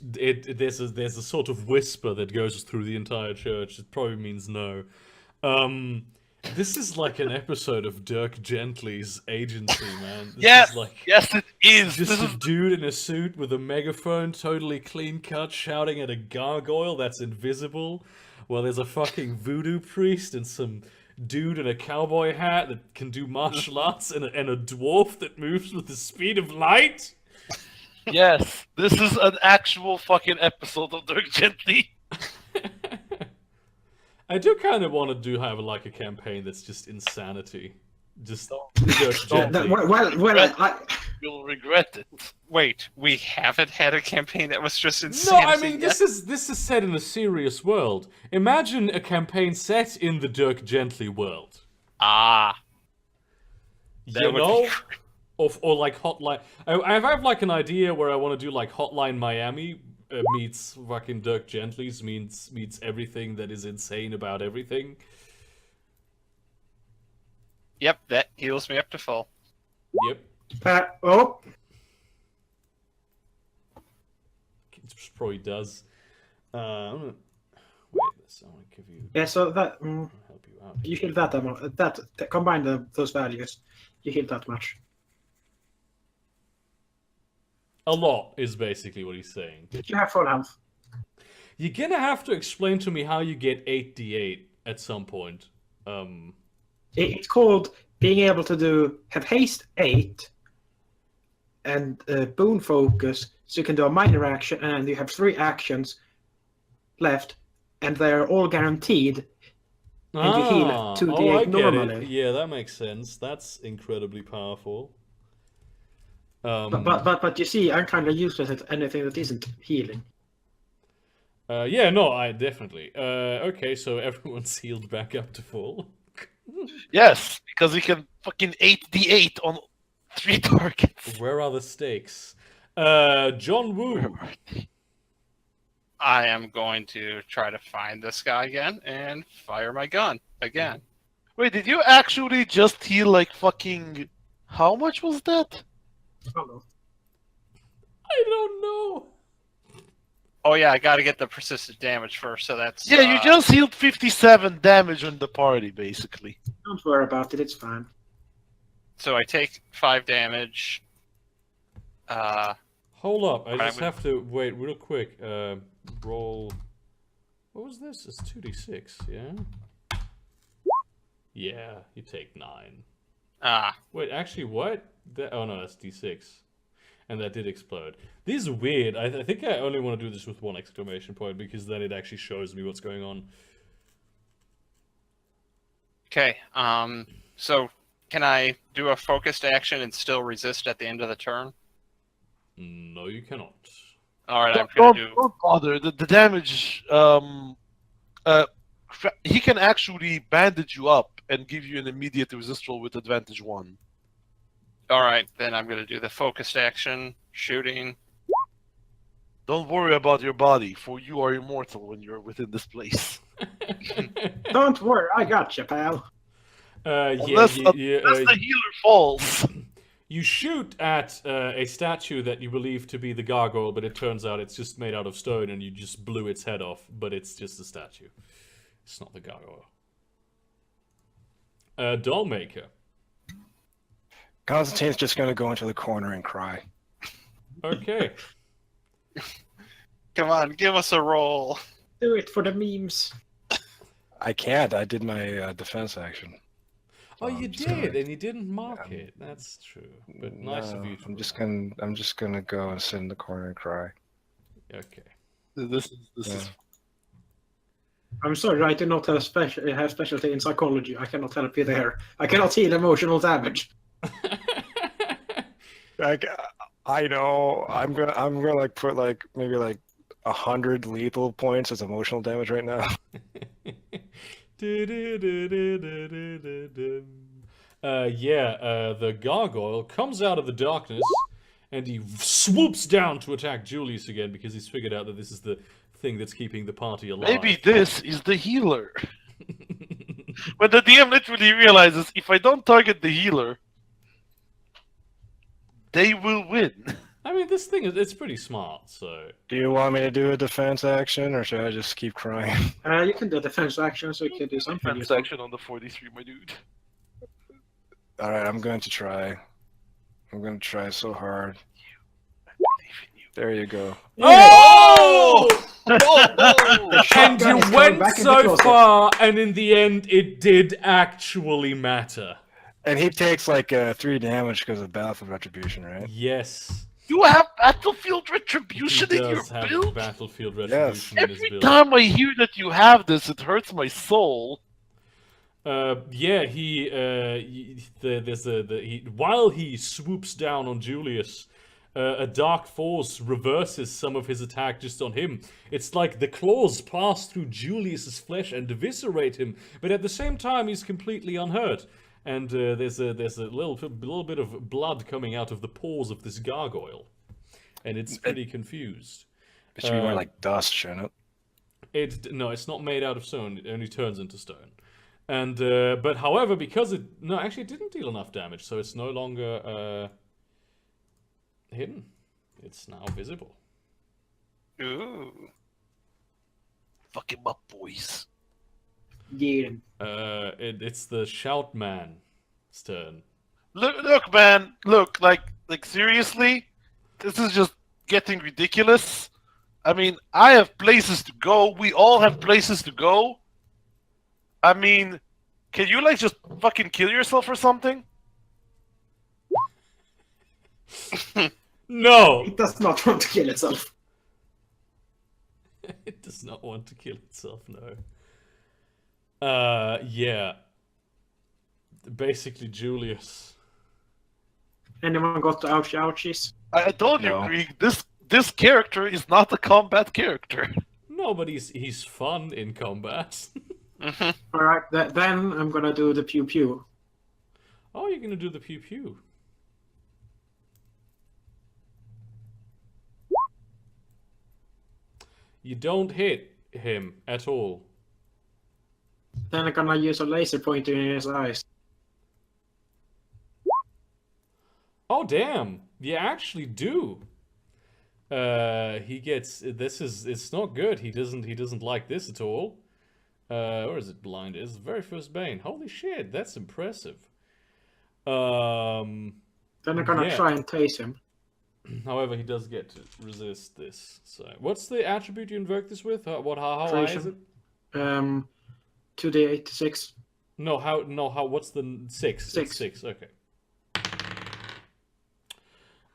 There's a sort of whisper that goes through the entire church. It probably means no. This is like an episode of Dirk Gently's Agency, man. This Yes, is like yes, it is. just This a is dude in a suit with a megaphone, totally clean cut, shouting at a gargoyle that's invisible. Well, there's a fucking voodoo priest and some dude in a cowboy hat that can do martial arts and a dwarf that moves with the speed of light. yes. This is an actual fucking episode of Dirk Gently. I do kind of want to have like a campaign that's just insanity. Just Dirk Gently. You'll regret it. Wait, we haven't had a campaign that was just No, insanity I mean yet? this is set in a serious world. Imagine a campaign set in the Dirk Gently world. Ah, You that would know, be or like Hotline. I have like an idea where I want to do like Hotline Miami meets fucking Dirk Gently's meets everything that is insane about everything. Yep, that heals me up to full. Yep, Oh, it probably does. I'm gonna wait. This I want to give you. yeah. So that I'll help you out. you heal that amount. That combine those values, you heal that much. A lot is basically what he's saying. You have full health. You're gonna have to explain to me how you get 8d8 at some point. It's called being able to have haste 8 and boon focus, so you can do a minor action, and you have 3 actions left, and they're all guaranteed. And you heal 2d8 I get normally. it. Yeah, that makes sense. That's incredibly powerful. But you see, I'm kind of useless at anything that isn't healing. Yeah, no, I definitely. Okay, so everyone's healed back up to full. Yes, because he can fucking 8d8 on 3 targets. Where are the stakes? John Woo. I am going to try to find this guy again and fire my gun again. Wait, did you actually just heal like fucking... How much was that? Hello. I don't know. Oh yeah, I got to get the persistent damage first. So that's Yeah, you just healed 57 damage on the party, basically. Don't worry about it. It's fine. So I take 5 damage. Hold up, I just would- have to wait real quick. Roll. What was this? It's 2d6, yeah? Yeah, you take 9. Wait, actually, what? Oh no, that's d6. And that did explode. This is weird. I think I only want to do this with 1 exclamation point because then it actually shows me what's going on. Okay. So can I do a focused action and still resist at the end of the turn? No, you cannot. All right, I'm gonna do. Don't bother. The damage... he can actually bandage you up and give you an immediate resist roll with advantage 1. All right, then I'm gonna do the focused action, shooting. Don't worry about your body, for you are immortal when you're within this place. Don't worry, I got you, pal. Unless the healer falls. You shoot at a statue that you believe to be the gargoyle, but it turns out it's just made out of stone and you just blew its head off, but it's just a statue. It's not the gargoyle. Dollmaker. Constantine's just gonna go into the corner and cry. Okay. Come on, give us a roll. Do it for the memes. I can't. I did my defense action. Oh, you just did, gonna- and you didn't mark it. That's true. But nice of No, you to I'm just gonna go and sit in the corner and cry. Okay. This is I'm sorry, I do not have specialty in psychology. I cannot help you there. I cannot heal emotional damage. I know. I'm gonna like put like maybe like 100 lethal points as emotional damage right now. The gargoyle comes out of the darkness and he swoops down to attack Julius again because he's figured out that this is the thing that's keeping the party alive. Maybe this is the healer. When the DM literally realizes, if I don't target the healer, they will win. I mean, this thing it's pretty smart, so... Do you want me to do a defense action, or should I just keep crying? You can do defense action, so you can do something. Defense action on the 43, my dude. All right, I'm going to try. I'm going to try so hard. There you go. Oh! The And shotgun you is coming went back in the so closet. far, and in the end, it did actually matter. And he takes like 3 damage because of Battlefield Retribution, right? Yes. You have Battlefield He Retribution in your does have build? Battlefield Retribution in his Every build. time I hear that you have this, it hurts my soul. Yeah, while he swoops down on Julius, a dark force reverses some of his attack just on him. It's like the claws pass through Julius's flesh and eviscerate him, but at the same time he's completely unhurt. And there's a little bit of blood coming out of the pores of this gargoyle, and it's pretty confused. It should be more like dust, shouldn't it? No, it's not made out of stone. It only turns into stone. And but however, because it didn't deal enough damage, so it's no longer hidden. It's now visible. Ooh. Fuck him up, boys. Yeah. It's the Shout Man's turn. Look, man. Look, like seriously, this is just getting ridiculous. I mean, I have places to go. We all have places to go. I mean, can you like just fucking kill yourself or something? No! It does not want to kill itself. It does not want to kill itself, no. Yeah. Basically, Julius Anyone got the ouchie ouchies? I told you, No. Krieg, this character is not a combat character. No, but he's fun in combat. Mhm. Alright, then I'm gonna do the pew pew. Oh, you're gonna do the pew pew. You don't hit him at all. Then I'm gonna use a laser pointer in his eyes. Oh damn! You actually do. He gets it's not good. He doesn't like this at all. Or is it blind? It's the very first bane. Holy shit, that's impressive. Then I'm gonna Yeah. try and tase him. However, he does get to resist this. So, what's the attribute you invoke this with? How high is it? 2d8 to 6. No, how? What's the 6? Six. It's 6. Okay.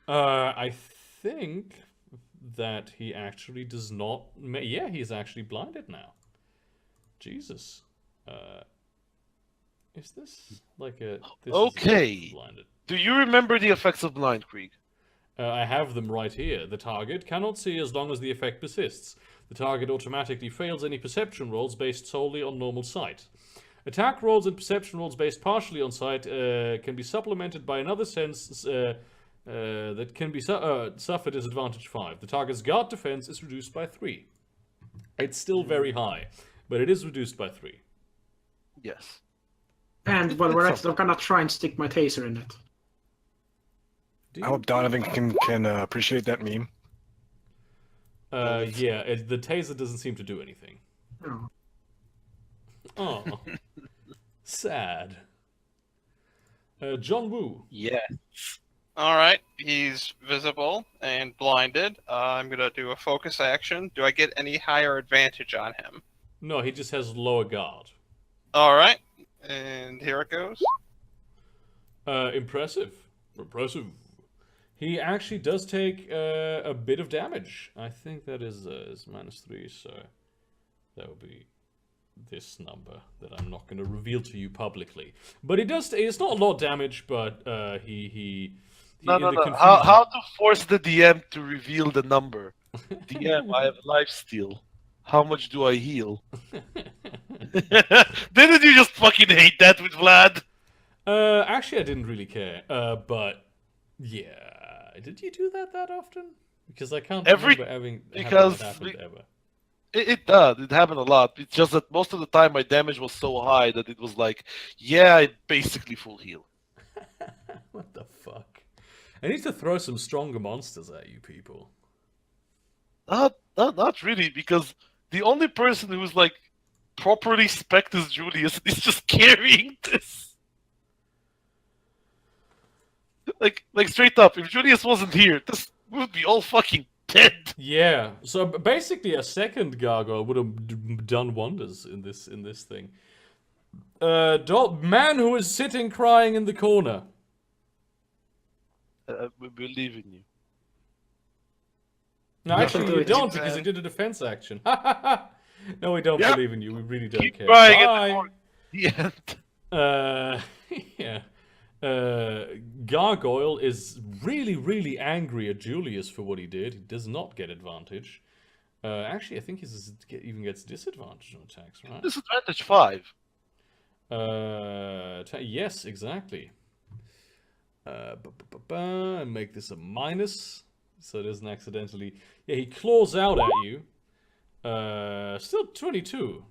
I think that he actually does not. Yeah, he's actually blinded now. Jesus. Is this like a? This Okay. Is blinded. Do you remember the effects of blind, Krieg? I have them right here. The target cannot see as long as the effect persists. The target automatically fails any perception rolls based solely on normal sight. Attack rolls and perception rolls based partially on sight can be supplemented by another sense that can be suffered disadvantage 5. The target's guard defense is reduced by 3. It's still very high, but it is reduced by 3. Yes. And while we're at it, I'm gonna try and stick my taser in it. I hope Donovan can appreciate that meme. Yeah, the taser doesn't seem to do anything. Oh. Oh, sad. John Woo. Yeah. All right, he's visible and blinded. I'm gonna do a focus action. Do I get any higher advantage on him? No, he just has lower guard. All right, and here it goes. Impressive. He actually does take a bit of damage. I think that is -3, so that would be this number that I'm not going to reveal to you publicly. But it does. It's not a lot of damage, but he No. in the confusion- How to force the DM to reveal the number? DM, I have lifesteal. How much do I heal? Didn't you just fucking hate that with Vlad? Actually, I didn't really care. But yeah, did you do that often? Because I can't remember having because that happened ever. It does. It happened a lot. It's just that most of the time my damage was so high that it was like, yeah, I basically full heal. What the fuck? I need to throw some stronger monsters at you people. Not really, because the only person who's like properly spec'd as Julius is just carrying this. Like straight up, if Julius wasn't here, this would be all fucking dead. Yeah. So basically, a second gargoyle would have done wonders in this thing. Man who is sitting crying in the corner. We believe in you. No, You actually, can do you it. don't because he did a defense action. No, we don't Yeah. believe in you. We really don't Keep care. crying at Bye. the end. Yeah. Gargoyle is really angry at Julius for what he did. He does not get advantage. Actually, I think he even gets disadvantage on attacks, right? Disadvantage 5. Yes, exactly. And make this a minus, so it doesn't accidentally. Yeah, he claws out at you. Still 22.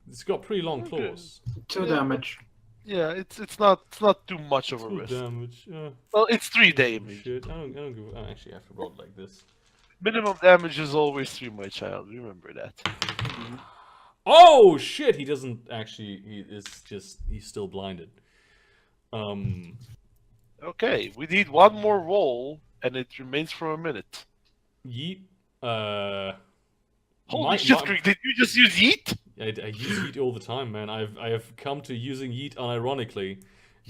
It's got pretty long Okay. claws. 2 damage. Yeah, it's not too much of a Full risk. damage. Well, it's 3 damage. Shit. I don't give. I actually have to roll it like this. Minimum damage is always 3, my child. Remember that. Oh shit! He doesn't actually. He's still blinded. Okay, we need one more roll, and it remains for a minute. Yeet. Holy shit, Greg, did you just use yeet? I use yeet all the time, man. I have come to using yeet unironically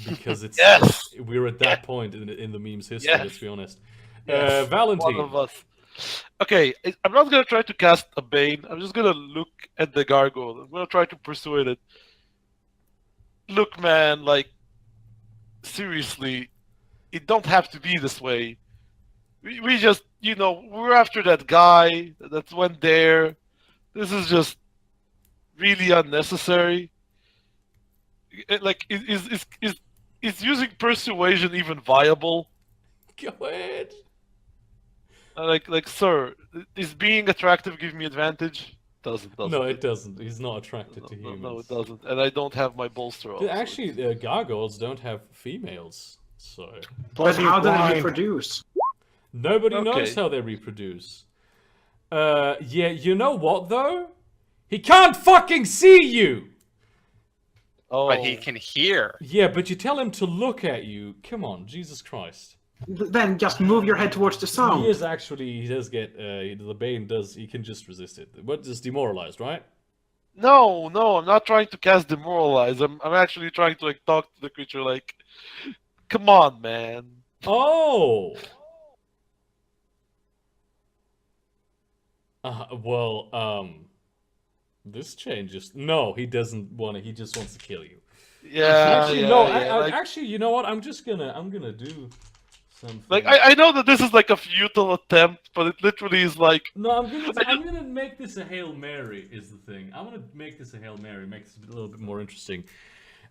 because it's Yes! we're at that point in the meme's history. Yes. Let's be honest. Yes, Valentine. one of us. Okay, I'm not gonna try to cast a Bane. I'm just gonna look at the gargoyle. I'm gonna try to persuade it. Look, man, like, seriously, it don't have to be this way. We just, we're after that guy that went there. This is just really unnecessary. Like, is using persuasion even viable? Go ahead. Like, sir, is being attractive give me advantage? Doesn't. No, it doesn't. He's not attracted to humans. No, it doesn't. And I don't have my bolster on. Actually, gargoyles don't have females, so But how do they blind. reproduce? nobody knows Okay. how they reproduce. Yeah, you know what though? He can't fucking see you. Oh, But he can hear. Yeah, but you tell him to look at you. Come on, Jesus Christ. Then just move your head towards the He sound. is actually, he does get, the Bane does, he can just resist it. What is demoralized, right? No, I'm not trying to cast demoralize. I'm actually trying to talk to the creature like, come on, man. Oh! This changes. No, he doesn't want to, he just wants to kill you. Yeah, Actually, yeah, no, yeah, like, actually, you know what? I'm gonna do something. like I know that this is like a futile attempt, but it literally is like, No, I'm gonna make this a Hail Mary is the thing. I'm gonna make this a Hail Mary, make this a little bit more interesting.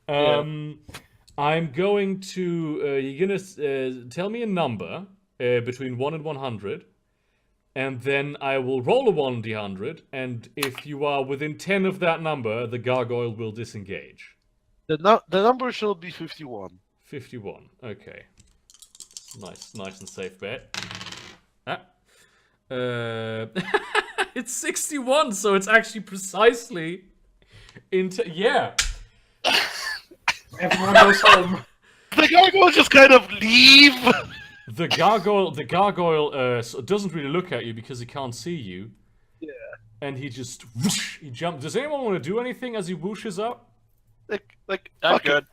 I'm going to you're gonna tell me a number between 1 and 100, and then I will roll a 1d100, and if you are within 10 of that number, the gargoyle will disengage. the number shall be 51. 51. Okay. Nice and safe bet. It's 61, so it's actually precisely into Everyone goes home. The gargoyle just kind of leave. The gargoyle doesn't really look at you because he can't see you. Yeah. And he just whoosh, he jumps. Does anyone want to do anything as he whooshes up? Like I'm fuck it. good.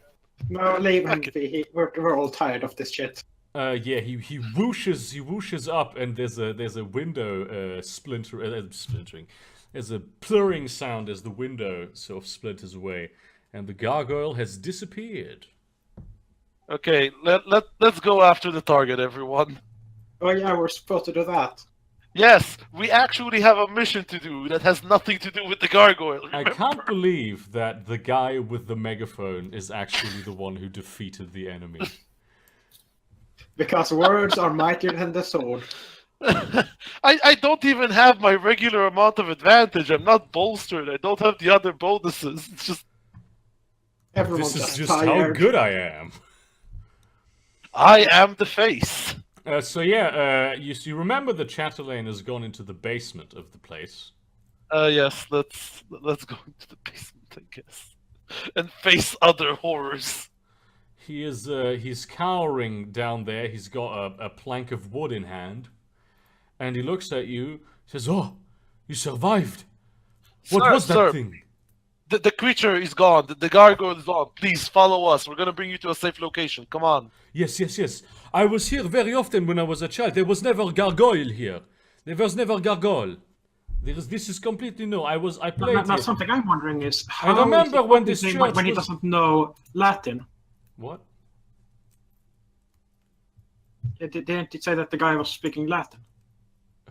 No, leave him be. We're all tired of this shit. Yeah, he whooshes up, and there's a window splintering. There's a plurring sound as the window sort of splinters away, and the gargoyle has disappeared. Okay, let's go after the target, everyone. Oh yeah, we're supposed to do that. Yes, we actually have a mission to do that has nothing to do with the gargoyle. I Remember? can't believe that the guy with the megaphone is actually the one who defeated the enemy. Because words are mightier than the sword. I don't even have my regular amount of advantage. I'm not bolstered. I don't have the other bonuses. It's just Everyone's This is just tired. how good I am. I am the face. You remember the Chatelaine has gone into the basement of the place. Yes, let's go into the basement, I guess, and face other horrors. He is he's cowering down there. He's got a plank of wood in hand, and he looks at you. Says, "Oh, you survived. What Sir, was that sir, thing?" The creature is gone. The gargoyle is gone. Please follow us. We're gonna bring you to a safe location. Come on. Yes. I was here very often when I was a child. There was never gargoyle here. There was never gargoyle. This is completely new. I played Now, here. something I'm wondering is how remember is he when this focusing church when he was- doesn't know Latin. What? Didn't it say that the guy was speaking Latin?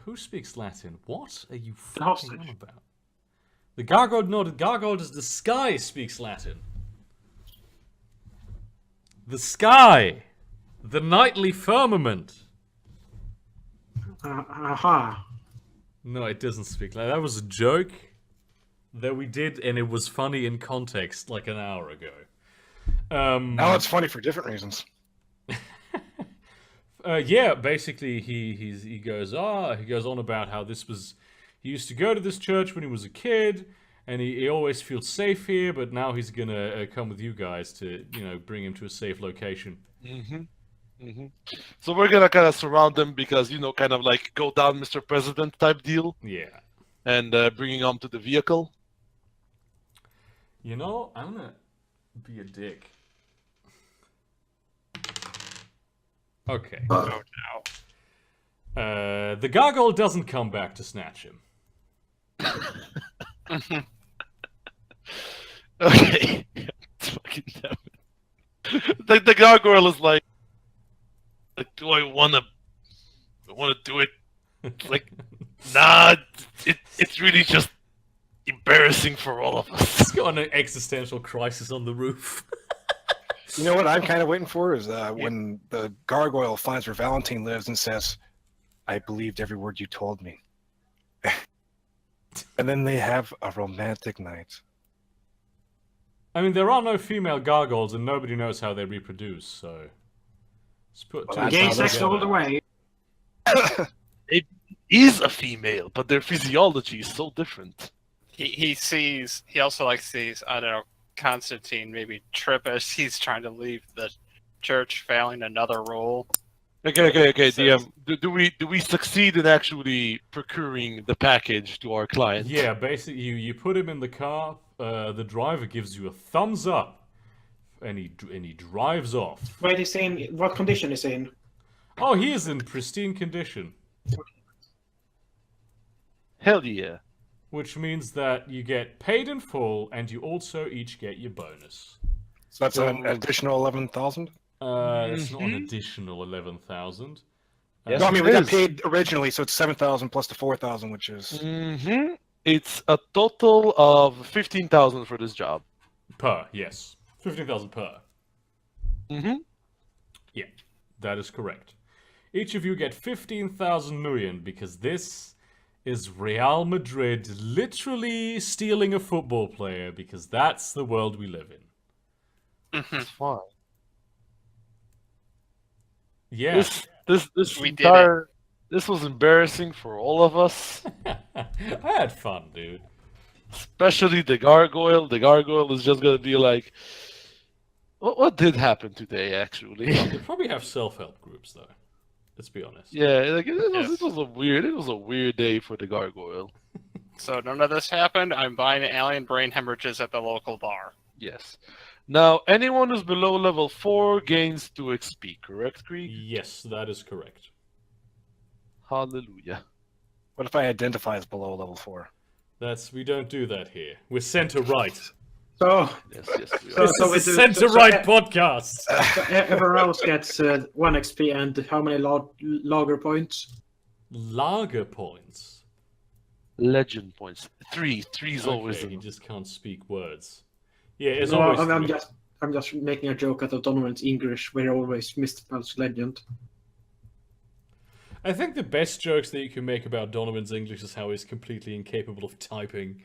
Who speaks Latin? What are you The fucking hostage. on about? The gargoyle, no, the gargoyle does the sky speaks Latin. The sky! The nightly firmament! Aha. No, it doesn't speak Latin. That was a joke that we did, and it was funny in context like an hour ago. Now it's funny for different reasons. Basically he goes on about how he used to go to this church when he was a kid, and he always feels safe here, but now he's gonna come with you guys to bring him to a safe location. So we're gonna kind of surround them because kind of like go down, Mr. President type deal, Yeah. and bringing them to the vehicle. I'm gonna be a dick. Okay. Oh, no. The gargoyle doesn't come back to snatch him. Okay. Fucking damn it. The gargoyle is like, Like, do I want to do it? Like, nah. It's really just embarrassing for all of us. He's got an existential crisis on the roof. You know what I'm kind of waiting for is when the gargoyle finds where Valentine lives and says, "I believed every word you told me," and then they have a romantic night. I mean, there are no female gargoyles, and nobody knows how they reproduce. So, let's put Well, two that's Gay and two sex all together. the way. Is a female, but their physiology is so different. He also sees, I don't know, Constantine maybe trip as he's trying to leave the church, failing another role. Okay. So- DM, do we succeed in actually procuring the package to our client? Yeah, basically, you put him in the car. The driver gives you a thumbs up, and he drives off. Wait, he's in what condition is he in? Oh, he is in pristine condition, Hell yeah. which means that you get paid in full, and you also each get your bonus. So that's an additional 11,000. It's not an additional 11,000. Yes, No, I mean it we got is. paid originally, so it's 7,000 plus the 4,000, which is It's a total of 15,000 for this job. Per, yes. 15,000 per. Yeah, that is correct. Each of you get 15,000 nuyen because this is Real Madrid literally stealing a football player because that's the world we live in. It's fine. Yeah. This We did entire this was embarrassing for all of us, I had fun, dude. especially the gargoyle. The gargoyle is just gonna be like, what did happen today, actually? They probably have self-help groups, though. Let's be honest. Yeah, like Yes. it was a weird day for the gargoyle. So none of this happened. I'm buying alien brain hemorrhages at the local bar. Yes. Now, anyone who's below level 4 gains 2 XP, correct, Krieg? Yes, that is correct. Hallelujah. what if I identify as below level 4? We don't do that here. We're center right. So, Yes, we So- are. This so we is a do- center so- right podcast. so everyone else gets 1 XP and how many logger points? Lager points. Legend points. 3. 3 is always Okay, he enough. just can't speak words. Yeah, it's No, always. I'm just making a joke out of Donovan's English, where he always misspells legend. I think the best jokes that you can make about Donovan's English is how he's completely incapable of typing.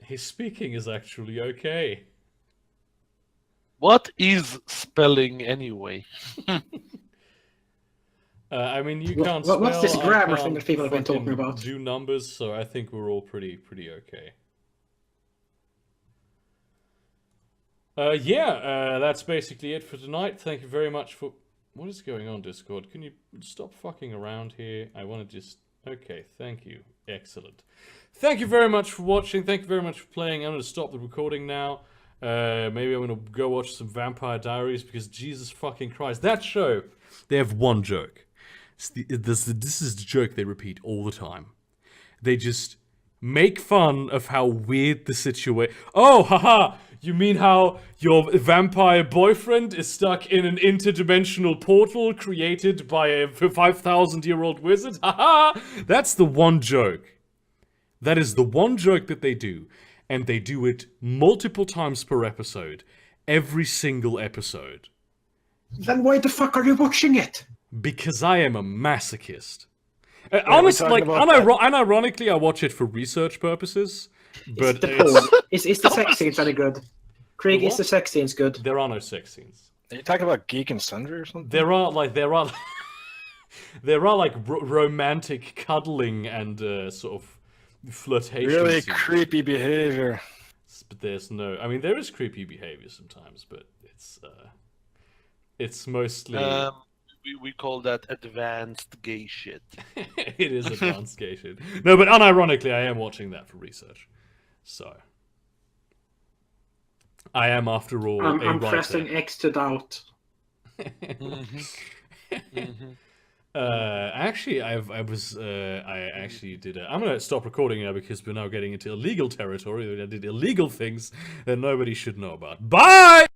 His speaking is actually okay. What is spelling anyway? I mean, you What- can't what's this spell, I grammar can't thing that people have been talking fucking about? Do numbers, so I think we're all pretty okay. That's basically it for tonight. Thank you very much for... What is going on, Discord? Can you stop fucking around here? I want to just... Okay, thank you. Excellent. Thank you very much for watching. Thank you very much for playing. I'm going to stop the recording now. Maybe I'm going to go watch some Vampire Diaries because Jesus fucking Christ. That show, they have one joke. This is the joke they repeat all the time. They just make fun of how weird the situation... Oh, haha! You mean how your vampire boyfriend is stuck in an interdimensional portal created by a 5,000-year-old wizard? Haha! That's the one joke. That is the one joke that they do. And they do it multiple times per episode. Every single episode. Then why the fuck are you watching it? Because I am a masochist. we Honestly, talking like, about unironically, I watch it for research purposes. But It's the porn. Is the sex scenes any good? Craig, The is what? the sex scenes good? there are no sex scenes. Are you talking about Geek and Sundry or something? There are romantic cuddling and sort of flirtation Really scenes. creepy behavior. But there's no... I mean, there is creepy behavior sometimes, but it's mostly... We call that advanced gay shit. it is advanced gay shit. No, but unironically, I am watching that for research. So... I am, after all, I'm a writer. pressing X to doubt. Actually, I actually did. I'm gonna stop recording now because we're now getting into illegal territory. I did illegal things that nobody should know about. Bye.